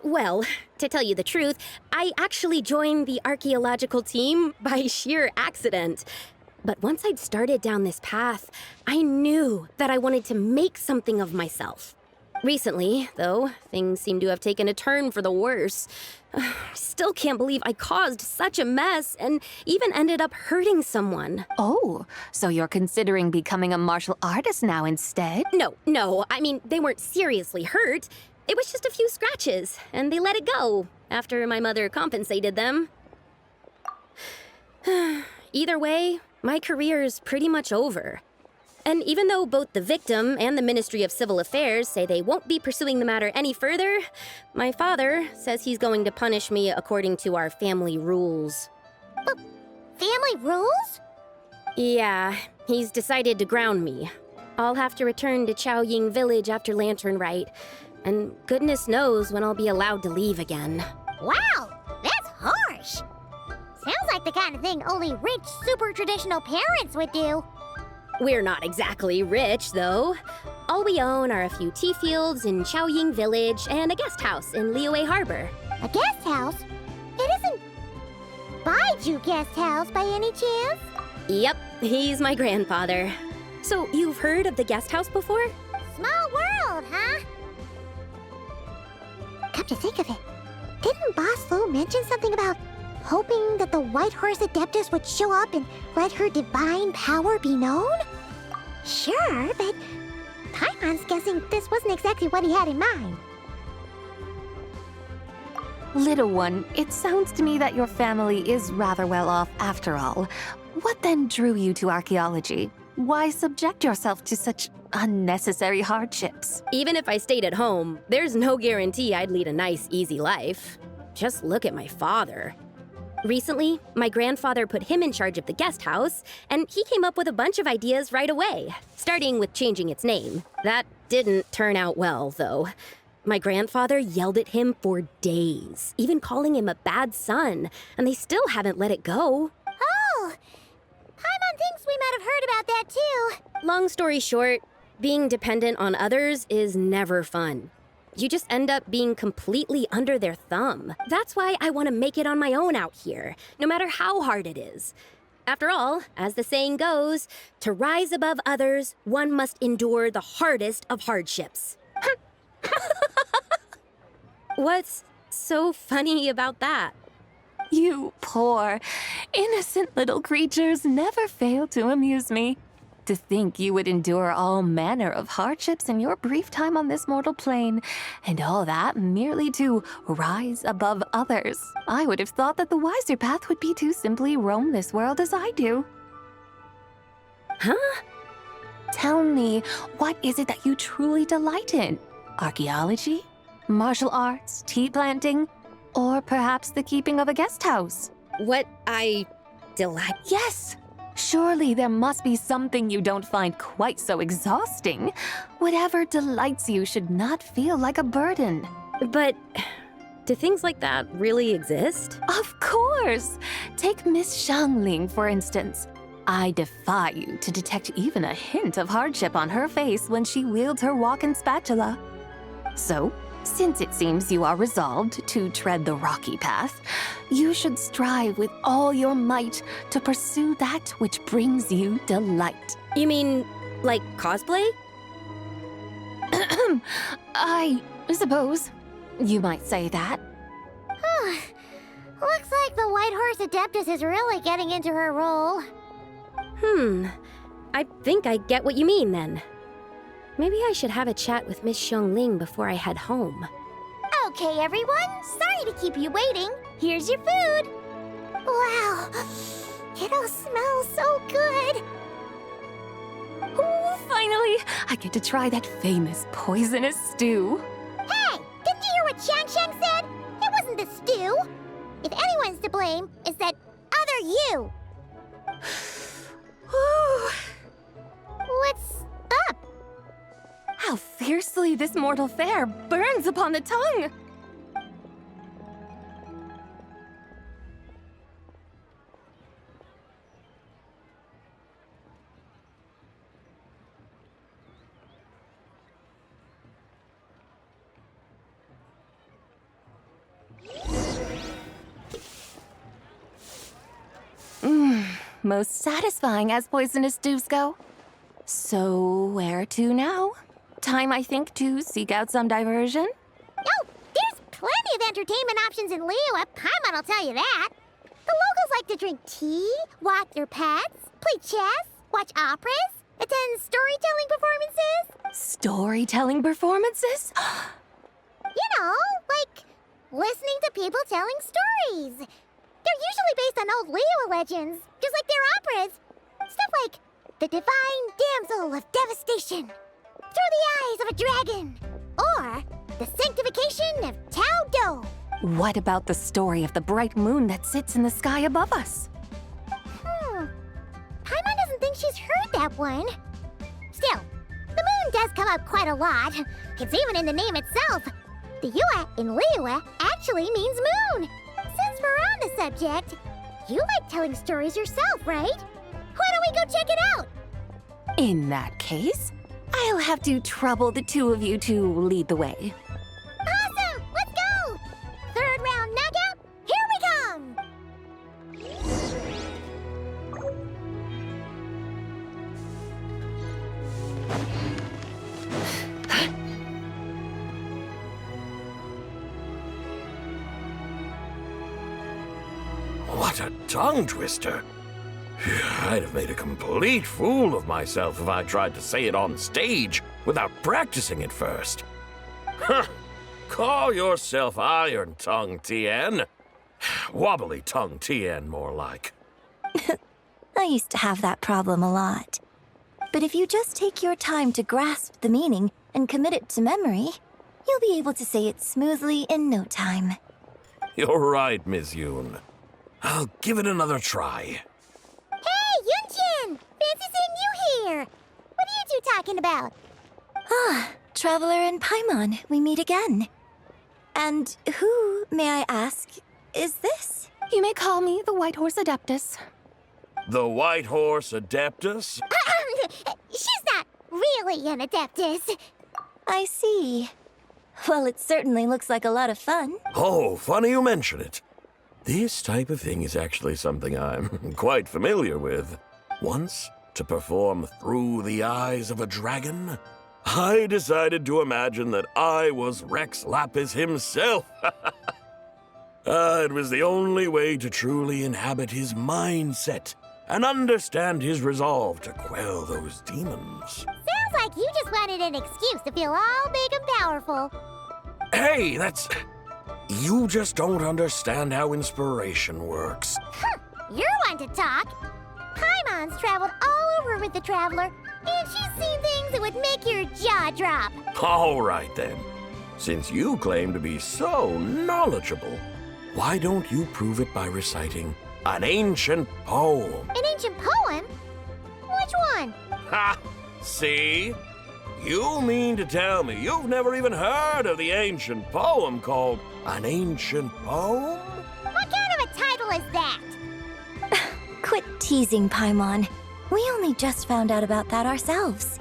Well, to tell you the truth, I actually joined the archaeological team by sheer accident. But once I'd started down this path, I knew that I wanted to make something of myself. Recently, though, things seem to have taken a turn for the worse. I still can't believe I caused such a mess and even ended up hurting someone. Oh, so you're considering becoming a martial artist now instead? No, I mean, they weren't seriously hurt. It was just a few scratches, and they let it go after my mother compensated them. Either way, my career's pretty much over. And even though both the victim and the Ministry of Civil Affairs say they won't be pursuing the matter any further, my father says he's going to punish me according to our family rules. Family rules? Yeah, he's decided to ground me. I'll have to return to Chaoying Village after Lantern Rite, and goodness knows when I'll be allowed to leave again. Wow, that's harsh. Sounds like the kind of thing only rich, super traditional parents would do. We're not exactly rich, though. All we own are a few tea fields in Chaoying Village and a guest house in Liyue Harbor. A guest house? It isn't Baiju Guest House by any chance? Yep, he's my grandfather. So you've heard of the guest house before? Small world, huh? Come to think of it, didn't Boss Lu mention something about hoping that the White Horse Adeptus would show up and let her divine power be known? Sure, but Paimon's guessing this wasn't exactly what he had in mind. Little one, it sounds to me that your family is rather well off after all. What then drew you to archaeology? Why subject yourself to such unnecessary hardships? Even if I stayed at home, there's no guarantee I'd lead a nice, easy life. Just look at my father. Recently, my grandfather put him in charge of the guest house, and he came up with a bunch of ideas right away, starting with changing its name. That didn't turn out well, though. My grandfather yelled at him for days, even calling him a bad son, and they still haven't let it go. Oh! Paimon thinks we might have heard about that too. Long story short, being dependent on others is never fun. You just end up being completely under their thumb. That's why I want to make it on my own out here, no matter how hard it is. After all, as the saying goes, to rise above others, one must endure the hardest of hardships. What's so funny about that? You poor, innocent little creatures never fail to amuse me. To think you would endure all manner of hardships in your brief time on this mortal plane, and all that merely to rise above others. I would have thought that the wiser path would be to simply roam this world as I do. Huh? Tell me, what is it that you truly delight in? Archaeology? Martial arts? Tea planting? Or perhaps the keeping of a guest house? What I delight? Yes! Surely there must be something you don't find quite so exhausting. Whatever delights you should not feel like a burden. But do things like that really exist? Of course! Take Miss Xiangling, for instance. I defy you to detect even a hint of hardship on her face when she wields her walking spatula. So, since it seems you are resolved to tread the rocky path, you should strive with all your might to pursue that which brings you delight. You mean, like cosplay? I suppose you might say that. Looks like the White Horse Adeptus is really getting into her role. I think I get what you mean then. Maybe I should have a chat with Miss Xiangling before I head home. Okay, everyone. Sorry to keep you waiting. Here's your food. Wow. It all smells so good. Oh, finally! I get to try that famous poisonous stew. Hey! Didn't you hear what Shang said? It wasn't the stew. If anyone's to blame, it's that other you. What's up? How fiercely this mortal fare burns upon the tongue! Most satisfying as poisonous stews go. So, where to now? Time, I think, to seek out some diversion? Oh, there's plenty of entertainment options in Liyue. Paimon will tell you that. The locals like to drink tea, walk their pets, play chess, watch operas, attend storytelling performances. Storytelling performances? You know, like listening to people telling stories. They're usually based on old Liyue legends, just like their operas. Stuff like The Divine Damsel of Devastation, Through the Eyes of a Dragon, or The Sanctification of Tao Do. What about the story of the bright moon that sits in the sky above us? Paimon doesn't think she's heard that one. Still, the moon does come up quite a lot. It's even in the name itself. The Yue in Liyue actually means moon. Since we're on the subject, you like telling stories yourself, right? Why don't we go check it out? In that case, I'll have to trouble the two of you to lead the way. Awesome! Let's go! Third round knockout, here we come! What a tongue twister! I'd have made a complete fool of myself if I tried to say it on stage without practicing it first. Huh! Call yourself Iron Tongue, Tien. Wobbly Tongue, Tien, more like. I used to have that problem a lot. But if you just take your time to grasp the meaning and commit it to memory, you'll be able to say it smoothly in no time. You're right, Miss Yoon. I'll give it another try. Hey, Yunchin! Fancy seeing you here! What are you two talking about? Ah, Traveler and Paimon, we meet again. And who, may I ask, is this? You may call me the White Horse Adeptus. The White Horse Adeptus? She's not really an Adeptus. I see. Well, it certainly looks like a lot of fun. Oh, funny you mention it. This type of thing is actually something I'm quite familiar with. Once, to perform Through the Eyes of a Dragon, I decided to imagine that I was Rex Lapis himself. It was the only way to truly inhabit his mindset and understand his resolve to quell those demons. Sounds like you just wanted an excuse to feel all big and powerful. Hey, you just don't understand how inspiration works. You're one to talk. Paimon's traveled all over with the Traveler, and she's seen things that would make your jaw drop. All right, then. Since you claim to be so knowledgeable, why don't you prove it by reciting an ancient poem? An ancient poem? Which one? Ha! See? You mean to tell me you've never even heard of the ancient poem called An Ancient Poem? What kind of a title is that? Quit teasing, Paimon. We only just found out about that ourselves.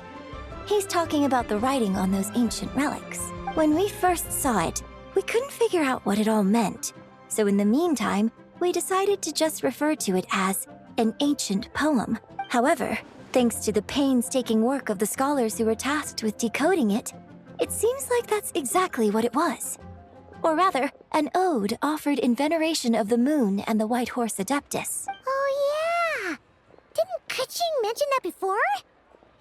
He's talking about the writing on those ancient relics. When we first saw it, we couldn't figure out what it all meant. So in the meantime, we decided to just refer to it as an ancient poem. However, thanks to the painstaking work of the scholars who were tasked with decoding it, it seems like that's exactly what it was. Or rather, an ode offered in veneration of the moon and the White Horse Adeptus. Oh, yeah! Didn't Kuching mention that before?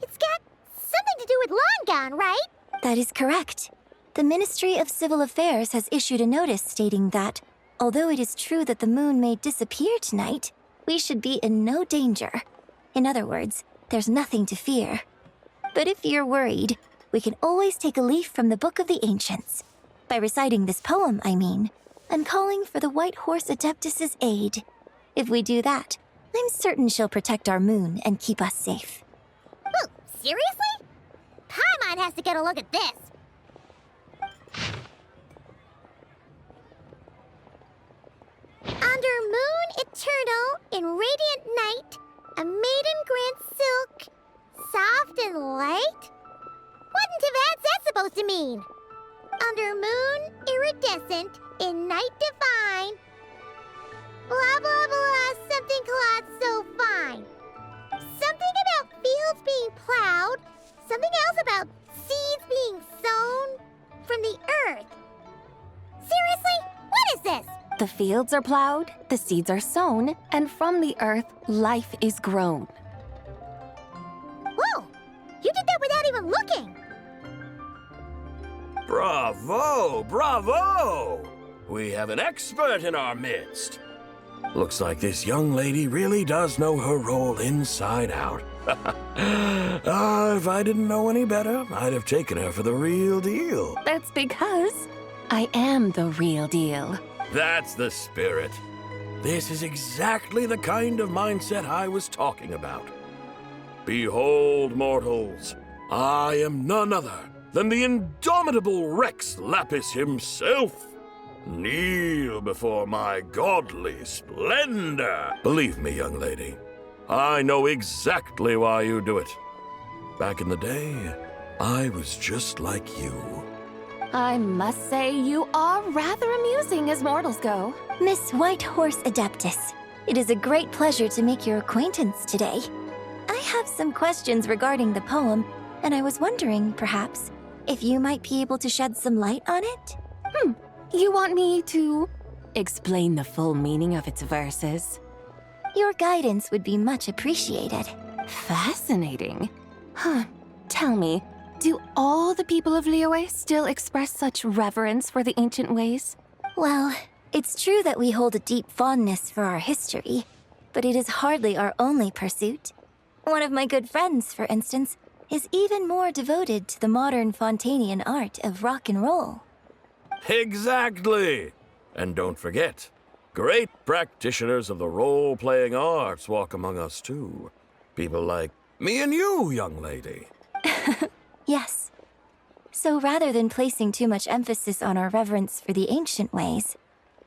It's got something to do with Longon, right? That is correct. The Ministry of Civil Affairs has issued a notice stating that, although it is true that the moon may disappear tonight, we should be in no danger. In other words, there's nothing to fear. But if you're worried, we can always take a leaf from the Book of the Ancients. By reciting this poem, I mean, and calling for the White Horse Adeptus's aid. If we do that, I'm certain she'll protect our moon and keep us safe. Oh, seriously? Paimon has to get a look at this. Under moon eternal, in radiant night, a maiden grants silk, soft and light? What in Tibet's that supposed to mean? Under moon iridescent, in night divine, blah blah blah, something cloth so fine. Something about fields being plowed, something else about seeds being sown from the earth. Seriously? What is this? The fields are plowed, the seeds are sown, and from the earth, life is grown. Whoa! You did that without even looking! Bravo! Bravo! We have an expert in our midst. Looks like this young lady really does know her role inside out. If I didn't know any better, I'd have taken her for the real deal. That's because I am the real deal. That's the spirit. This is exactly the kind of mindset I was talking about. Behold, mortals, I am none other than the indomitable Rex Lapis himself. Kneel before my godly splendor. Believe me, young lady, I know exactly why you do it. Back in the day, I was just like you. I must say you are rather amusing as mortals go. Miss White Horse Adeptus, it is a great pleasure to make your acquaintance today. I have some questions regarding the poem, and I was wondering, perhaps, if you might be able to shed some light on it? You want me to explain the full meaning of its verses? Your guidance would be much appreciated. Fascinating. Tell me, Do all the people of Liyue still express such reverence for the ancient ways? Well, it's true that we hold a deep fondness for our history, but it is hardly our only pursuit. One of my good friends, for instance, is even more devoted to the modern Fontanian art of rock and roll. Exactly! And don't forget, great practitioners of the role-playing arts walk among us too. People like me and you, young lady. Yes. So rather than placing too much emphasis on our reverence for the ancient ways,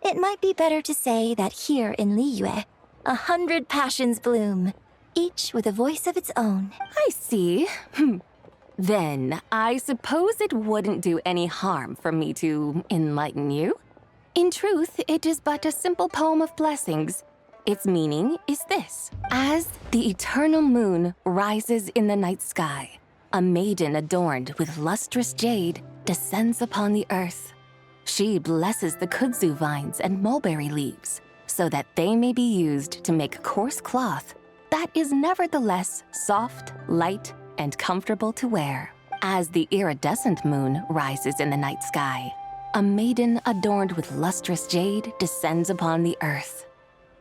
it might be better to say that here in Liyue, 100 passions bloom, each with a voice of its own. I see. Then, I suppose it wouldn't do any harm for me to enlighten you. In truth, it is but a simple poem of blessings. Its meaning is this. As the eternal moon rises in the night sky, a maiden adorned with lustrous jade descends upon the earth. She blesses the kudzu vines and mulberry leaves so that they may be used to make coarse cloth that is nevertheless soft, light, and comfortable to wear. As the iridescent moon rises in the night sky, a maiden adorned with lustrous jade descends upon the earth.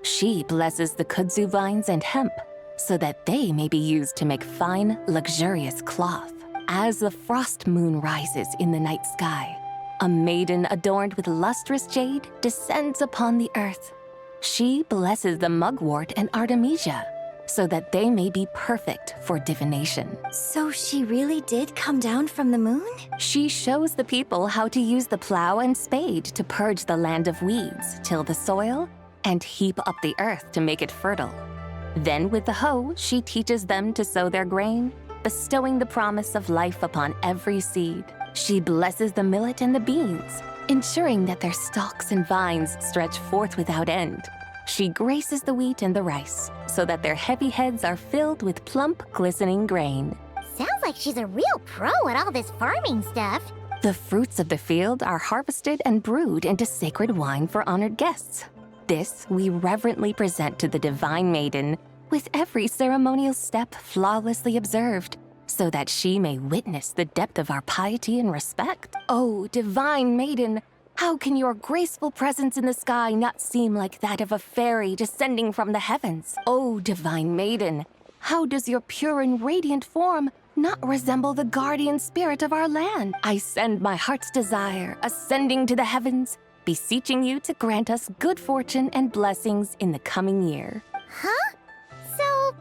She blesses the kudzu vines and hemp so that they may be used to make fine, luxurious cloth. As the frost moon rises in the night sky, a maiden adorned with lustrous jade descends upon the earth. She blesses the mugwort and artemisia so that they may be perfect for divination. So she really did come down from the moon? She shows the people how to use the plow and spade to purge the land of weeds, till the soil, and heap up the earth to make it fertile. Then with the hoe, she teaches them to sow their grain, bestowing the promise of life upon every seed. She blesses the millet and the beans, ensuring that their stalks and vines stretch forth without end. She graces the wheat and the rice, so that their heavy heads are filled with plump, glistening grain. Sounds like she's a real pro at all this farming stuff. The fruits of the field are harvested and brewed into sacred wine for honored guests. This we reverently present to the divine maiden, with every ceremonial step flawlessly observed, so that she may witness the depth of our piety and respect. Oh, divine maiden, how can your graceful presence in the sky not seem like that of a fairy descending from the heavens? Oh, divine maiden, how does your pure and radiant form not resemble the guardian spirit of our land? I send my heart's desire, ascending to the heavens, beseeching you to grant us good fortune and blessings in the coming year. Huh? So,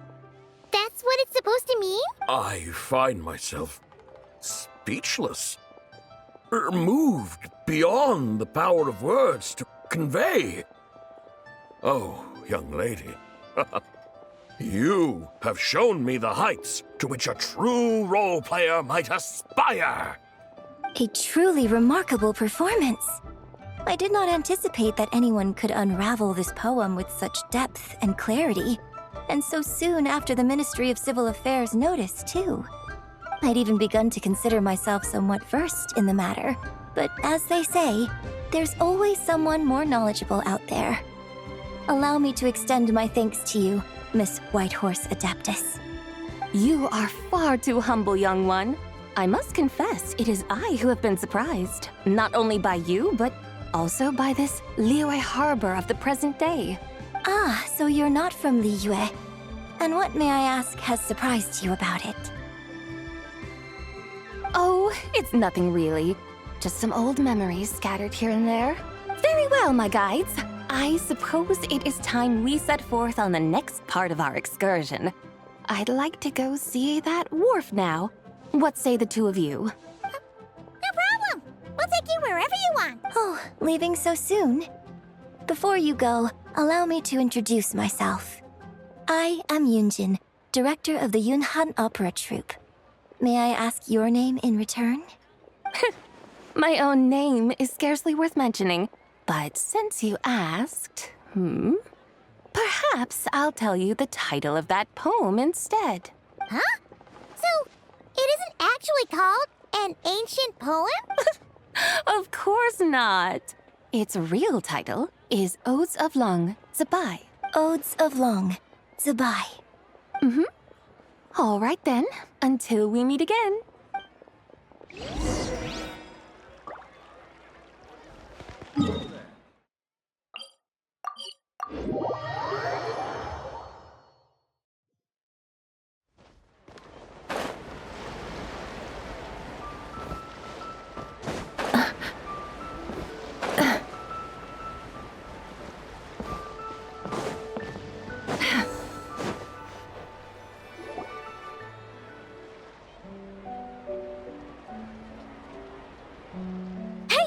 that's what it's supposed to mean? I find myself speechless. Moved beyond the power of words to convey. Oh, young lady, you have shown me the heights to which a true role player might aspire. A truly remarkable performance. I did not anticipate that anyone could unravel this poem with such depth and clarity, and so soon after the Ministry of Civil Affairs noticed, too. I'd even begun to consider myself somewhat versed in the matter, but as they say, there's always someone more knowledgeable out there. Allow me to extend my thanks to you, Miss Whitehorse Adeptus. You are far too humble, young one. I must confess, it is I who have been surprised, not only by you, but also by this Liyue harbor of the present day. Ah, so you're not from Liyue. And what, may I ask, has surprised you about it? Oh, it's nothing really. Just some old memories scattered here and there. Very well, my guides. I suppose it is time we set forth on the next part of our excursion. I'd like to go see that wharf now. What say the two of you? No problem. We'll take you wherever you want. Oh, leaving so soon? Before you go, allow me to introduce myself. I am Yunjin, director of the Yunhan Opera Troupe. May I ask your name in return? My own name is scarcely worth mentioning, but since you asked, perhaps I'll tell you the title of that poem instead. Huh? So, it isn't actually called an ancient poem? Of course not. Its real title is Odes of Long, Zibai. Odes of Long, Zibai. All right then, until we meet again. Hey,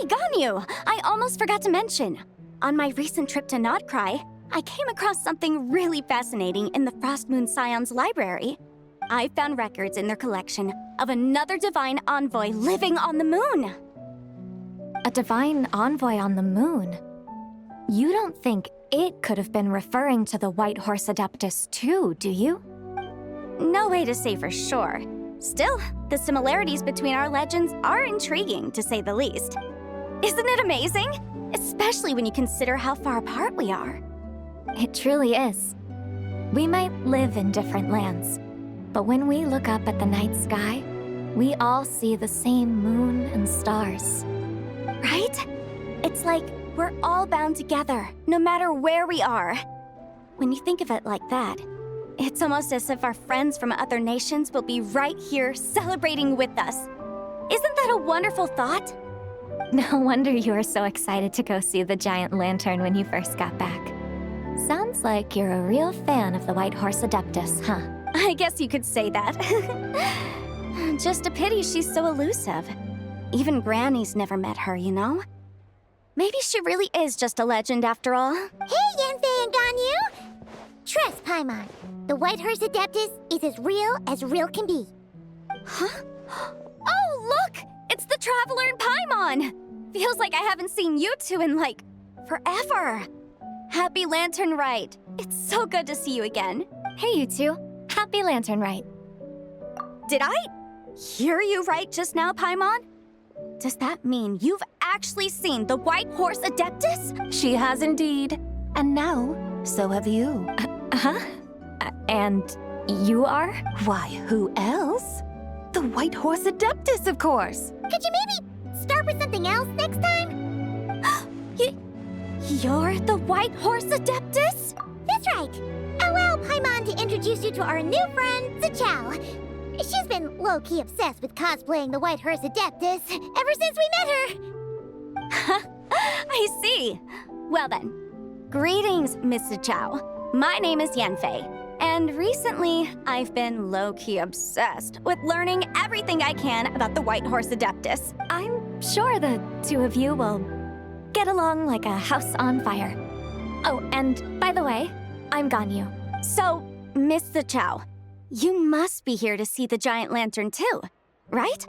Ganyu! I almost forgot to mention. On my recent trip to Notcry, I came across something really fascinating in the Frost Moon Scion's library. I found records in their collection of another divine envoy living on the moon. A divine envoy on the moon? You don't think it could have been referring to the White Horse Adeptus too, do you? No way to say for sure. Still, the similarities between our legends are intriguing, to say the least. Isn't it amazing? Especially when you consider how far apart we are. It truly is. We might live in different lands, but when we look up at the night sky, we all see the same moon and stars. Right? It's like we're all bound together, no matter where we are. When you think of it like that, it's almost as if our friends from other nations will be right here celebrating with us. Isn't that a wonderful thought? No wonder you were so excited to go see the giant lantern when you first got back. Sounds like you're a real fan of the White Horse Adeptus, huh? I guess you could say that. Just a pity she's so elusive. Even Granny's never met her, you know? Maybe she really is just a legend after all. Hey, Yanfei and Ganyu! Trust, Paimon. The White Horse Adeptus is as real can be. Huh? Oh, look! It's the Traveler and Paimon! Feels like I haven't seen you two in, like, forever. Happy Lantern Rite. It's so good to see you again. Hey, you two. Happy Lantern Rite. Did I hear you right just now, Paimon? Does that mean you've actually seen the White Horse Adeptus? She has indeed. And now, so have you. And you are? Why, who else? The White Horse Adeptus, of course. Could you maybe start with something else next time? You're the White Horse Adeptus? That's right. Allow Paimon to introduce you to our new friend, Zichao. She's been low-key obsessed with cosplaying the White Horse Adeptus ever since we met her. I see. Well then, greetings, Miss Zichao. My name is Yanfei, and recently I've been low-key obsessed with learning everything I can about the White Horse Adeptus. I'm sure the two of you will get along like a house on fire. Oh, and by the way, I'm Ganyu. So, Miss Zichao, you must be here to see the giant lantern too, right?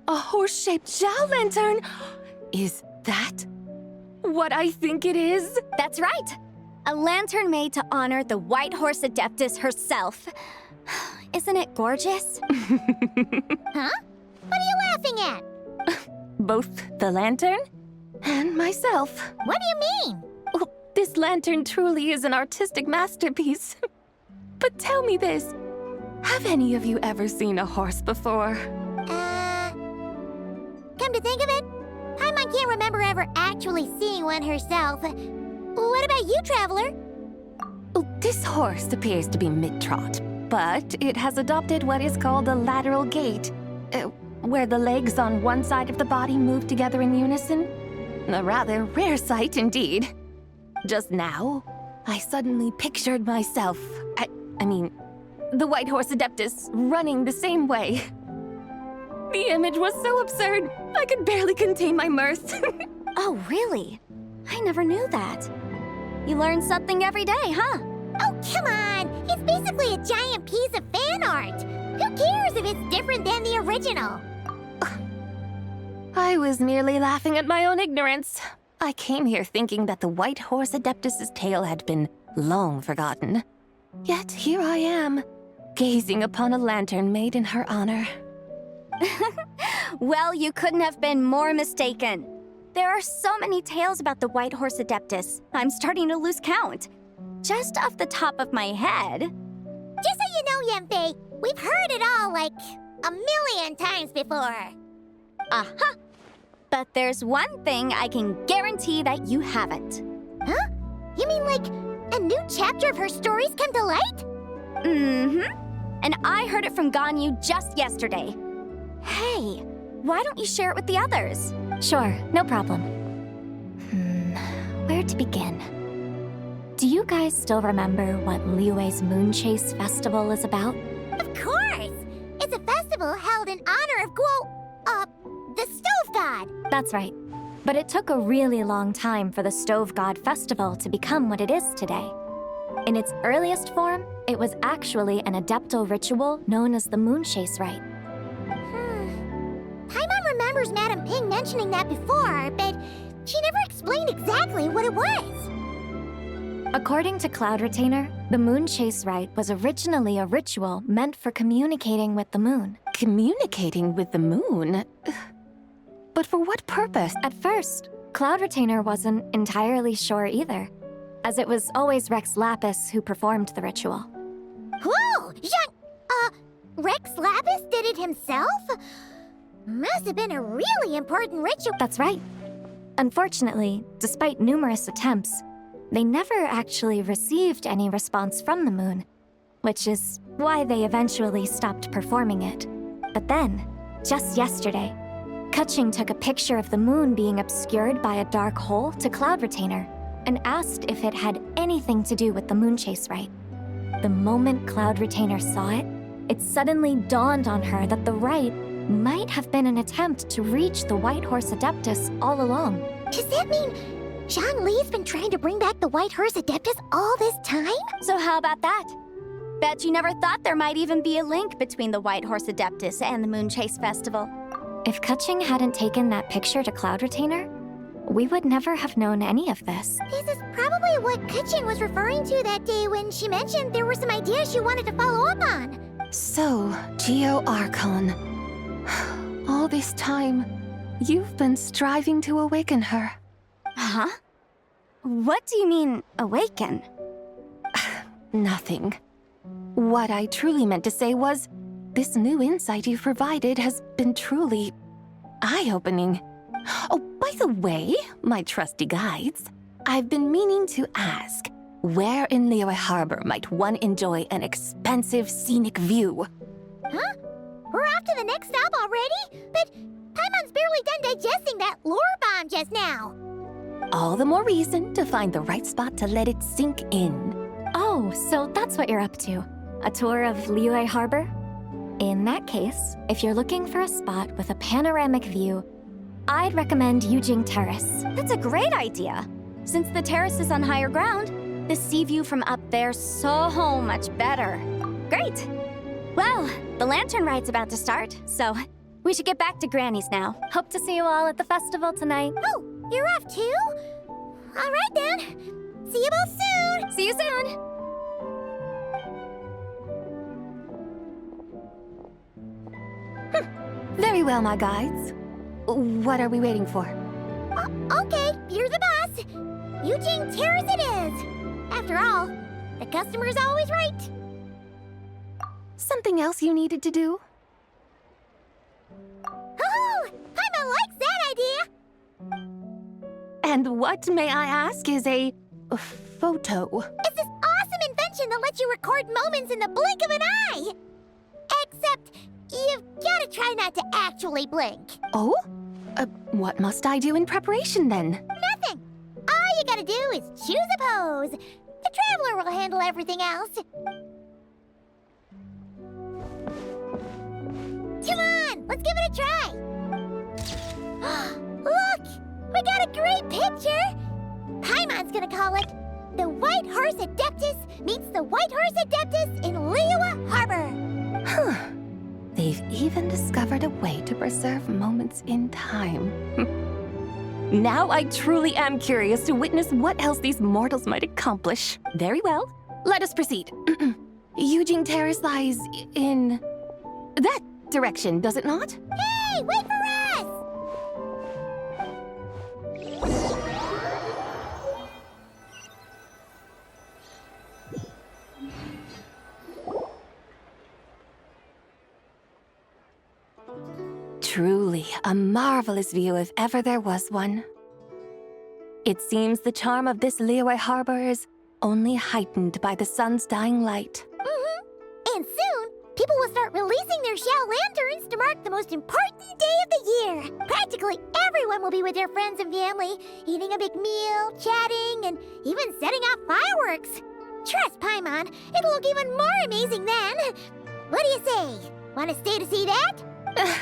A horse-shaped Zhao lantern? Is that what I think it is? That's right. A lantern made to honor the White Horse Adeptus herself. Isn't it gorgeous? Huh? What are you laughing at? Both the lantern and myself. What do you mean? Oh, this lantern truly is an artistic masterpiece. But tell me this, have any of you ever seen a horse before? Come to think of it, Paimon can't remember ever actually seeing one herself. What about you, Traveler? Oh, this horse appears to be mid-trot, but it has adopted what is called a lateral gait, where the legs on one side of the body move together in unison. A rather rare sight indeed. Just now, I suddenly pictured myself, I mean, the White Horse Adeptus running the same way. The image was so absurd, I could barely contain my mirth. Oh, really? I never knew that. You learn something every day, huh? Oh, come on! It's basically a giant piece of fan art! Who cares if it's different than the original? I was merely laughing at my own ignorance. I came here thinking that the White Horse Adeptus's tale had been long forgotten. Yet here I am, gazing upon a lantern made in her honor. Well, you couldn't have been more mistaken. There are so many tales about the White Horse Adeptus, I'm starting to lose count. Just off the top of my head. Just so you know, Yanfei, we've heard it all, like, a million times before. Uh-huh. But there's one thing I can guarantee that you haven't. Huh? You mean like a new chapter of her stories come to light? Mm-hmm. And I heard it from Ganyu just yesterday. Hey, why don't you share it with the others? Sure, no problem. Where to begin? Do you guys still remember what Liyue's Moon Chase Festival is about? Of course! It's a festival held in honor of the Stove God. That's right. But it took a really long time for the Stove God Festival to become what it is today. In its earliest form, it was actually an Adepto ritual known as the Moon Chase Rite. Paimon remembers Madame Ping mentioning that before, but she never explained exactly what it was. According to Cloud Retainer, the Moon Chase Rite was originally a ritual meant for communicating with the moon. Communicating with the moon? But for what purpose? At first, Cloud Retainer wasn't entirely sure either, as it was always Rex Lapis who performed the ritual. Whoa! Rex Lapis did it himself? Must have been a really important ritual. That's right. Unfortunately, despite numerous attempts, they never actually received any response from the moon, which is why they eventually stopped performing it. But then, just yesterday, Keqing took a picture of the moon being obscured by a dark hole to Cloud Retainer and asked if it had anything to do with the Moon Chase Rite. The moment Cloud Retainer saw it, it suddenly dawned on her that the rite might have been an attempt to reach the White Horse Adeptus all along. Does that mean Zhongli's been trying to bring back the White Horse Adeptus all this time? So how about that? Bet you never thought there might even be a link between the White Horse Adeptus and the Moon Chase Festival. If Keqing hadn't taken that picture to Cloud Retainer, we would never have known any of this. This is probably what Keqing was referring to that day when she mentioned there were some ideas she wanted to follow up on. So, Geo Archon. All this time, you've been striving to awaken her. Huh? What do you mean, awaken? Nothing. What I truly meant to say was, this new insight you've provided has been truly eye-opening. Oh, by the way, my trusty guides, I've been meaning to ask, where in Liyue Harbor might one enjoy an expansive scenic view? Huh? We're off to the next stop already? But Paimon's barely done digesting that lore bomb just now. All the more reason to find the right spot to let it sink in. Oh, so that's what you're up to. A tour of Liyue Harbor? In that case, if you're looking for a spot with a panoramic view, I'd recommend Yujing Terrace. That's a great idea. Since the terrace is on higher ground, the sea view from up there's so much better. Great. Well, the Lantern Rite's about to start, so we should get back to Granny's now. Hope to see you all at the festival tonight. Oh, you're off too? All right then. See you both soon. See you soon. Very well, my guides. What are we waiting for? Okay, you're the boss. Yujing Terrace it is. After all, the customer's always right. Something else you needed to do? Oh, Paimon likes that idea. And what, may I ask, is a photo? It's this awesome invention that lets you record moments in the blink of an eye. Except, you've gotta try not to actually blink. Oh? What must I do in preparation then? Nothing. All you gotta do is choose a pose. The Traveler will handle everything else. Come on, let's give it a try. Look, we got a great picture. Paimon's gonna call it The White Horse Adeptus Meets the White Horse Adeptus in Liyue Harbor. Huh. They've even discovered a way to preserve moments in time. Now I truly am curious to witness what else these mortals might accomplish. Very well, let us proceed. Yujing Terrace lies in that direction, does it not? Hey, wait for us! Truly a marvelous view if ever there was one. It seems the charm of this Liyue harbor is only heightened by the sun's dying light. And soon, people will start releasing their Xiao lanterns to mark the most important day of the year. Practically everyone will be with their friends and family, eating a big meal, chatting, and even setting off fireworks. Trust Paimon, it'll look even more amazing then. What do you say? Want to stay to see that?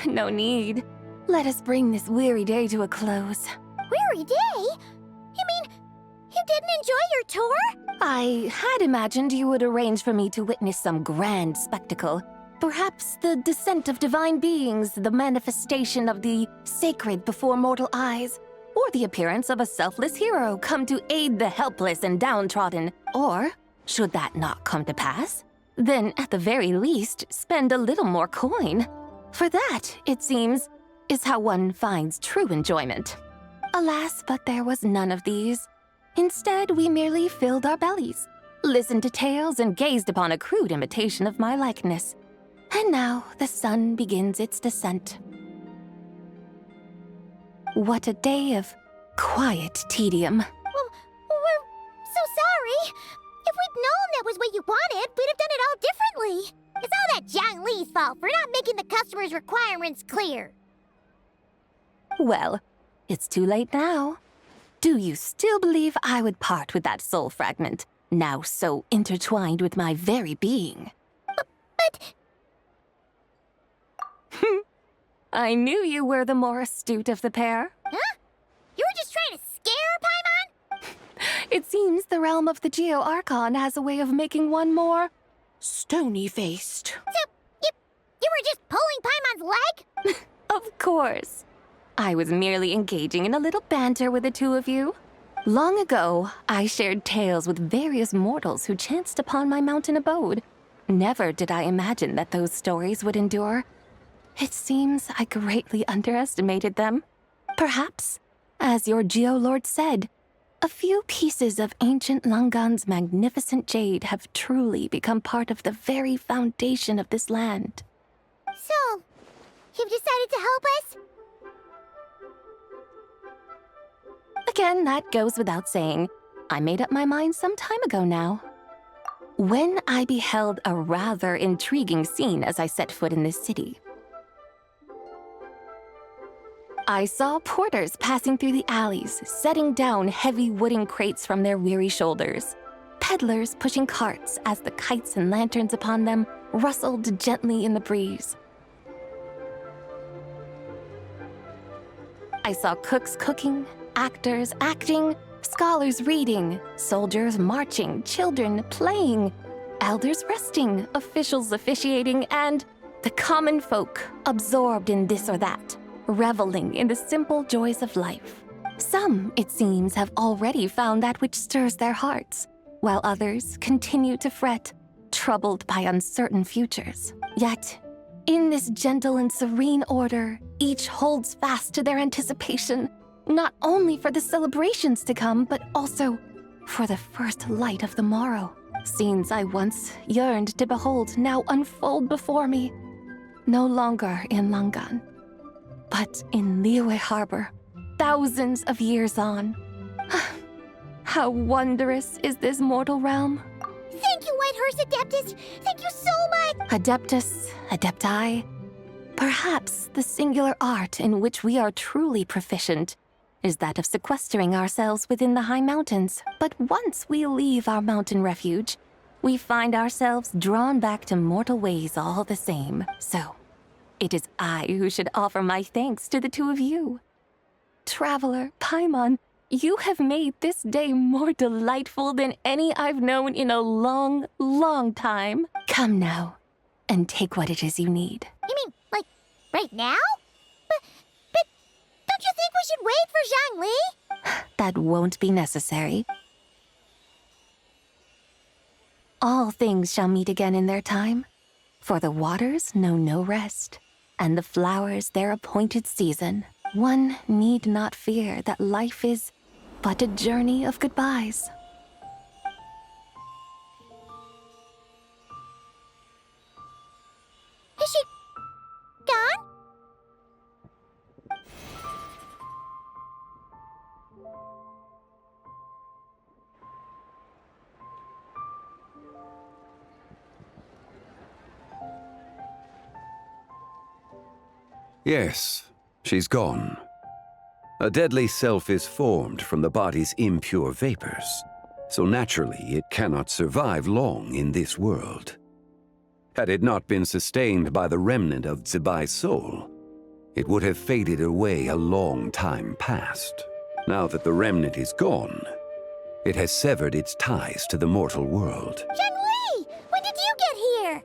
No need. Let us bring this weary day to a close. Weary day? You mean you didn't enjoy your tour? I had imagined you would arrange for me to witness some grand spectacle. Perhaps the descent of divine beings, the manifestation of the sacred before mortal eyes, or the appearance of a selfless hero come to aid the helpless and downtrodden. Or, should that not come to pass, then at the very least, spend a little more coin. For that, it seems, is how one finds true enjoyment. Alas, but there was none of these. Instead, we merely filled our bellies, listened to tales, and gazed upon a crude imitation of my likeness. And now the sun begins its descent. What a day of quiet tedium. Well, we're so sorry. If we'd known that was what you wanted, we'd have done it all differently. It's all that Zhang Li's fault for not making the customer's requirements clear. Well, it's too late now. Do you still believe I would part with that soul fragment, now so intertwined with my very being? But... I knew you were the more astute of the pair. Huh? You were just trying to scare Paimon? It seems the realm of the Geo-Archon has a way of making one more stony-faced. So, you were just pulling Paimon's leg? Of course. I was merely engaging in a little banter with the two of you. Long ago, I shared tales with various mortals who chanced upon my mountain abode. Never did I imagine that those stories would endure. It seems I greatly underestimated them. Perhaps, as your Geolord said, a few pieces of ancient Langan's magnificent jade have truly become part of the very foundation of this land. So, you've decided to help us? Again, that goes without saying. I made up my mind some time ago now. When I beheld a rather intriguing scene as I set foot in this city. I saw porters passing through the alleys, setting down heavy wooden crates from their weary shoulders. Peddlers pushing carts as the kites and lanterns upon them rustled gently in the breeze. I saw cooks cooking, actors acting, scholars reading, soldiers marching, children playing, elders resting, officials officiating, and the common folk absorbed in this or that, reveling in the simple joys of life. Some, it seems, have already found that which stirs their hearts, while others continue to fret, troubled by uncertain futures. Yet, in this gentle and serene order, each holds fast to their anticipation, not only for the celebrations to come, but also for the first light of the morrow. Scenes I once yearned to behold now unfold before me, no longer in Langan, but in Liyue Harbor, thousands of years on. How wondrous is this mortal realm. Thank you, Whitehorse Adeptus! Thank you so much! Adeptus, Adepti. Perhaps the singular art in which we are truly proficient is that of sequestering ourselves within the high mountains. But once we leave our mountain refuge, we find ourselves drawn back to mortal ways all the same. So, it is I who should offer my thanks to the two of you. Traveler, Paimon, you have made this day more delightful than any I've known in a long, long time. Come now, and take what it is you need. You mean, like, right now? But don't you think we should wait for Zhang Li? That won't be necessary. All things shall meet again in their time, for the waters know no rest, and the flowers their appointed season. One need not fear that life is but a journey of goodbyes. Is she gone? Yes, she's gone. A deadly self is formed from the body's impure vapors, so naturally it cannot survive long in this world. Had it not been sustained by the remnant of Zibai's soul, it would have faded away a long time past. Now that the remnant is gone, it has severed its ties to the mortal world. Zhengli! When did you get here?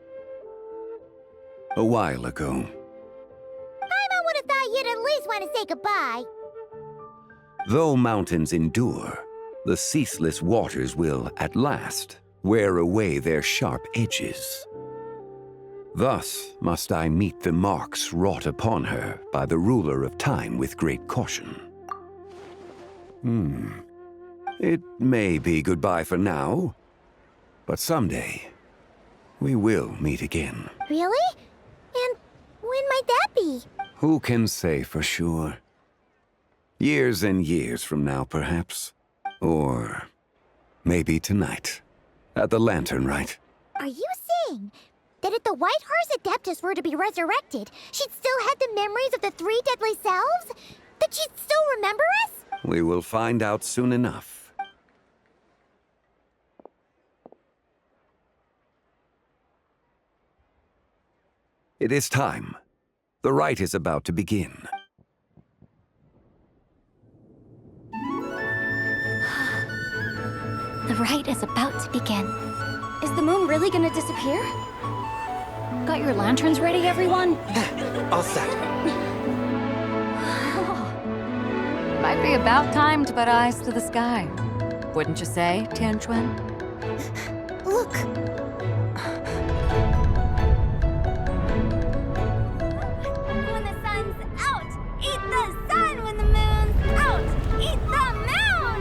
A while ago. Paimon would have thought you'd at least want to say goodbye. Though mountains endure, the ceaseless waters will, at last, wear away their sharp edges. Thus must I meet the marks wrought upon her by the ruler of time with great caution. It may be goodbye for now, but someday we will meet again. Really? And when might that be? Who can say for sure? Years and years from now, perhaps. Or maybe tonight, at the Lantern Rite. Are you saying that if the White Horse Adeptus were to be resurrected, she'd still have the memories of the 3 deadly selves? That she'd still remember us? We will find out soon enough. It is time. The rite is about to begin. The rite is about to begin. Is the moon really gonna disappear? Got your lanterns ready, everyone? All set. Might be about time to put eyes to the sky. Wouldn't you say, Tianquan? Look! When the sun's out, eat the sun. When the moon's out, eat the moon!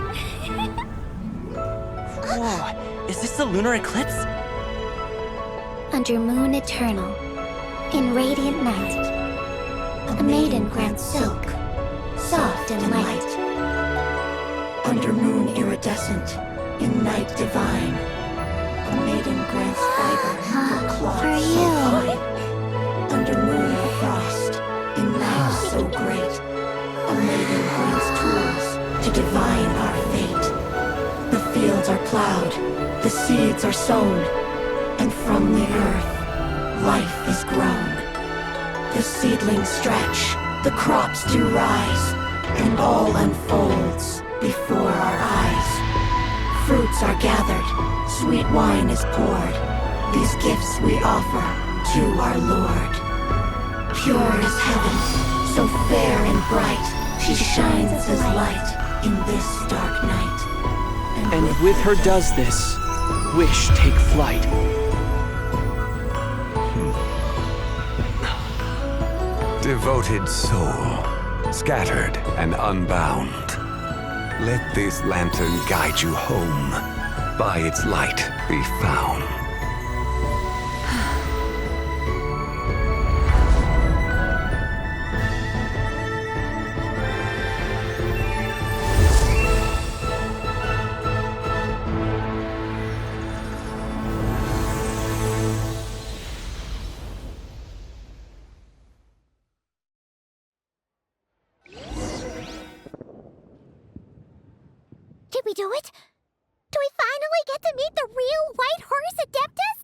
Whoa, is this the lunar eclipse? Under moon eternal, in radiant night, a maiden grants silk, soft and light. Under moon iridescent, in night divine, a maiden grants fiber for cloth For so you. fine. Under moon of frost, in night so great, a maiden grants tools to divine our fate. The fields are plowed, the seeds are sown, and from the earth, life is grown. The seedlings stretch, the crops do rise, and all unfolds before our eyes. Fruits are gathered, sweet wine is poured. These gifts we offer to our Lord. Pure as heaven, so fair and bright, she shines as light in this dark night. And with her does this, wish take flight. Devoted soul, scattered and unbound, let this lantern guide you home, by its light be found. Did we do it? Do we finally get to meet the real White Horse Adeptus?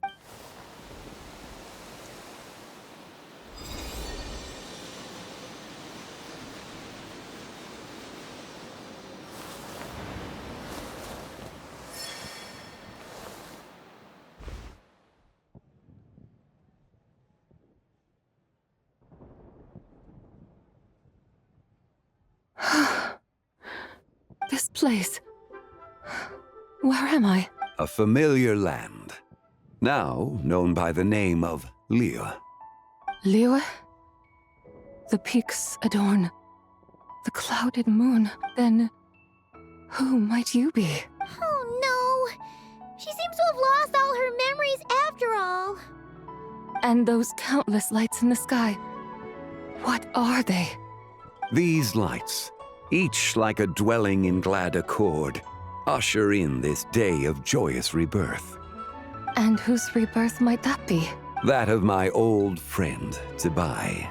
This place. Where am I? A familiar land, now known by the name of Liyue. Liyue? The peaks adorn the clouded moon. Then, who might you be? Oh no! She seems to have lost all her memories after all. And those countless lights in the sky. What are they? These lights, each like a dwelling in glad accord, usher in this day of joyous rebirth. And whose rebirth might that be? That of my old friend, Zibai.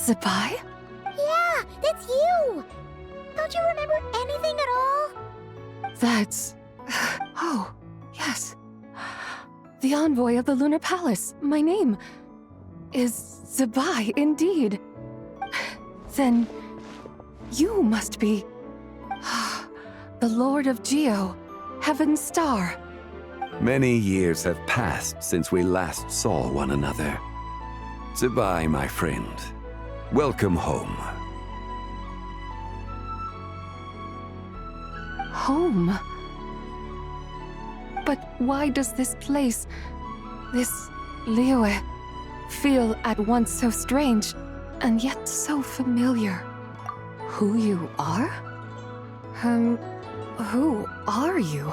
Zibai? Yeah, that's you! Don't you remember anything at all? That's... Oh, yes. The envoy of the Lunar Palace. My name is Zibai, indeed. Then you must be the Lord of Geo, Heaven's Star. Many years have passed since we last saw one another. Zibai, my friend, welcome home. Home? But why does this place, this Liyue, feel at once so strange and yet so familiar? Who you are? Who are you?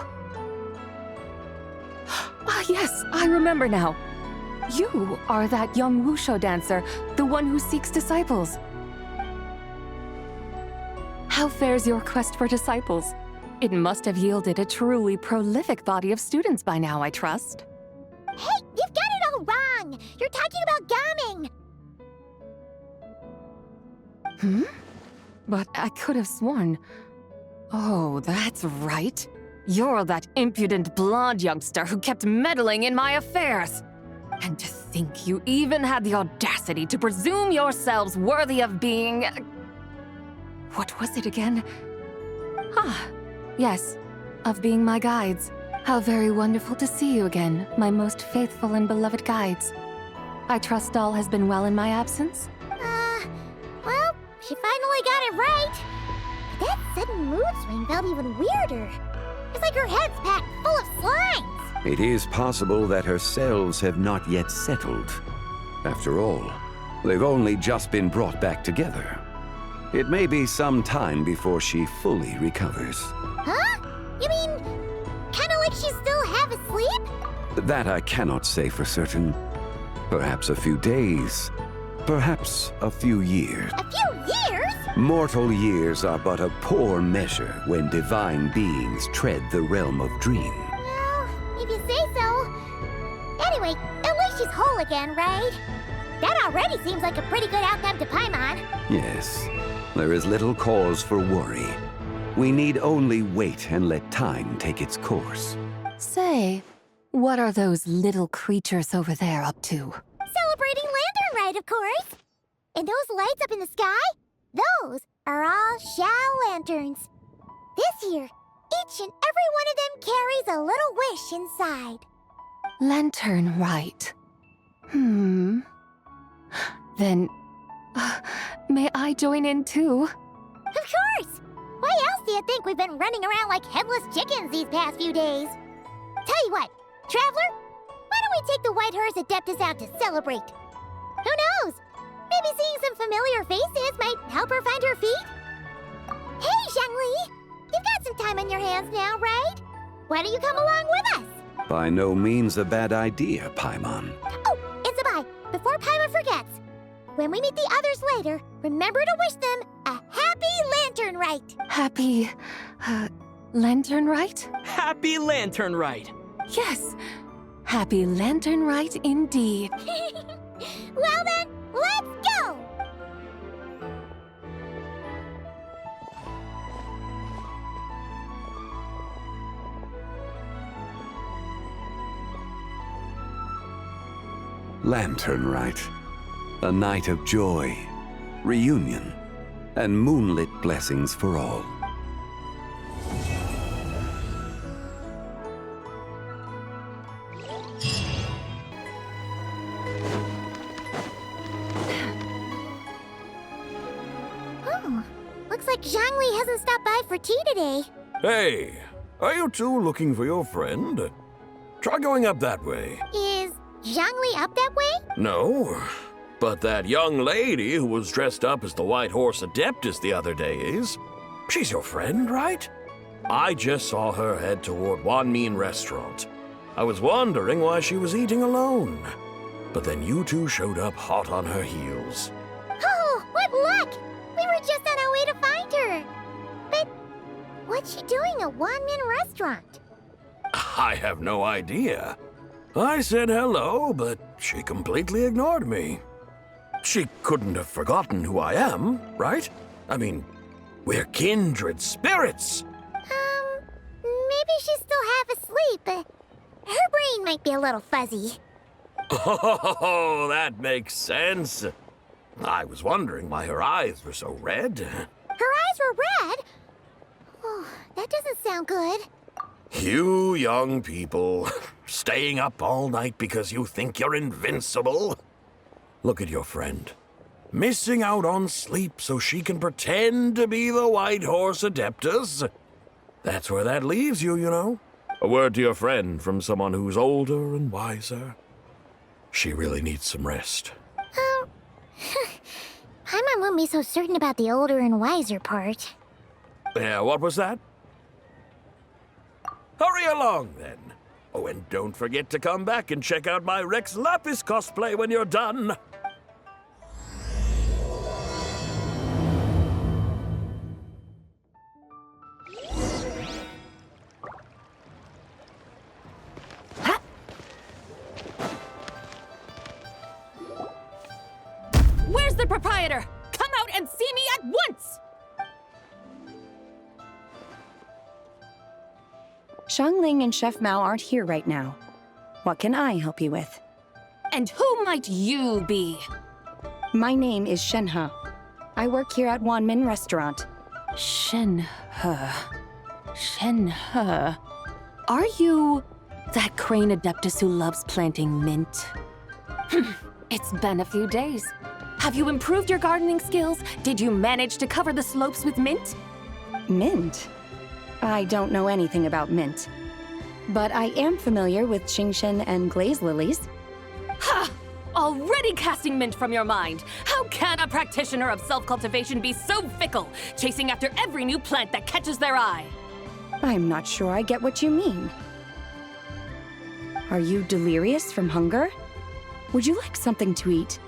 Ah, yes, I remember now. You are that young Wushu dancer, the one who seeks disciples. How fares your quest for disciples? It must have yielded a truly prolific body of students by now, I trust. Hey, you've got it all wrong! You're talking about gaming! But I could have sworn... Oh, that's right. You're that impudent blonde youngster who kept meddling in my affairs. And to think you even had the audacity to presume yourselves worthy of being... What was it again? Yes, of being my guides. How very wonderful to see you again, my most faithful and beloved guides. I trust all has been well in my absence? Well, she finally got it right. But that sudden mood swing felt even weirder. It's like her head's packed full of slimes. It is possible that her cells have not yet settled. After all, they've only just been brought back together. It may be some time before she fully recovers. Huh? You mean, kinda like she's still half asleep? That I cannot say for certain. Perhaps a few days. Perhaps a few years. A few years? Mortal years are but a poor measure when divine beings tread the realm of dream. Well, if you say so. Anyway, at least she's whole again, right? That already seems like a pretty good outcome to Paimon. Yes, there is little cause for worry. We need only wait and let time take its course. Say, what are those little creatures over there up to? Celebrating Lantern Rite, of course. And those lights up in the sky? Those are all Xiao lanterns. This year, each and every one of them carries a little wish inside. Lantern Rite. Then, may I join in too? Of course! Why else do you think we've been running around like headless chickens these past few days? Tell you what, Traveler, why don't we take the White Horse Adeptus out to celebrate? Who knows? Maybe seeing some familiar faces might help her find her feet? Hey, Zhangli! You've got some time on your hands now, right? Why don't you come along with us? By no means a bad idea, Paimon. Oh, and Zibai, before Paimon forgets, when we meet the others later, remember to wish them a happy Lantern Rite! Happy... Lantern Rite? Happy Lantern Rite! Yes! Happy Lantern Rite indeed. Well then, let's go! Lantern Rite. A night of joy, reunion, and moonlit blessings for all. Oh, looks like Zhangli hasn't stopped by for tea today. Hey, are you two looking for your friend? Try going up that way. Is Zhangli up that way? No, but that young lady who was dressed up as the White Horse Adeptus the other day is. She's your friend, right? I just saw her head toward Wanmin Restaurant. I was wondering why she was eating alone. But then you two showed up hot on her heels. Oh, what luck! We were just on our way to find her. But what's she doing at Wanmin Restaurant? I have no idea. I said hello, but she completely ignored me. She couldn't have forgotten who I am, right? I mean, we're kindred spirits. Maybe she's still half asleep, but her brain might be a little fuzzy. Oh, that makes sense. I was wondering why her eyes were so red. Her eyes were red? Oh, that doesn't sound good. You young people, staying up all night because you think you're invincible. Look at your friend. Missing out on sleep so she can pretend to be the White Horse Adeptus. That's where that leaves you, you know. A word to your friend from someone who's older and wiser. She really needs some rest. Paimon won't be so certain about the older and wiser part. Yeah, what was that? Hurry along, then. Oh, and don't forget to come back and check out my Rex Lapis cosplay when you're done. Where's the proprietor? Come out and see me at once! Xiangling and Chef Mao aren't here right now. What can I help you with? And who might you be? My name is Shenhe. I work here at Wanmin Restaurant. Shenhe. Shenhe. Are you that crane adeptus who loves planting mint? It's been a few days. Have you improved your gardening skills? Did you manage to cover the slopes with mint? Mint? I don't know anything about mint. But I am familiar with Qingshen and glaze lilies. Ha! Already casting mint from your mind. How can a practitioner of self-cultivation be so fickle, chasing after every new plant that catches their eye? I'm not sure I get what you mean. Are you delirious from hunger? Would you like something to eat?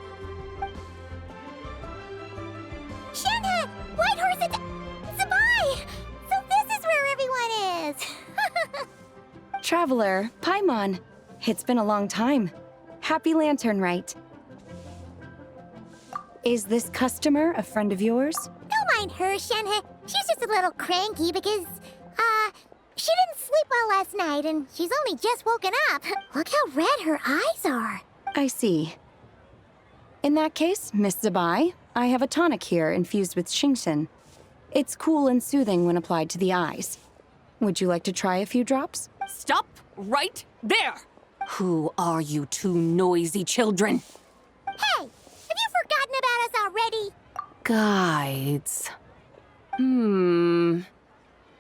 Shenhe! White Horse Zibai! So this is where everyone is! Traveler, Paimon. It's been a long time. Happy Lantern Rite. Is this customer a friend of yours? Don't mind her, Shenhe. She's just a little cranky because, she didn't sleep well last night and she's only just woken up. Look how red her eyes are. I see. In that case, Miss Zibai, I have a tonic here infused with Qingshen. It's cool and soothing when applied to the eyes. Would you like to try a few drops? Stop right there! Who are you two noisy children? Hey! Have you forgotten about us already? Guides.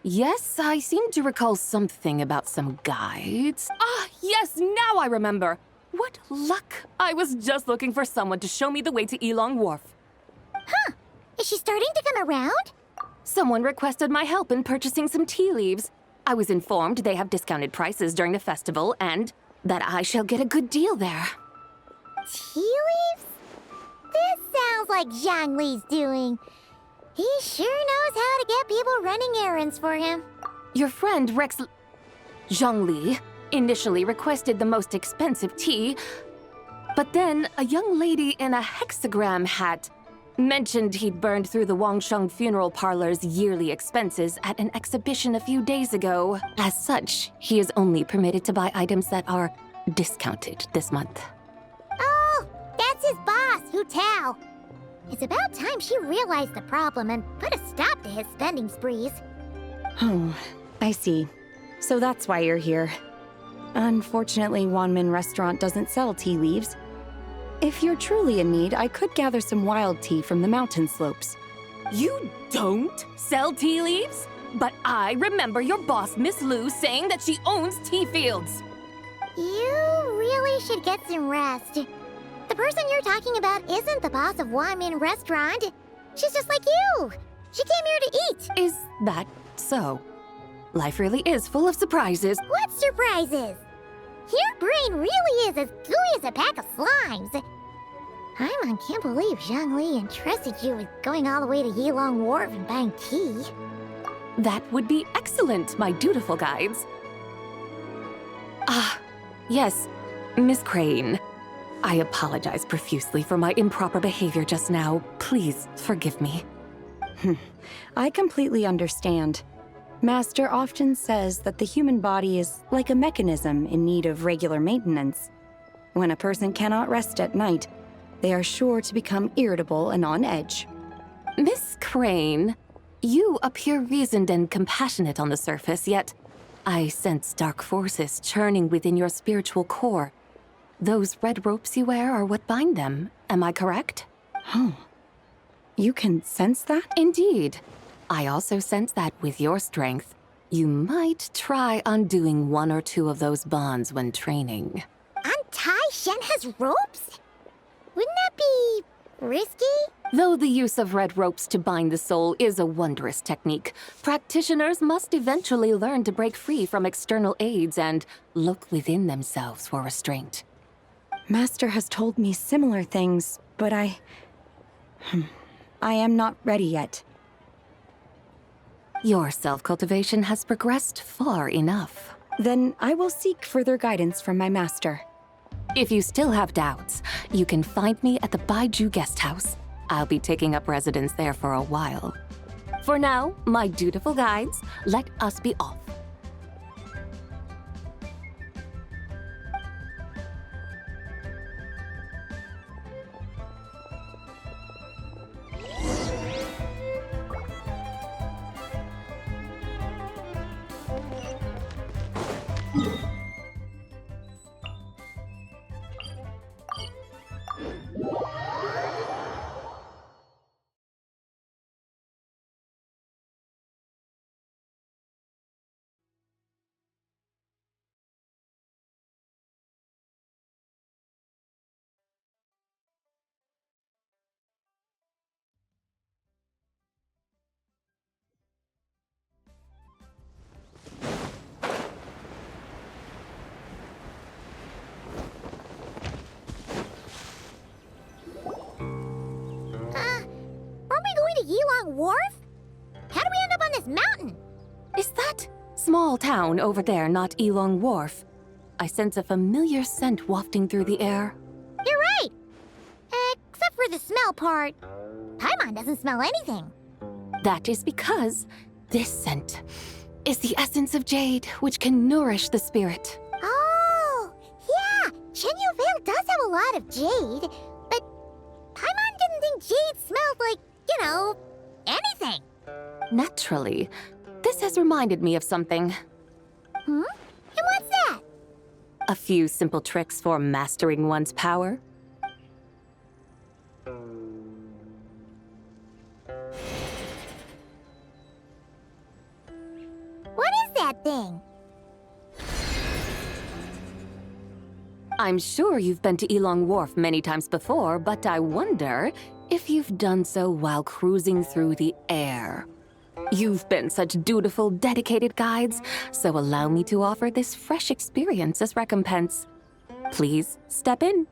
Yes, I seem to recall something about some guides. Ah, yes, now I remember. What luck! I was just looking for someone to show me the way to Elong Wharf. Huh. Is she starting to come around? Someone requested my help in purchasing some tea leaves. I was informed they have discounted prices during the festival and that I shall get a good deal there. Tea leaves? This sounds like Zhongli's doing. He sure knows how to get people running errands for him. Your friend Rex Zhongli initially requested the most expensive tea, but then a young lady in a hexagram hat mentioned he'd burned through the Wangsheng funeral parlor's yearly expenses at an exhibition a few days ago. As such, he is only permitted to buy items that are discounted this month. Oh, that's his boss, Hu Tao. It's about time she realized the problem and put a stop to his spending sprees. Oh, I see. So that's why you're here. Unfortunately, Wanmin Restaurant doesn't sell tea leaves. If you're truly in need, I could gather some wild tea from the mountain slopes. You don't sell tea leaves? But I remember your boss, Miss Lu, saying that she owns tea fields. You really should get some rest. The person you're talking about isn't the boss of Wanmin Restaurant. She's just like you. She came here to eat. Is that so? Life really is full of surprises. What surprises? Your brain really is as gooey as a pack of slimes. Paimon can't believe Zhongli entrusted you with going all the way to Yilong Wharf and buying tea. That would be excellent, my dutiful guides. Ah, yes, Miss Crane. I apologize profusely for my improper behavior just now. Please forgive me. I completely understand. Master often says that the human body is like a mechanism in need of regular maintenance. When a person cannot rest at night, they are sure to become irritable and on edge. Miss Crane, you appear reasoned and compassionate on the surface, yet I sense dark forces churning within your spiritual core. Those red ropes you wear are what bind them, am I correct? Oh. You can sense that? Indeed. I also sense that with your strength, you might try undoing one or two of those bonds when training. Untie Shen has ropes? Wouldn't that be risky? Though the use of red ropes to bind the soul is a wondrous technique, practitioners must eventually learn to break free from external aids and look within themselves for restraint. Master has told me similar things, but I am not ready yet. Your self-cultivation has progressed far enough. Then I will seek further guidance from my master. If you still have doubts, you can find me at the Baiju Guest House. I'll be taking up residence there for a while. For now, my dutiful guides, let us be off. Yilong Wharf? How do we end up on this mountain? Is that small town over there not Yilong Wharf? I sense a familiar scent wafting through the air. You're right! Except for the smell part. Paimon doesn't smell anything. That is because this scent is the essence of jade, which can nourish the spirit. Oh, yeah! Chenyu Vale does have a lot of jade, but Paimon didn't think jade smelled like, you know, anything. Naturally. This has reminded me of something. And what's that? A few simple tricks for mastering one's power. What is that thing? I'm sure you've been to Yilong Wharf many times before, but I wonder if you've done so while cruising through the air. You've been such dutiful, dedicated guides, so allow me to offer this fresh experience as recompense. Please step in.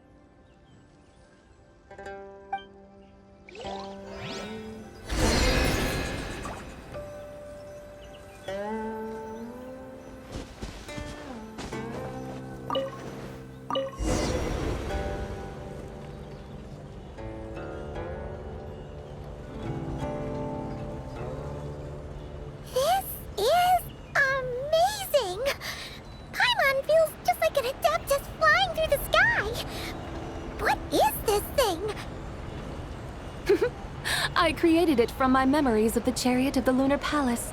I created it from my memories of the chariot of the Lunar Palace.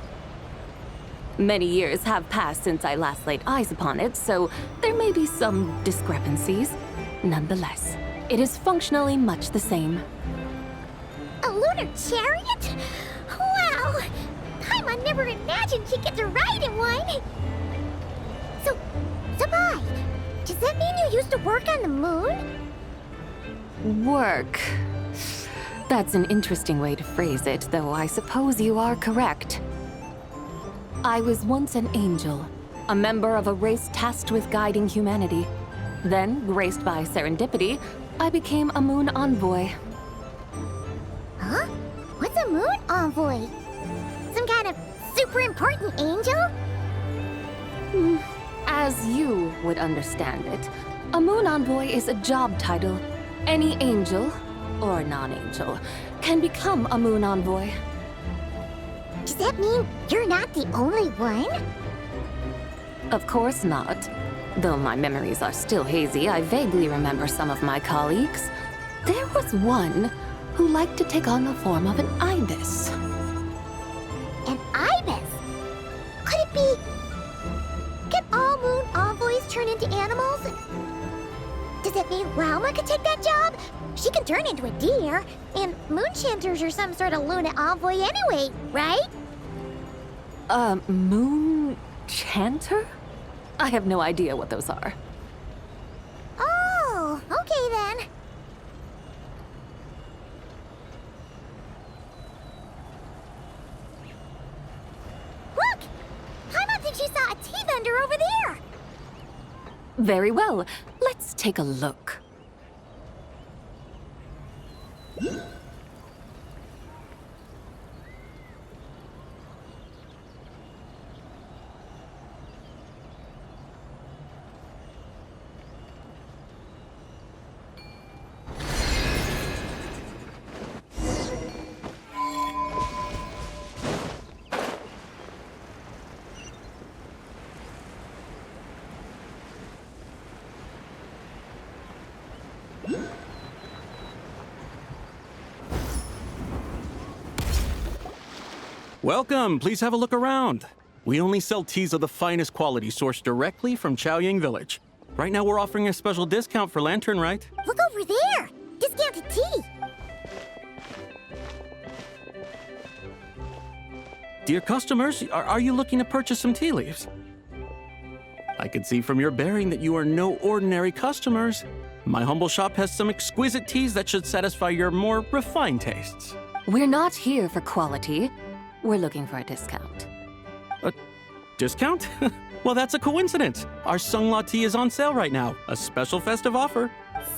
Many years have passed since I last laid eyes upon it, so there may be some discrepancies. Nonetheless, it is functionally much the same. A lunar chariot? Wow! Paimon never imagined she'd get to ride in one! So, Zibai, does that mean you used to work on the moon? Work. That's an interesting way to phrase it, though I suppose you are correct. I was once an angel, a member of a race tasked with guiding humanity. Then, graced by serendipity, I became a moon envoy. Huh? What's a moon envoy? Some kind of super important angel? As you would understand it, A Moon Envoy is a job title. Any angel, or non-angel, can become a Moon Envoy. Does that mean you're not the only one? Of course not. Though my memories are still hazy, I vaguely remember some of my colleagues. There was one who liked to take on the form of an ibis. An ibis? Could it be... Can all Moon Envoys turn into animals? Does that mean Rauma could take that job? She can turn into a deer, and Moon Chanters are some sort of Luna Envoy anyway, right? Moon Chanter? I have no idea what those are. Oh, okay then. Look! Paimon thinks she saw a tea vendor over there! Very well. Let's take a look. Welcome, please have a look around. We only sell teas of the finest quality sourced directly from Chaoying Village. Right now we're offering a special discount for Lantern Rite. Look over there! Discounted tea! Dear customers, are you looking to purchase some tea leaves? I can see from your bearing that you are no ordinary customers. My humble shop has some exquisite teas that should satisfy your more refined tastes. We're not here for quality. We're looking for a discount. A discount? Well, that's a coincidence. Our Sungla tea is on sale right now. A special festive offer.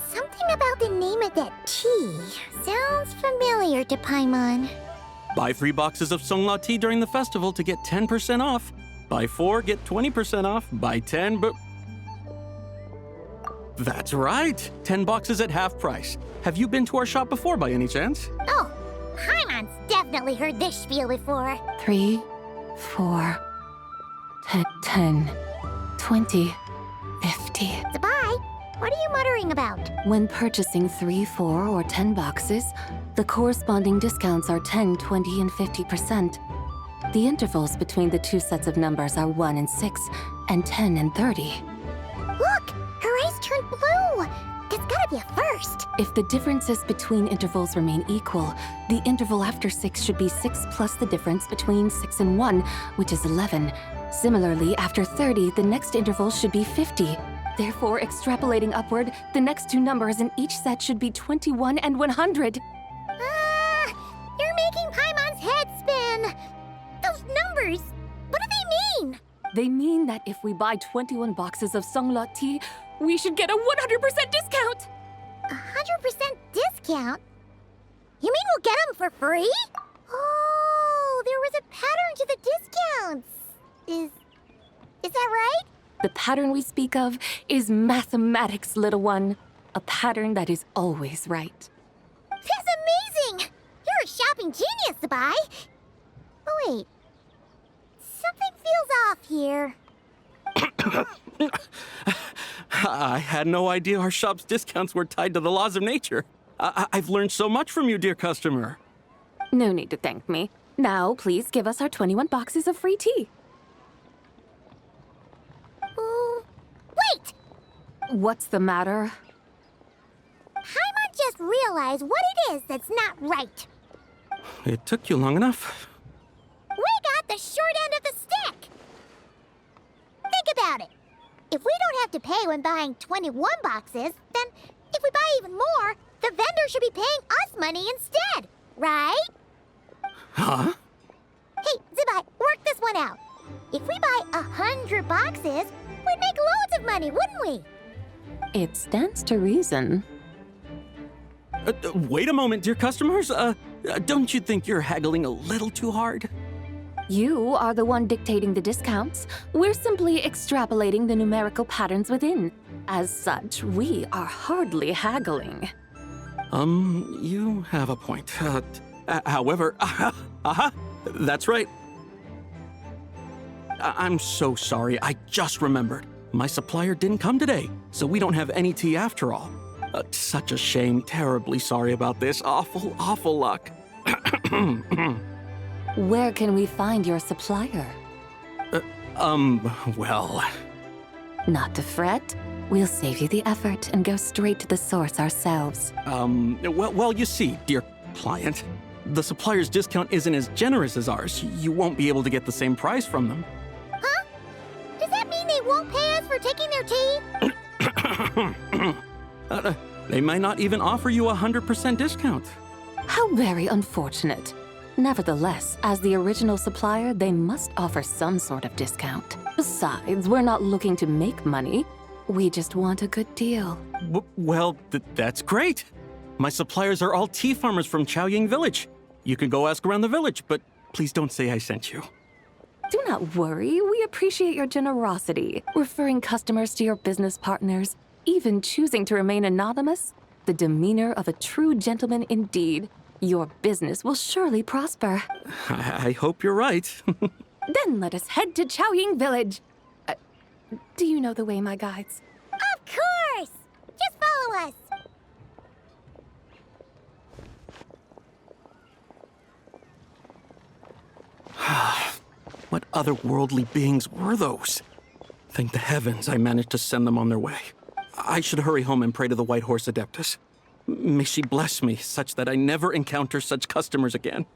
Something about the name of that tea sounds familiar to Paimon. Buy 3 boxes of Sungla tea during the festival to get 10% off. Buy 4, get 20% off. Buy 10, but... That's right. 10 boxes at half price. Have you been to our shop before by any chance? Oh, Paimon's definitely heard this spiel before. 3, 4, 10, 20, 50. Zibai, what are you muttering about? When purchasing 3, 4, or 10 boxes, the corresponding discounts are 10, 20, and 50%. The intervals between the two sets of numbers are 1 and 6, and 10 and 30. Look! Her eyes turned blue! That's gotta be a first! If the differences between intervals remain equal, the interval after 6 should be 6 plus the difference between 6 and 1, which is 11. Similarly, after 30, the next interval should be 50. Therefore, extrapolating upward, the next two numbers in each set should be 21 and 100. You're making Paimon's head spin! Those numbers, what do they mean? They mean that if we buy 21 boxes of Sungla tea, we should get a 100% discount! 100% discount? You mean we'll get them for free? Oh, there was a pattern to the discounts. Is that right? The pattern we speak of is mathematics, little one. A pattern that is always right. That's amazing! You're a shopping genius, Zibai. Oh, wait. Something feels off here. I had no idea our shop's discounts were tied to the laws of nature. I've learned so much from you, dear customer. No need to thank me. Now, please give us our 21 boxes of free tea. Wait! What's the matter? Paimon just realized what it is that's not right. It took you long enough. We got the short end of the stick! Think about it. If we don't have to pay when buying 21 boxes, then if we buy even more, the vendor should be paying us money instead, right? Huh? Hey, Zibai, work this one out. If we buy 100 boxes, we'd make loads of money, wouldn't we? It stands to reason. Wait a moment, dear customers. Don't you think you're haggling a little too hard? You are the one dictating the discounts. We're simply extrapolating the numerical patterns within. As such, we are hardly haggling. You have a point. However, that's right. I'm so sorry, I just remembered. My supplier didn't come today, so we don't have any tea after all. Such a shame, terribly sorry about this. Awful, awful luck. Where can we find your supplier? Well... Not to fret. We'll save you the effort and go straight to the source ourselves. Well, you see, dear client, the supplier's discount isn't as generous as ours. You won't be able to get the same price from them. Huh? Does that mean they won't pay us for taking their tea? They might not even offer you a 100% discount. How very unfortunate. Nevertheless, as the original supplier, they must offer some sort of discount. Besides, we're not looking to make money. We just want a good deal. Well, that's great. My suppliers are all tea farmers from Chaoying Village. You can go ask around the village, but please don't say I sent you. Do not worry. We appreciate your generosity, referring customers to your business partners, even choosing to remain anonymous. The demeanor of a true gentleman indeed. Your business will surely prosper. I hope you're right. Then let us head to Chaoying Village. Do you know the way, my guides? Of course! Just follow us. What otherworldly beings were those? Thank the heavens I managed to send them on their way. I should hurry home and pray to the White Horse Adeptus. May she bless me such that I never encounter such customers again.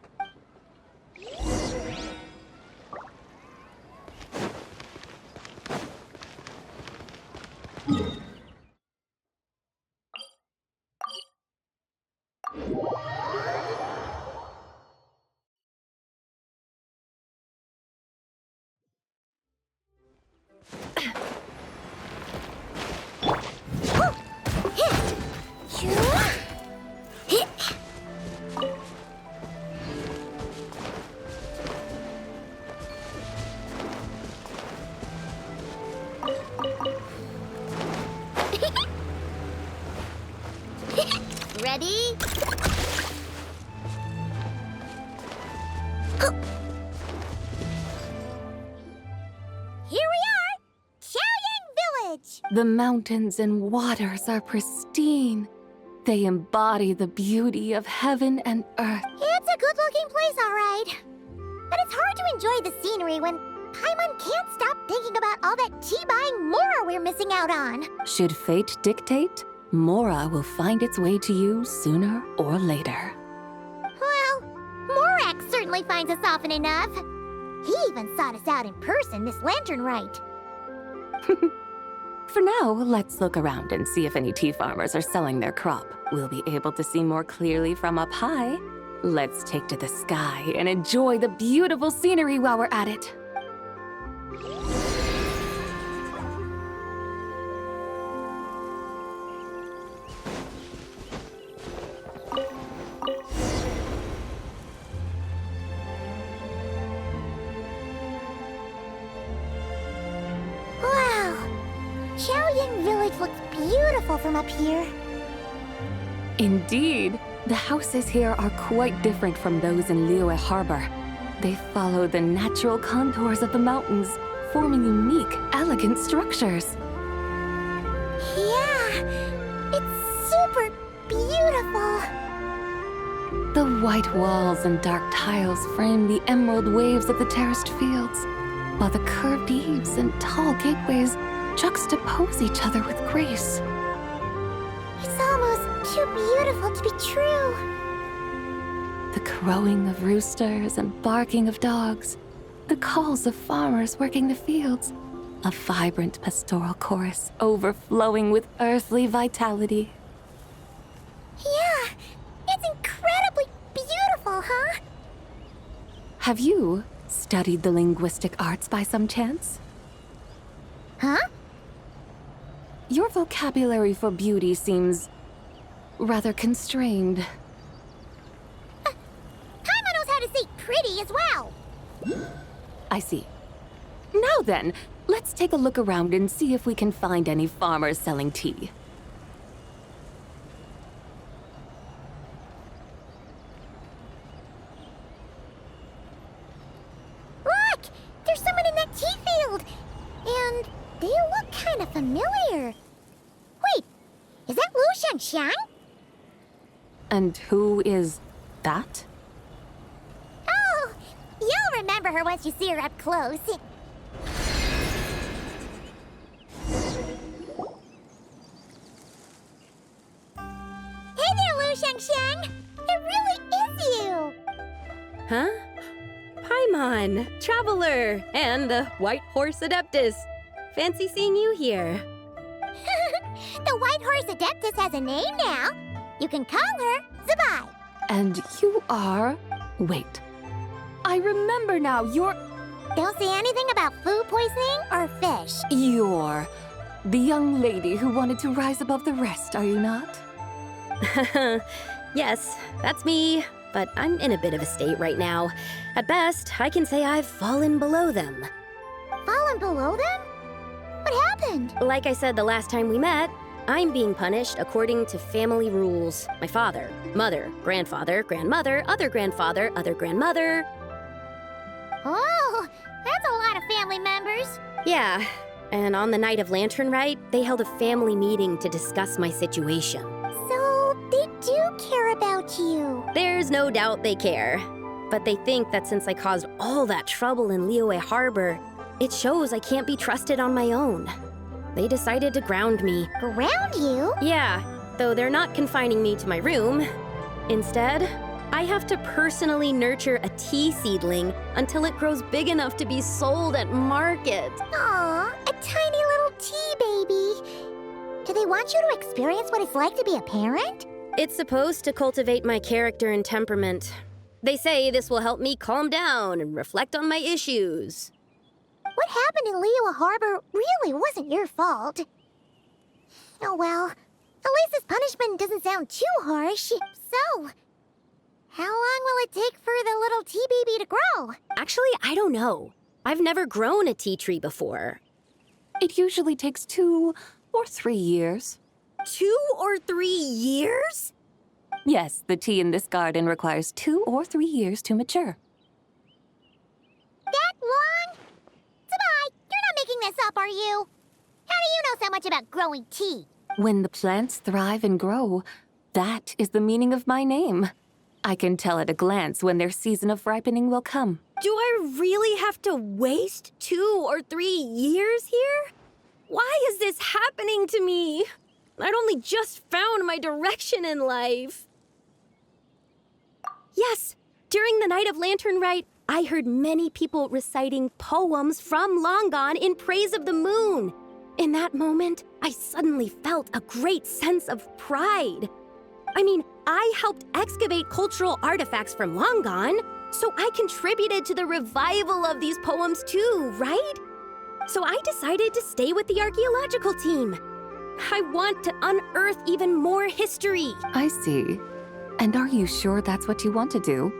Ready? Here we are! Chaoying Village! The mountains and waters are pristine. They embody the beauty of heaven and earth. It's a good-looking place, all right. But it's hard to enjoy the scenery when Paimon can't stop thinking about all that tea-buying Mora we're missing out on. Should fate dictate, Mora will find its way to you sooner or later. Well, Morak certainly finds us often enough. He even sought us out in person this Lantern Rite. For now, let's look around and see if any tea farmers are selling their crop. We'll be able to see more clearly from up high. Let's take to the sky and enjoy the beautiful scenery while we're at it. Chaoying Village looks beautiful from up here. Indeed. The houses here are quite different from those in Liyue Harbor. They follow the natural contours of the mountains, forming unique, elegant structures. Yeah, it's super beautiful. The white walls and dark tiles frame the emerald waves of the terraced fields, while the curved eaves and tall gateways juxtapose each other with grace. It's almost too beautiful to be true. The crowing of roosters and barking of dogs, the calls of farmers working the fields, a vibrant pastoral chorus overflowing with earthly vitality. Yeah, it's incredibly beautiful, huh? Have you studied the linguistic arts by some chance? Huh? Your vocabulary for beauty seems rather constrained. Paimon knows how to say pretty as well. I see. Now then, let's take a look around and see if we can find any farmers selling tea. Look! There's someone in that tea field! And they look kind of familiar. Wait, is that Lu Xiangxiang? And who is that? Oh, you'll remember her once you see her up close. Hey there, Lu Xiangxiang! It really is you! Huh? Paimon, Traveler, and the White Horse Adeptus. Fancy seeing you here. The White Horse Adeptus has a name now. You can call her Zibai. And you are... Wait. I remember now, you're... Don't say anything about food poisoning or fish. You're the young lady who wanted to rise above the rest, are you not? Yes, that's me, but I'm in a bit of a state right now. At best, I can say I've fallen below them. Fallen below them? What happened? Like I said the last time we met, I'm being punished according to family rules. My father, mother, grandfather, grandmother, other grandfather, other grandmother. Oh, that's a lot of family members. Yeah, and on the night of Lantern Rite, they held a family meeting to discuss my situation. So, they do care about you. There's no doubt they care. But they think that since I caused all that trouble in Liyue Harbor, it shows I can't be trusted on my own. They decided to ground me. Ground you? Yeah, though they're not confining me to my room. Instead, I have to personally nurture a tea seedling until it grows big enough to be sold at market. Aw, a tiny little tea baby. Do they want you to experience what it's like to be a parent? It's supposed to cultivate my character and temperament. They say this will help me calm down and reflect on my issues. What happened in Liyue Harbor really wasn't your fault. Oh well, at least this punishment doesn't sound too harsh. So, how long will it take for the little tea baby to grow? Actually, I don't know. I've never grown a tea tree before. It usually takes 2 or 3 years. 2 or 3 years? Yes, the tea in this garden requires 2 or 3 years to mature. That long? Zibai, you're not making this up, are you? How do you know so much about growing tea? When the plants thrive and grow, that is the meaning of my name. I can tell at a glance when their season of ripening will come. Do I really have to waste 2 or 3 years here? Why is this happening to me? I'd only just found my direction in life. Yes, during the night of Lantern Rite, I heard many people reciting poems from long gone in praise of the moon. In that moment, I suddenly felt a great sense of pride. I mean, I helped excavate cultural artifacts from long gone, so I contributed to the revival of these poems too, right? So I decided to stay with the archaeological team. I want to unearth even more history. I see. And are you sure that's what you want to do?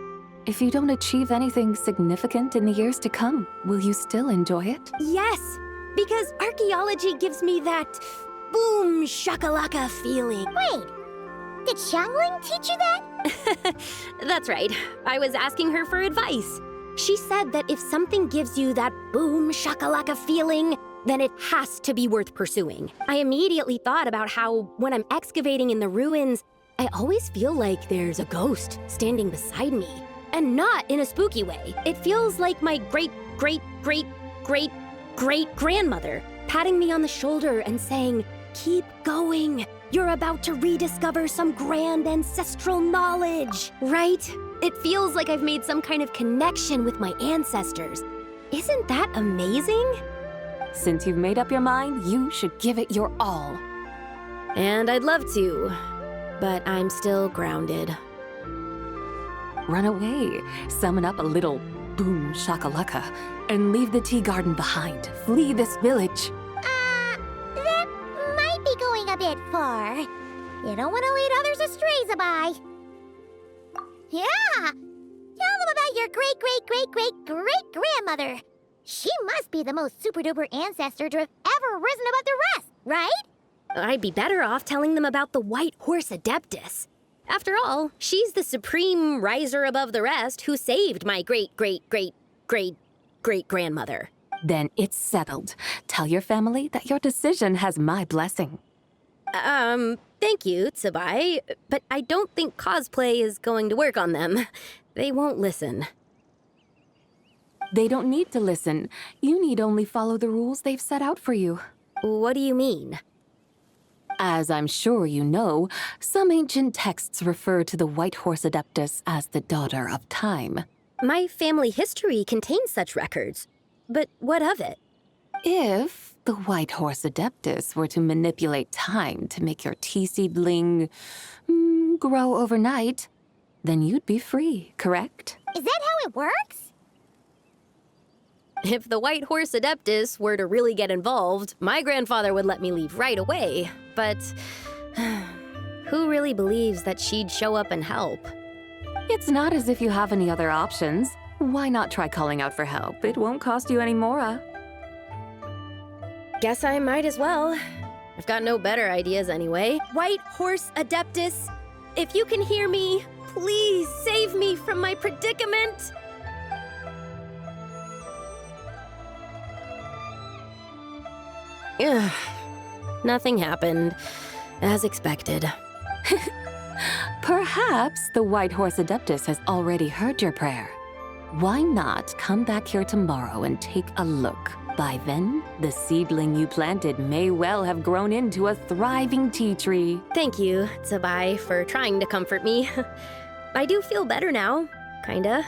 If you don't achieve anything significant in the years to come, will you still enjoy it? Yes, because archaeology gives me that boom shakalaka feeling. Wait, did Xiangling teach you that? That's right. I was asking her for advice. She said that if something gives you that boom shakalaka feeling, then it has to be worth pursuing. I immediately thought about how when I'm excavating in the ruins, I always feel like there's a ghost standing beside me. And not in a spooky way. It feels like my great-great-great-great-great-grandmother patting me on the shoulder and saying, "Keep going. You're about to rediscover some grand ancestral knowledge." Right? It feels like I've made some kind of connection with my ancestors. Isn't that amazing? Since you've made up your mind, you should give it your all. And I'd love to, but I'm still grounded. Run away, summon up a little boom shakalaka, and leave the tea garden behind. Flee this village. That might be going a bit far. You don't want to lead others astray, Zibai. Yeah! Tell them about your great-great-great-great-great-grandmother. She must be the most super-duper ancestor to have ever risen above the rest, right? I'd be better off telling them about the White Horse Adeptus. After all, she's the supreme riser above the rest who saved my great-great-great-great-great-grandmother. Then it's settled. Tell your family that your decision has my blessing. Thank you, Zibai, but I don't think cosplay is going to work on them. They won't listen. They don't need to listen. You need only follow the rules they've set out for you. What do you mean? As I'm sure you know, some ancient texts refer to the White Horse Adeptus as the Daughter of Time. My family history contains such records. But what of it? If the White Horse Adeptus were to manipulate time to make your tea seedling grow overnight, then you'd be free, correct? Is that how it works? If the White Horse Adeptus were to really get involved, my grandfather would let me leave right away. But who really believes that she'd show up and help? It's not as if you have any other options. Why not try calling out for help? It won't cost you any more. Guess I might as well. I've got no better ideas anyway. White Horse Adeptus, if you can hear me, please save me from my predicament. Ugh. Nothing happened, as expected. Perhaps the White Horse Adeptus has already heard your prayer. Why not come back here tomorrow and take a look? By then, the seedling you planted may well have grown into a thriving tea tree. Thank you, Zibai, for trying to comfort me. I do feel better now, kinda.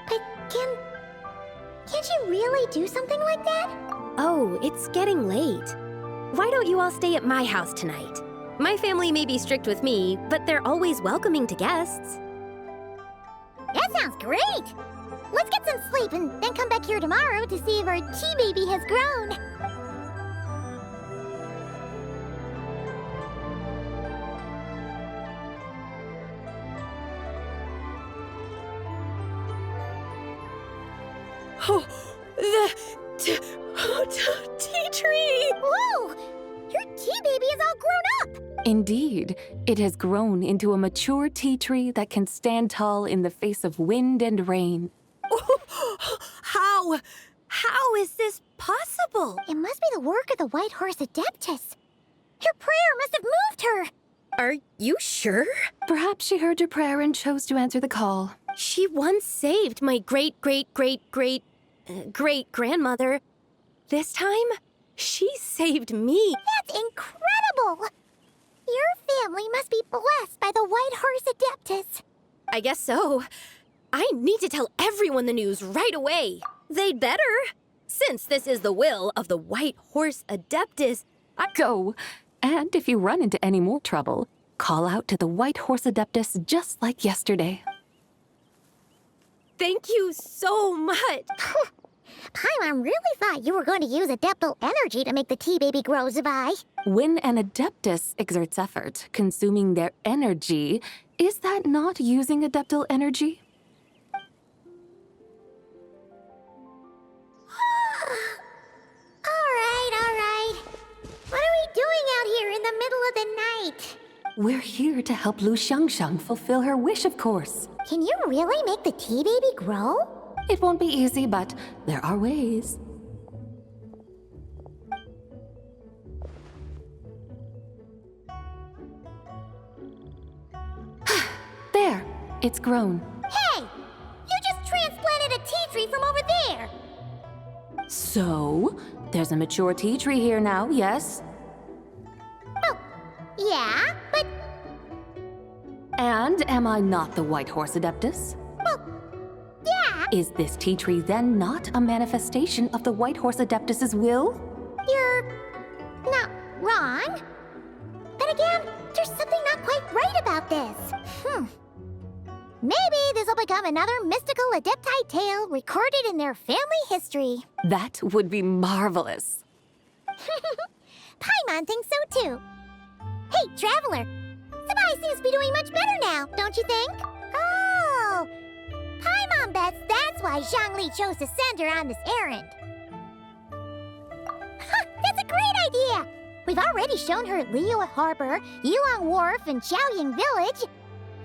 But can't you really do something like that? Oh, it's getting late. Why don't you all stay at my house tonight? My family may be strict with me, but they're always welcoming to guests. That sounds great! Let's get some sleep and then come back here tomorrow to see if our tea baby has grown. Oh, the tea tree! Whoa! Your tea baby is all grown up! Indeed, it has grown into a mature tea tree that can stand tall in the face of wind and rain. How is this possible? It must be the work of the White Horse Adeptus. Your prayer must have moved her. Are you sure? Perhaps she heard your prayer and chose to answer the call. She once saved my great-great-great-great-great-grandmother. This time, she saved me. That's incredible! Your family must be blessed by the White Horse Adeptus. I guess so. I need to tell everyone the news right away. They'd better. Since this is the will of the White Horse Adeptus, Go! And if you run into any more trouble, call out to the White Horse Adeptus just like yesterday. Thank you so much. Paimon really thought you were going to use Adeptal energy to make the tea baby grow, Zibai. When an Adeptus exerts effort, consuming their energy, is that not using Adeptal energy? All right. What are we doing out here in the middle of the night? We're here to help Lu Xiangxiang fulfill her wish, of course. Can you really make the tea baby grow? It won't be easy, but there are ways. There, it's grown. Hey! You just transplanted a tea tree from over there! So, there's a mature tea tree here now, yes? Oh, yeah, but... And am I not the White Horse Adeptus? Well, yeah. Is this tea tree then not a manifestation of the White Horse Adeptus's will? You're not wrong. But again, there's something not quite right about this. Maybe this will become another mystical Adepti tale recorded in their family history. That would be marvelous. Paimon thinks so too. Hey, Traveler! Zibai seems to be doing much better now, don't you think? Oh! Paimon bets that's why Zhongli chose to send her on this errand. idea! We've already shown her Liyue Harbor, Yulong Wharf, and Xiaoying Village.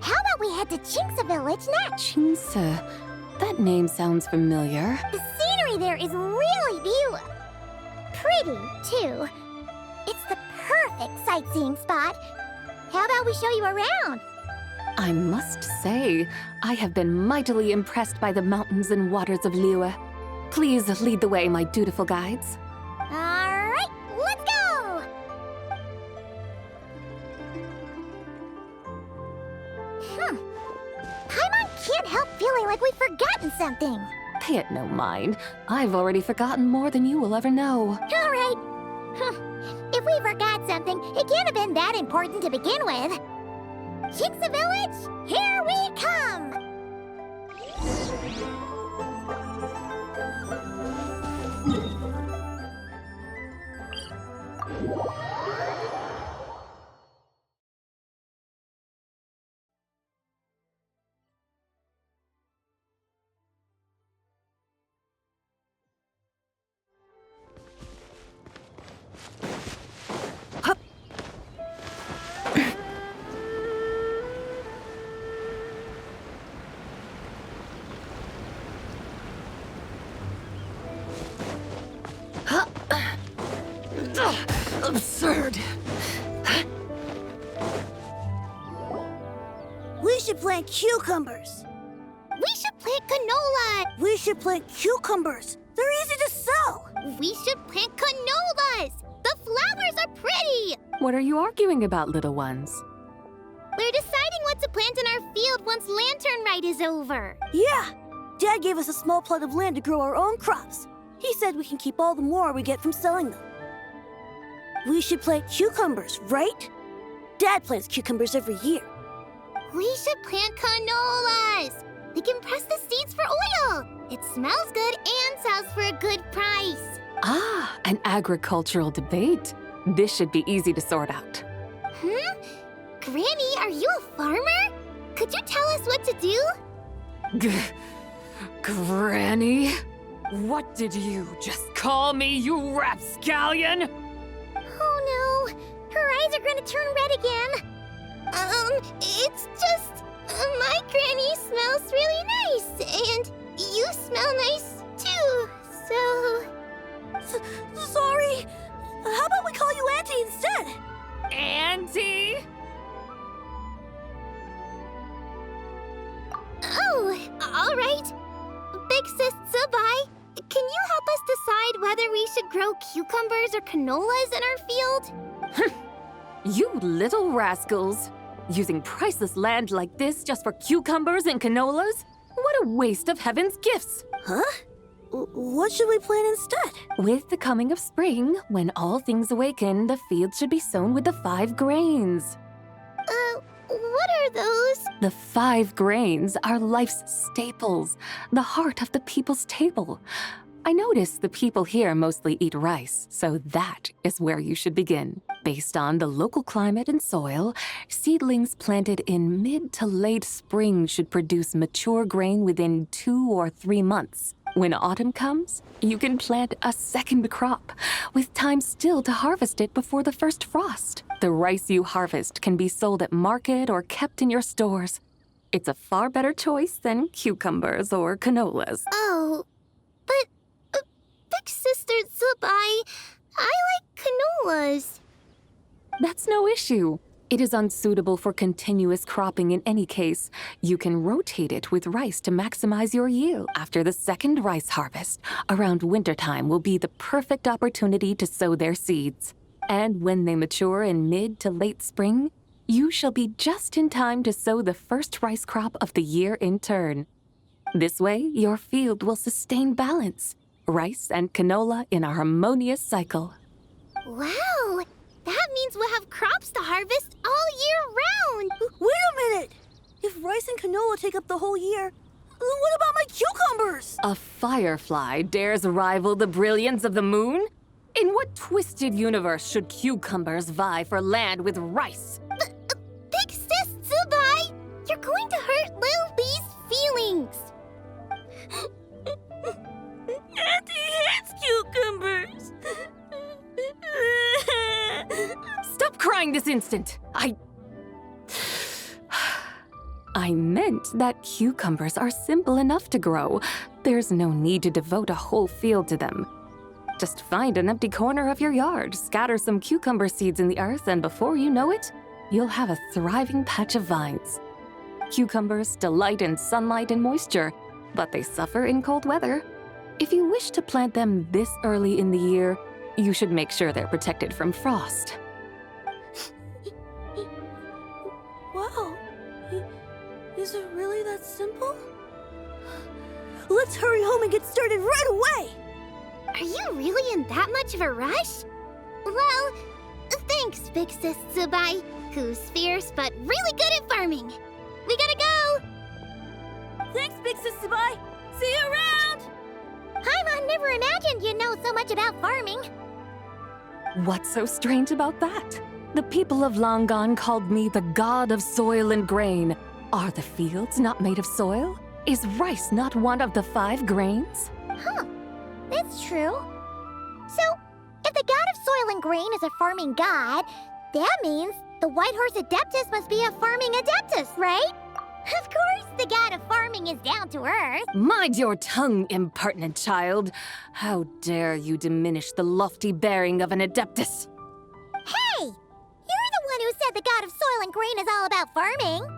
How about we head to Qingce Village next? Qingce. That name sounds familiar. The scenery there is really beautiful. Pretty, too. It's the perfect sightseeing spot. How about we show you around? I must say, I have been mightily impressed by the mountains and waters of Liyue. Please lead the way, my dutiful guides. Alright, let's go! Paimon can't help feeling like we've forgotten something. Pay it no mind. I've already forgotten more than you will ever know. Alright. If we forgot something, it can't have been that important to begin with. Qingce Village, here we come! Absurd. We should plant cucumbers. We should plant canola. We should plant cucumbers. They're easy to sell. We should plant canolas. The flowers are pretty. What are you arguing about, little ones? We're deciding what to plant in our field once Lantern Rite is over. Yeah. Dad gave us a small plot of land to grow our own crops. He said we can keep all the more we get from selling them. We should plant cucumbers, right? Dad plants cucumbers every year. We should plant canolas. We can press the seeds for oil. It smells good and sells for a good price. Ah, an agricultural debate. This should be easy to sort out. Granny, are you a farmer? Could you tell us what to do? Granny? What did you just call me, you rapscallion? Oh no, her eyes are gonna turn red again. It's just, my granny smells really nice, and you smell nice too, so... Sorry. How about we call you Auntie instead? Auntie? Oh, all right. Big Sis Zibai, can you help us decide whether we should grow cucumbers or canolas in our field? You little rascals! Using priceless land like this just for cucumbers and canolas? What a waste of heaven's gifts! Huh? What should we plant instead? With the coming of spring, when all things awaken, the field should be sown with the 5 grains. What are those? The 5 grains are life's staples, the heart of the people's table. I notice the people here mostly eat rice, so that is where you should begin. Based on the local climate and soil, seedlings planted in mid to late spring should produce mature grain within 2 or 3 months. When autumn comes, you can plant a second crop, with time still to harvest it before the first frost. The rice you harvest can be sold at market or kept in your stores. It's a far better choice than cucumbers or canolas. Oh, but Big Sister Zibai, I like canolas. That's no issue. It is unsuitable for continuous cropping in any case. You can rotate it with rice to maximize your yield. After the second rice harvest, around wintertime will be the perfect opportunity to sow their seeds. And when they mature in mid to late spring, you shall be just in time to sow the first rice crop of the year in turn. This way, your field will sustain balance. Rice and canola in a harmonious cycle. Wow! That means we'll have crops to harvest all year round! Wait a minute! If rice and canola take up the whole year, what about my cucumbers? A firefly dares rival the brilliance of the moon? In what twisted universe should cucumbers vie for land with rice? Big Sis Zibai, you're going to hurt Lil Lee's feelings! Auntie hates cucumbers! lying this instant. I meant that cucumbers are simple enough to grow. There's no need to devote a whole field to them. Just find an empty corner of your yard, scatter some cucumber seeds in the earth, and before you know it, you'll have a thriving patch of vines. Cucumbers delight in sunlight and moisture, but they suffer in cold weather. If you wish to plant them this early in the year, you should make sure they're protected from frost. Wow. Is it really that simple? Let's hurry home and get started right away! Are you really in that much of a rush? Well, thanks, Big Sis Zibai, who's fierce but really good at farming. We gotta go! Thanks, Big Sis Zibai! See you around! Paimon never imagined you'd know so much about farming. What's so strange about that? The people of Langan called me the god of soil and grain. Are the fields not made of soil? Is rice not one of the 5 grains? Huh, that's true. So, if the god of soil and grain is a farming god, that means the White Horse Adeptus must be a farming adeptus, right? Of course, the god of farming is down to earth. Mind your tongue, impertinent child. How dare you diminish the lofty bearing of an adeptus? Hey! You're the one who said the god of soil and grain is all about farming.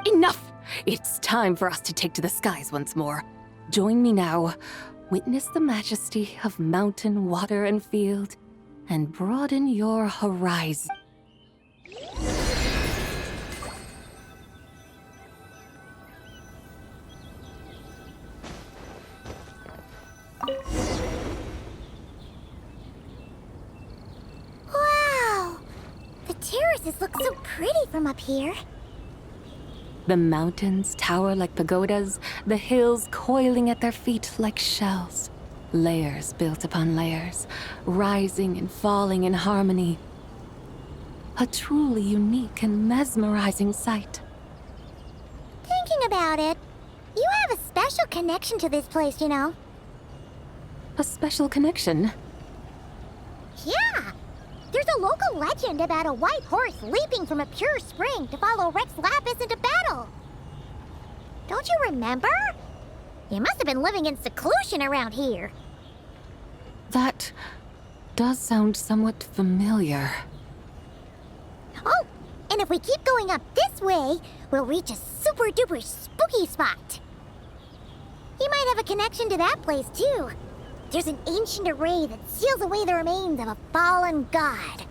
Enough! It's time for us to take to the skies once more. Join me now. Witness the majesty of mountain, water, and field, and broaden your horizon. Wow! The terraces look so pretty from up here. The mountains tower like pagodas, the hills coiling at their feet like shells. Layers built upon layers, rising and falling in harmony. A truly unique and mesmerizing sight. Thinking about it, you have a special connection to this place, you know. A special connection? Yeah! There's a local legend about a white horse leaping from a pure spring to follow Rex Lapis into battle. Don't you remember? You must have been living in seclusion around here. That does sound somewhat familiar. Oh, and if we keep going up this way, we'll reach a super duper spooky spot. You might have a connection to that place too. There's an ancient array that seals away the remains of a fallen god.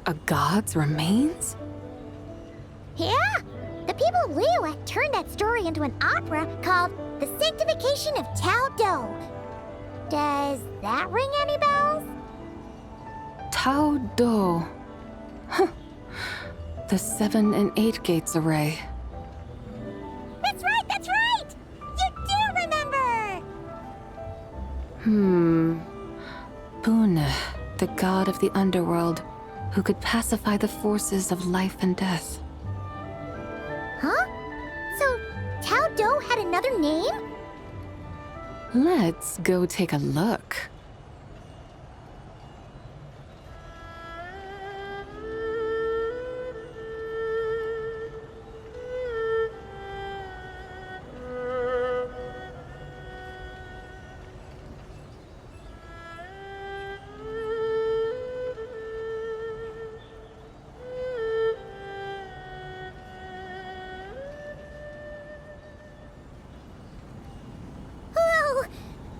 A god's remains? Yeah! The people of Liyue turned that story into an opera called The Sanctification of Tao Do. Does that ring any bells? Tao Do. Huh. The 7 and 8 gates array. That's right, that's right! You do remember! Bune, the god of the underworld, who could pacify the forces of life and death. Huh? So, Tao Do had another name? Let's go take a look.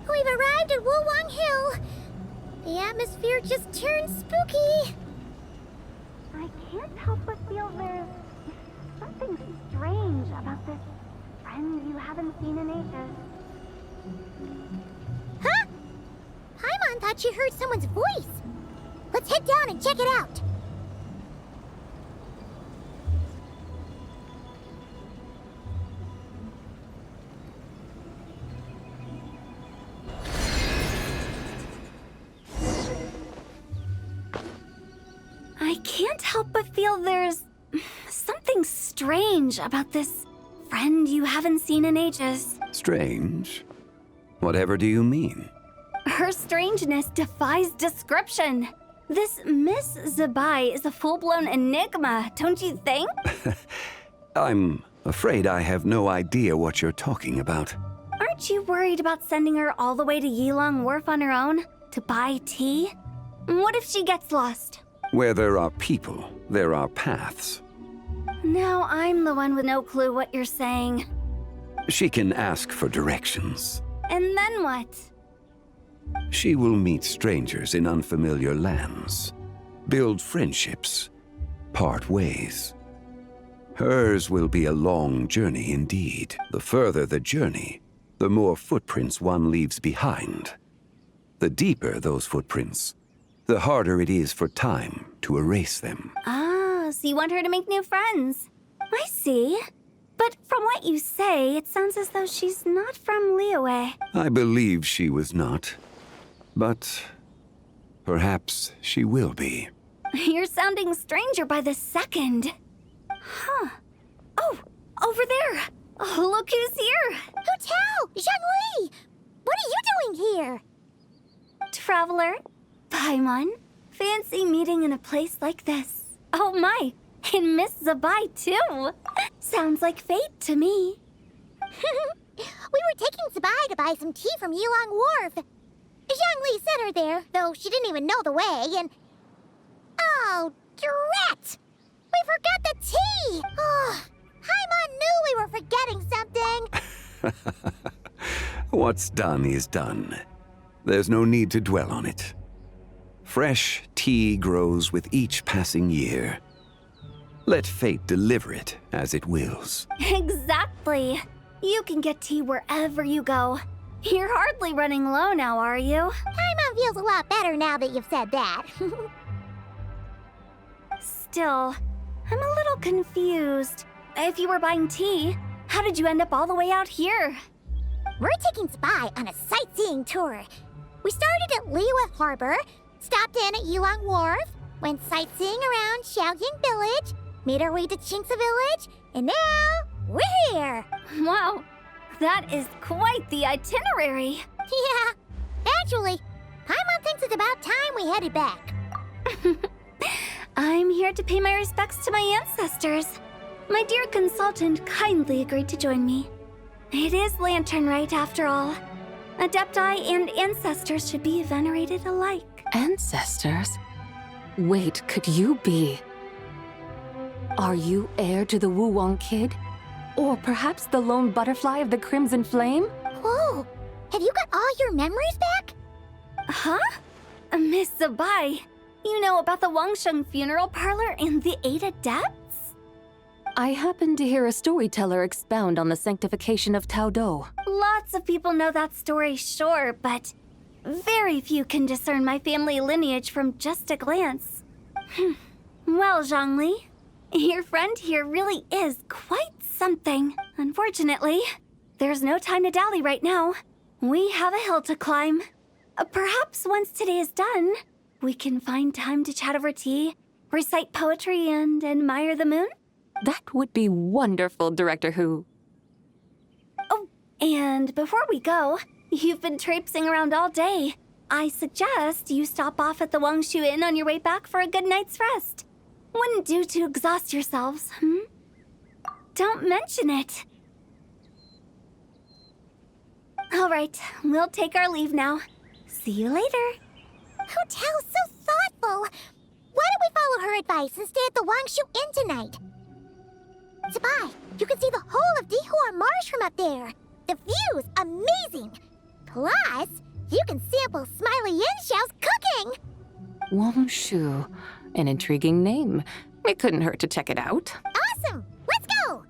We've arrived at Wulwang Hill. The atmosphere just turned spooky. I can't help but feel there's something strange about this friend you haven't seen in ages. Huh? Paimon thought she heard someone's voice. Let's head down and check it out. I can't help but feel there's something strange about this friend you haven't seen in ages. Strange? Whatever do you mean? Her strangeness defies description. This Miss Zibai is a full-blown enigma, don't you think? I'm afraid I have no idea what you're talking about. Aren't you worried about sending her all the way to Yilong Wharf on her own to buy tea? What if she gets lost? Where there are people, there are paths. Now I'm the one with no clue what you're saying. She can ask for directions. And then what? She will meet strangers in unfamiliar lands, build friendships, part ways. Hers will be a long journey indeed. The further the journey, the more footprints one leaves behind. The deeper those footprints, the harder it is for time to erase them. Ah, so you want her to make new friends. I see. But from what you say, it sounds as though she's not from Liyue. I believe she was not. But perhaps she will be. You're sounding stranger by the second. Huh. Oh, over there. Oh, look who's here. Hotel! Zhongli! What are you doing here? Traveler, Paimon, fancy meeting in a place like this. Oh my, and Miss Zibai too. Sounds like fate to me. We were taking Zibai to buy some tea from Yilong Wharf. Zhongli sent her there, though she didn't even know the way, and... Oh, drat! We forgot the tea! Oh, Paimon knew we were forgetting something! What's done is done. There's no need to dwell on it. Fresh tea grows with each passing year. Let fate deliver it as it wills. Exactly. You can get tea wherever you go. You're hardly running low now, are you? Paimon feels a lot better now that you've said that. Still, I'm a little confused. If you were buying tea, how did you end up all the way out here? We're taking Zibai on a sightseeing tour. We started at Liyue Harbor, stopped in at Yilong Wharf, went sightseeing around Xiaoying Village, made our way to Qingce Village, and now we're here. Wow, that is quite the itinerary. Yeah, actually, Paimon thinks it's about time we headed back. I'm here to pay my respects to my ancestors. My dear consultant kindly agreed to join me. It is Lantern Rite, after all. Adepti and ancestors should be venerated alike. Ancestors? Wait, could you be? Are you heir to the Wuwang kid? Or perhaps the lone butterfly of the Crimson Flame? Whoa, have you got all your memories back? Huh? Miss Zibai, you know about the Wangsheng funeral parlor and the 8 adepts? I happened to hear a storyteller expound on the sanctification of Tao Do. Lots of people know that story, sure, but very few can discern my family lineage from just a glance. Well, Zhongli, your friend here really is quite something. Unfortunately, there's no time to dally right now. We have a hill to climb. Perhaps once today is done, we can find time to chat over tea, recite poetry, and admire the moon? That would be wonderful, Director Hu. Oh, and before we go, you've been traipsing around all day. I suggest you stop off at the Wangshu Inn on your way back for a good night's rest. Wouldn't do to exhaust yourselves, Don't mention it. All right, we'll take our leave now. See you later. Hotel's so thoughtful. Why don't we follow her advice and stay at the Wangshu Inn tonight? Zibai, you can see the whole of Dihua Marsh from up there. The view's amazing. Plus, you can sample Smiley Yin-Xiao's cooking. Wangshu, an intriguing name. It couldn't hurt to check it out. Awesome! Let's go!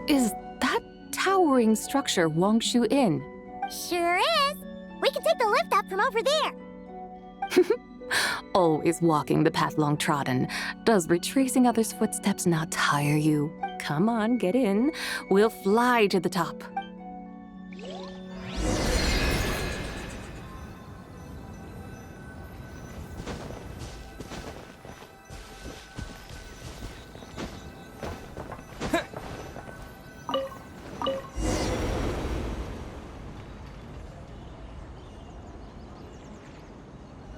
Is that tower towering structure Wangshu Inn. Sure is. We can take the lift up from over there. Always walking the path long trodden. Does retracing others' footsteps not tire you? Come on, get in. We'll fly to the top.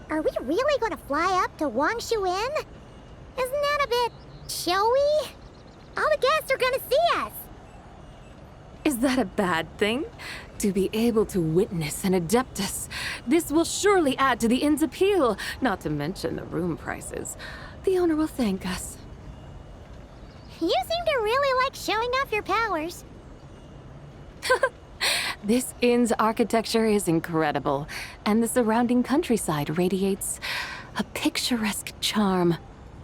Are we really going to fly up to Wangshu Inn? Isn't that a bit showy? All the guests are going to see us. Is that a bad thing? To be able to witness an Adeptus. This will surely add to the inn's appeal, not to mention the room prices. The owner will thank us. You seem to really like showing off your powers. This inn's architecture is incredible, and the surrounding countryside radiates a picturesque charm.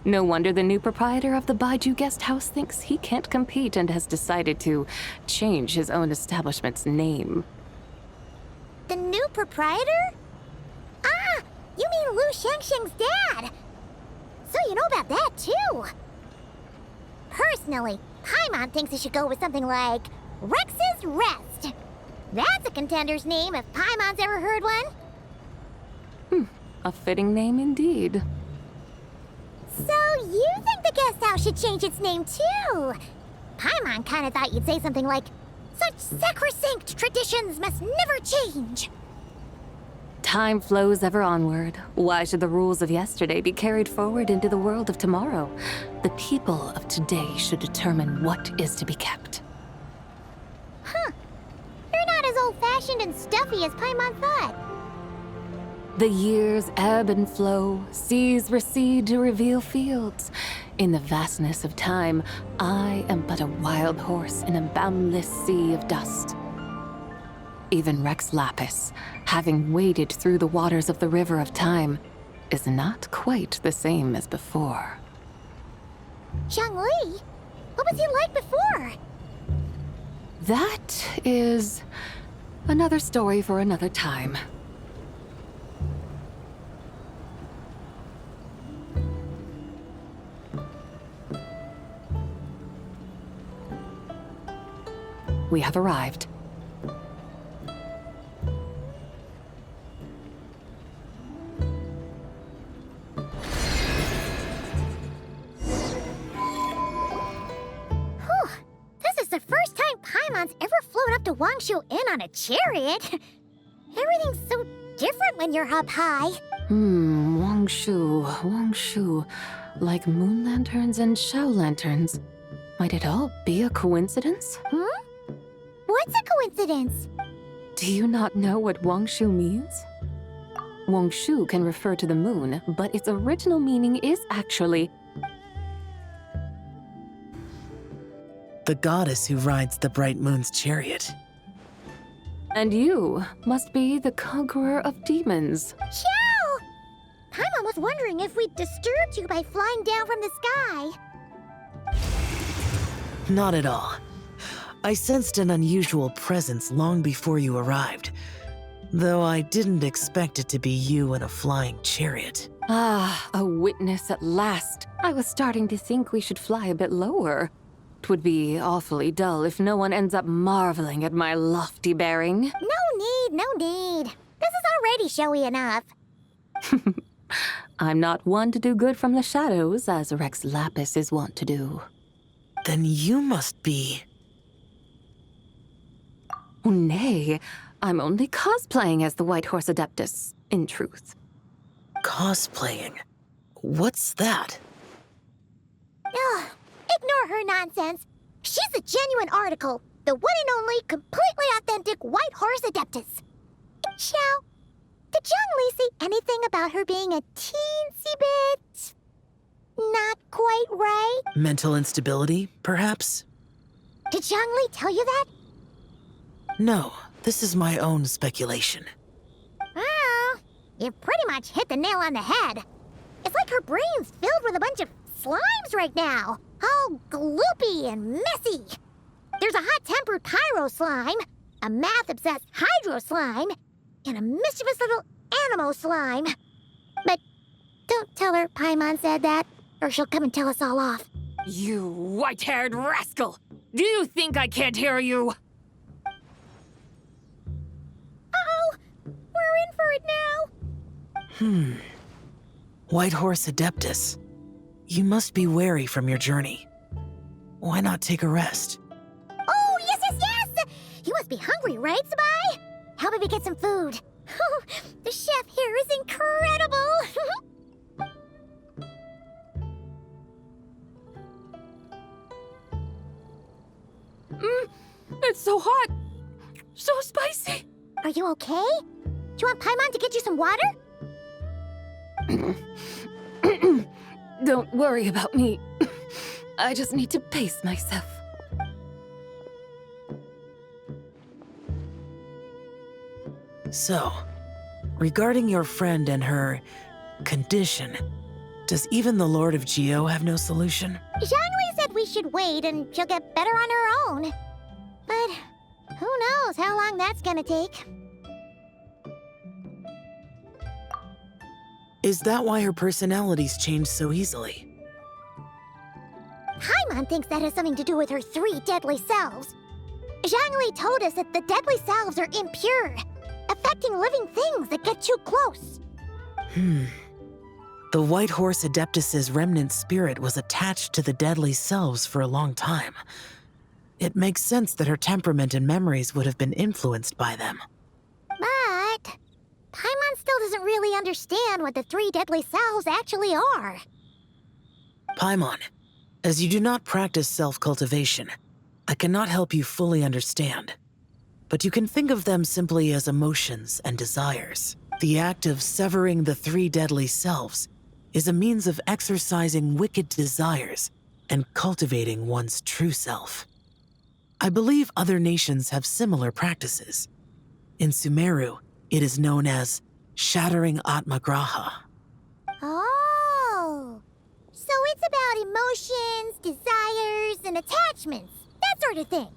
No wonder the new proprietor of the Baiju guest house thinks he can't compete and has decided to change his own establishment's name. The new proprietor? Ah, you mean Lu Shengsheng's dad. So you know about that, too. Personally, Paimon thinks it should go with something like Rex's Rest. That's a contender's name if Paimon's ever heard one. A fitting name indeed. So you think the guest house should change its name too? Paimon kinda thought you'd say something like, "Such sacrosanct traditions must never change." Time flows ever onward. Why should the rules of yesterday be carried forward into the world of tomorrow? The people of today should determine what is to be kept. Huh. You're not as old-fashioned and stuffy as Paimon thought. The years ebb and flow, seas recede to reveal fields. In the vastness of time, I am but a wild horse in a boundless sea of dust. Even Rex Lapis, having waded through the waters of the river of time, is not quite the same as before. Zhongli? What was he like before? That is another story for another time. We have arrived. This is the first time Paimon's ever flown up to Wangshu Inn on a chariot. Everything's so different when you're up high. Wangshu. Like moon lanterns and shell lanterns. Might it all be a coincidence? What's a coincidence? Do you not know what Wangshu means? Wangshu can refer to the moon, but its original meaning is actually the goddess who rides the bright moon's chariot. And you must be the conqueror of demons. Xiao! Paimon was wondering if we'd disturbed you by flying down from the sky. Not at all. I sensed an unusual presence long before you arrived, though I didn't expect it to be you in a flying chariot. Ah, a witness at last. I was starting to think we should fly a bit lower. It would be awfully dull if no one ends up marveling at my lofty bearing. No need. This is already showy enough. I'm not one to do good from the shadows, as Rex Lapis is wont to do. Then you must be... Oh, nay, I'm only cosplaying as the White Horse Adeptus, in truth. Cosplaying? What's that? Ugh, ignore her nonsense. She's a genuine article, the one and only, completely authentic White Horse Adeptus. Xiao, did Zhongli say anything about her being a teensy bit... not quite right? Mental instability, perhaps? Did Zhongli tell you that? No, this is my own speculation. Well, you pretty much hit the nail on the head. It's like her brain's filled with a bunch of slimes right now. All gloopy and messy. There's a hot-tempered pyro slime, a math-obsessed hydro slime, and a mischievous little animal slime. But don't tell her Paimon said that, or she'll come and tell us all off. You white-haired rascal! Do you think I can't hear you? Uh-oh! We're in for it now! White Horse Adeptus. You must be weary from your journey. Why not take a rest? Oh, yes, yes, yes! You must be hungry, right, Zibai? How about we get some food? The chef here is incredible! It's so hot! So spicy! Are you okay? Do you want Paimon to get you some water? Don't worry about me. I just need to pace myself. So, regarding your friend and her condition, does even the Lord of Geo have no solution? Zhangli said we should wait and she'll get better on her own. But who knows how long that's gonna take. Is that why her personalities change so easily? Paimon thinks that has something to do with her 3 deadly selves. Zhangli told us that the deadly selves are impure, affecting living things that get too close. The White Horse Adeptus's remnant spirit was attached to the deadly selves for a long time. It makes sense that her temperament and memories would have been influenced by them. But Paimon still doesn't really understand what the 3 deadly selves actually are. Paimon, as you do not practice self-cultivation, I cannot help you fully understand. But you can think of them simply as emotions and desires. The act of severing the 3 deadly selves is a means of exercising wicked desires and cultivating one's true self. I believe other nations have similar practices. In Sumeru, it is known as shattering Atmagraha. Oh, so it's about emotions, desires, and attachments, that sort of thing.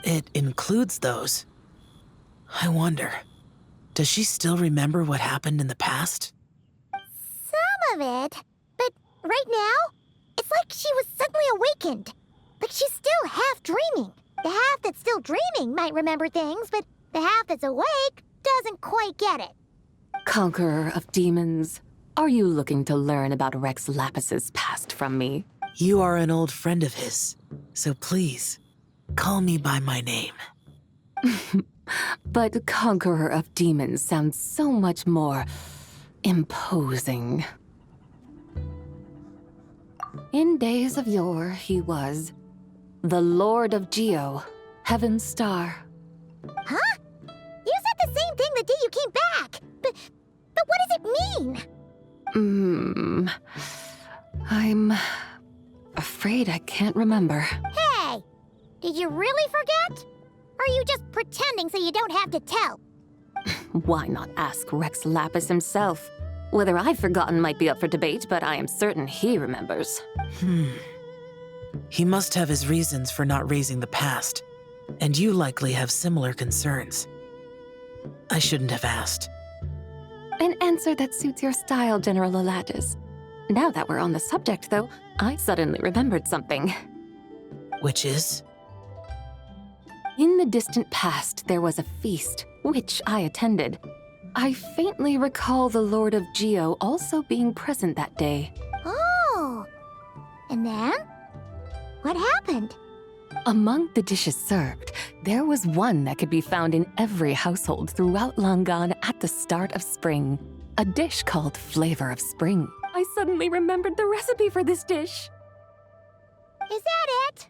It includes those. I wonder, does she still remember what happened in the past? Some of it, but right now, it's like she was suddenly awakened. Like she's still half dreaming. The half that's still dreaming might remember things, but the half that's awake doesn't quite get it. Conqueror of demons, are you looking to learn about Rex Lapis's past from me? You are an old friend of his, so please, call me by my name. But Conqueror of Demons sounds so much more imposing. In days of yore, he was the Lord of Geo, Heaven's Star. Huh? You said the same thing the day you came back. But what does it mean? I'm afraid I can't remember. Hey! Did you really forget? Or are you just pretending so you don't have to tell? Why not ask Rex Lapis himself? Whether I've forgotten might be up for debate, but I am certain he remembers. He must have his reasons for not raising the past, and you likely have similar concerns. I shouldn't have asked. An answer that suits your style, General Elatis. Now that we're on the subject, though, I suddenly remembered something. Which is? In the distant past, there was a feast, which I attended. I faintly recall the Lord of Geo also being present that day. Oh! And then? What happened? Among the dishes served, there was one that could be found in every household throughout Langan at the start of spring. A dish called Flavor of Spring. I suddenly remembered the recipe for this dish. Is that it?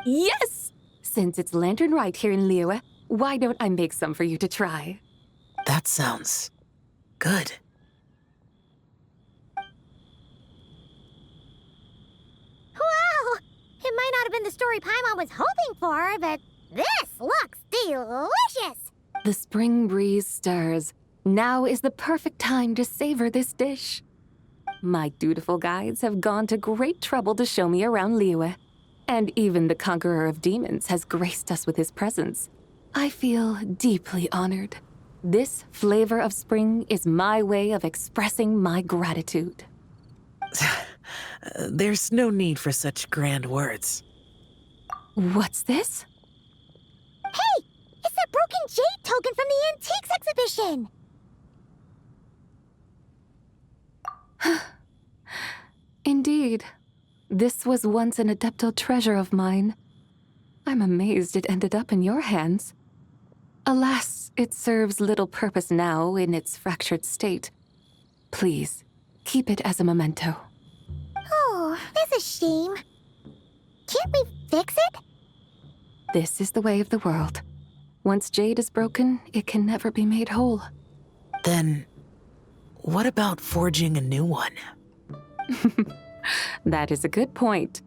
Yes! Since it's Lantern Rite here in Liyue, why don't I make some for you to try? That sounds good. Wow! It might not have been the story Paimon was hoping for, but this looks delicious! The spring breeze stirs. Now is the perfect time to savor this dish. My dutiful guides have gone to great trouble to show me around Liyue. And even the conqueror of demons has graced us with his presence. I feel deeply honored. This flavor of spring is my way of expressing my gratitude. There's no need for such grand words. What's this? Hey! It's that broken jade token from the antiques exhibition! Indeed. This was once an Adeptal treasure of mine. I'm amazed it ended up in your hands. Alas, it serves little purpose now in its fractured state. Please, keep it as a memento. Oh, that's a shame. Can't we fix it? This is the way of the world. Once jade is broken, it can never be made whole. Then, what about forging a new one? That is a good point.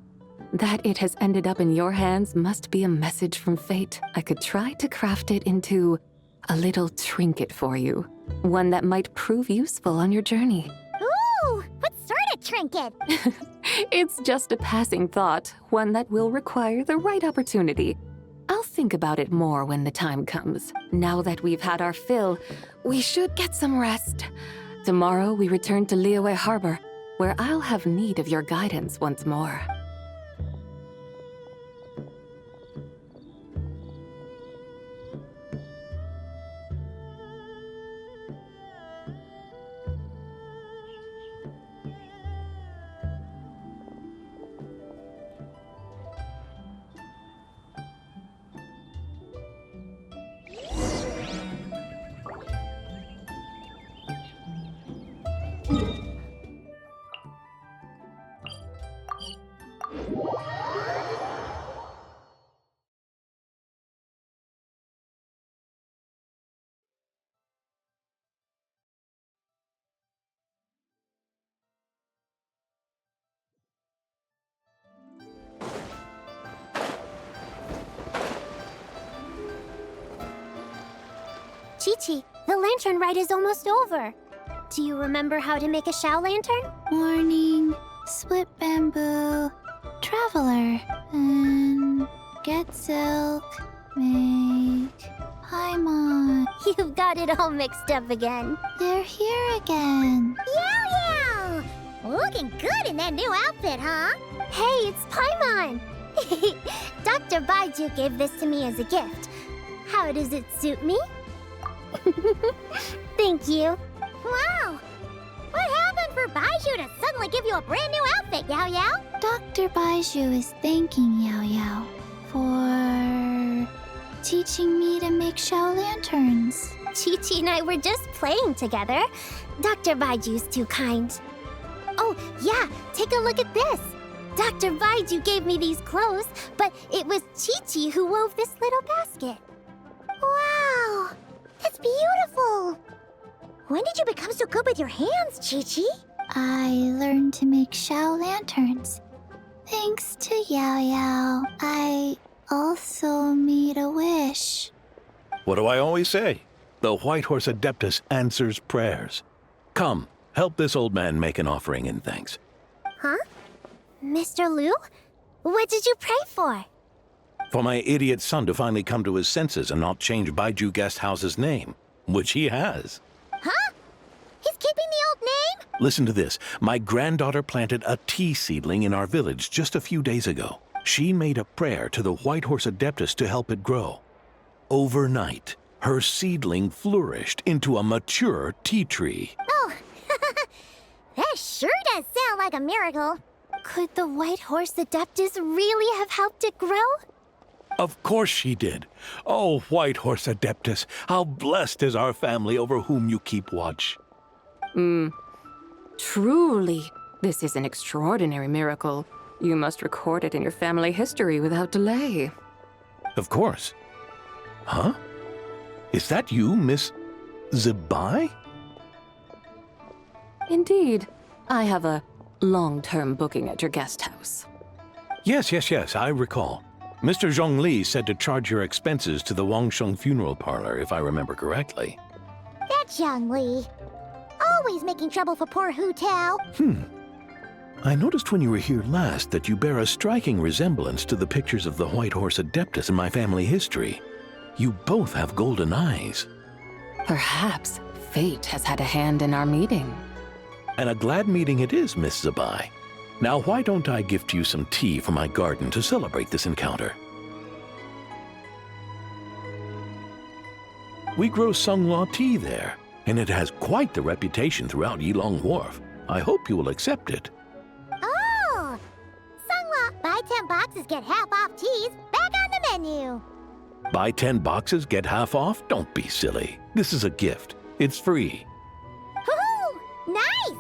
That it has ended up in your hands must be a message from fate. I could try to craft it into a little trinket for you. One that might prove useful on your journey. Ooh, what sort of trinket? It's just a passing thought, one that will require the right opportunity. I'll think about it more when the time comes. Now that we've had our fill, we should get some rest. Tomorrow we return to Liyue Harbor, where I'll have need of your guidance once more. Chi-Chi, the Lantern Rite is almost over. Do you remember how to make a Shao lantern? Morning, split bamboo, traveler, and get silk, make Paimon. You've got it all mixed up again. They're here again. Yow! Looking good in that new outfit, huh? Hey, it's Paimon! Dr. Baiju gave this to me as a gift. How does it suit me? Thank you. Wow! What happened for Baiju to suddenly give you a brand new outfit, Yao Yao? Dr. Baiju is thanking Yao Yao for teaching me to make Shao lanterns. Chi-Chi and I were just playing together. Dr. Baiju's too kind. Oh, yeah, take a look at this. Dr. Baiju gave me these clothes, but it was Chi-Chi who wove this little basket. Wow! That's beautiful! When did you become so good with your hands, Chi-Chi? I learned to make Shao lanterns. Thanks to Yao Yao, I also made a wish. What do I always say? The White Horse Adeptus answers prayers. Come, help this old man make an offering in thanks. Huh? Mr. Liu? What did you pray for? For my idiot son to finally come to his senses and not change Baiju Guest House's name, which he has. Huh? He's keeping the old name? Listen to this. My granddaughter planted a tea seedling in our village just a few days ago. She made a prayer to the White Horse Adeptus to help it grow. Overnight, her seedling flourished into a mature tea tree. Oh, that sure does sound like a miracle. Could the White Horse Adeptus really have helped it grow? Of course she did. Oh, White Horse Adeptus, how blessed is our family over whom you keep watch. Truly, this is an extraordinary miracle. You must record it in your family history without delay. Of course. Huh? Is that you, Miss Zibai? Indeed. I have a long-term booking at your guest house. Yes, I recall. Mr. Zhongli said to charge your expenses to the Wangsheng funeral parlor, if I remember correctly. That's Zhongli. Always making trouble for poor Hu Tao. I noticed when you were here last that you bear a striking resemblance to the pictures of the White Horse Adeptus in my family history. You both have golden eyes. Perhaps fate has had a hand in our meeting. And a glad meeting it is, Miss Zibai. Now why don't I gift you some tea from my garden to celebrate this encounter? We grow Sunghua tea there, and it has quite the reputation throughout Yilong Wharf. I hope you will accept it. Oh! Sunghua, buy 10 boxes, get half off teas. Back on the menu. Buy 10 boxes, get half off? Don't be silly. This is a gift. It's free. Woohoo! Nice!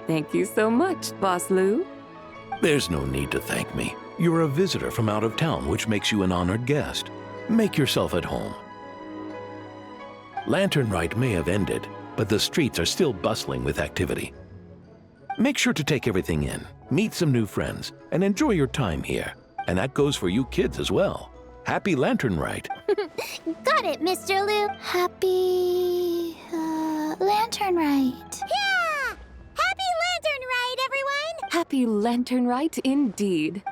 Thank you so much, Boss Lou. There's no need to thank me. You're a visitor from out of town, which makes you an honored guest. Make yourself at home. Lantern Rite may have ended, but the streets are still bustling with activity. Make sure to take everything in, meet some new friends, and enjoy your time here. And that goes for you kids as well. Happy Lantern Rite. Got it, Mr. Lou. Happy... Lantern Rite. Yeah! Happy Lantern Rite, everyone! Happy Lantern Rite indeed.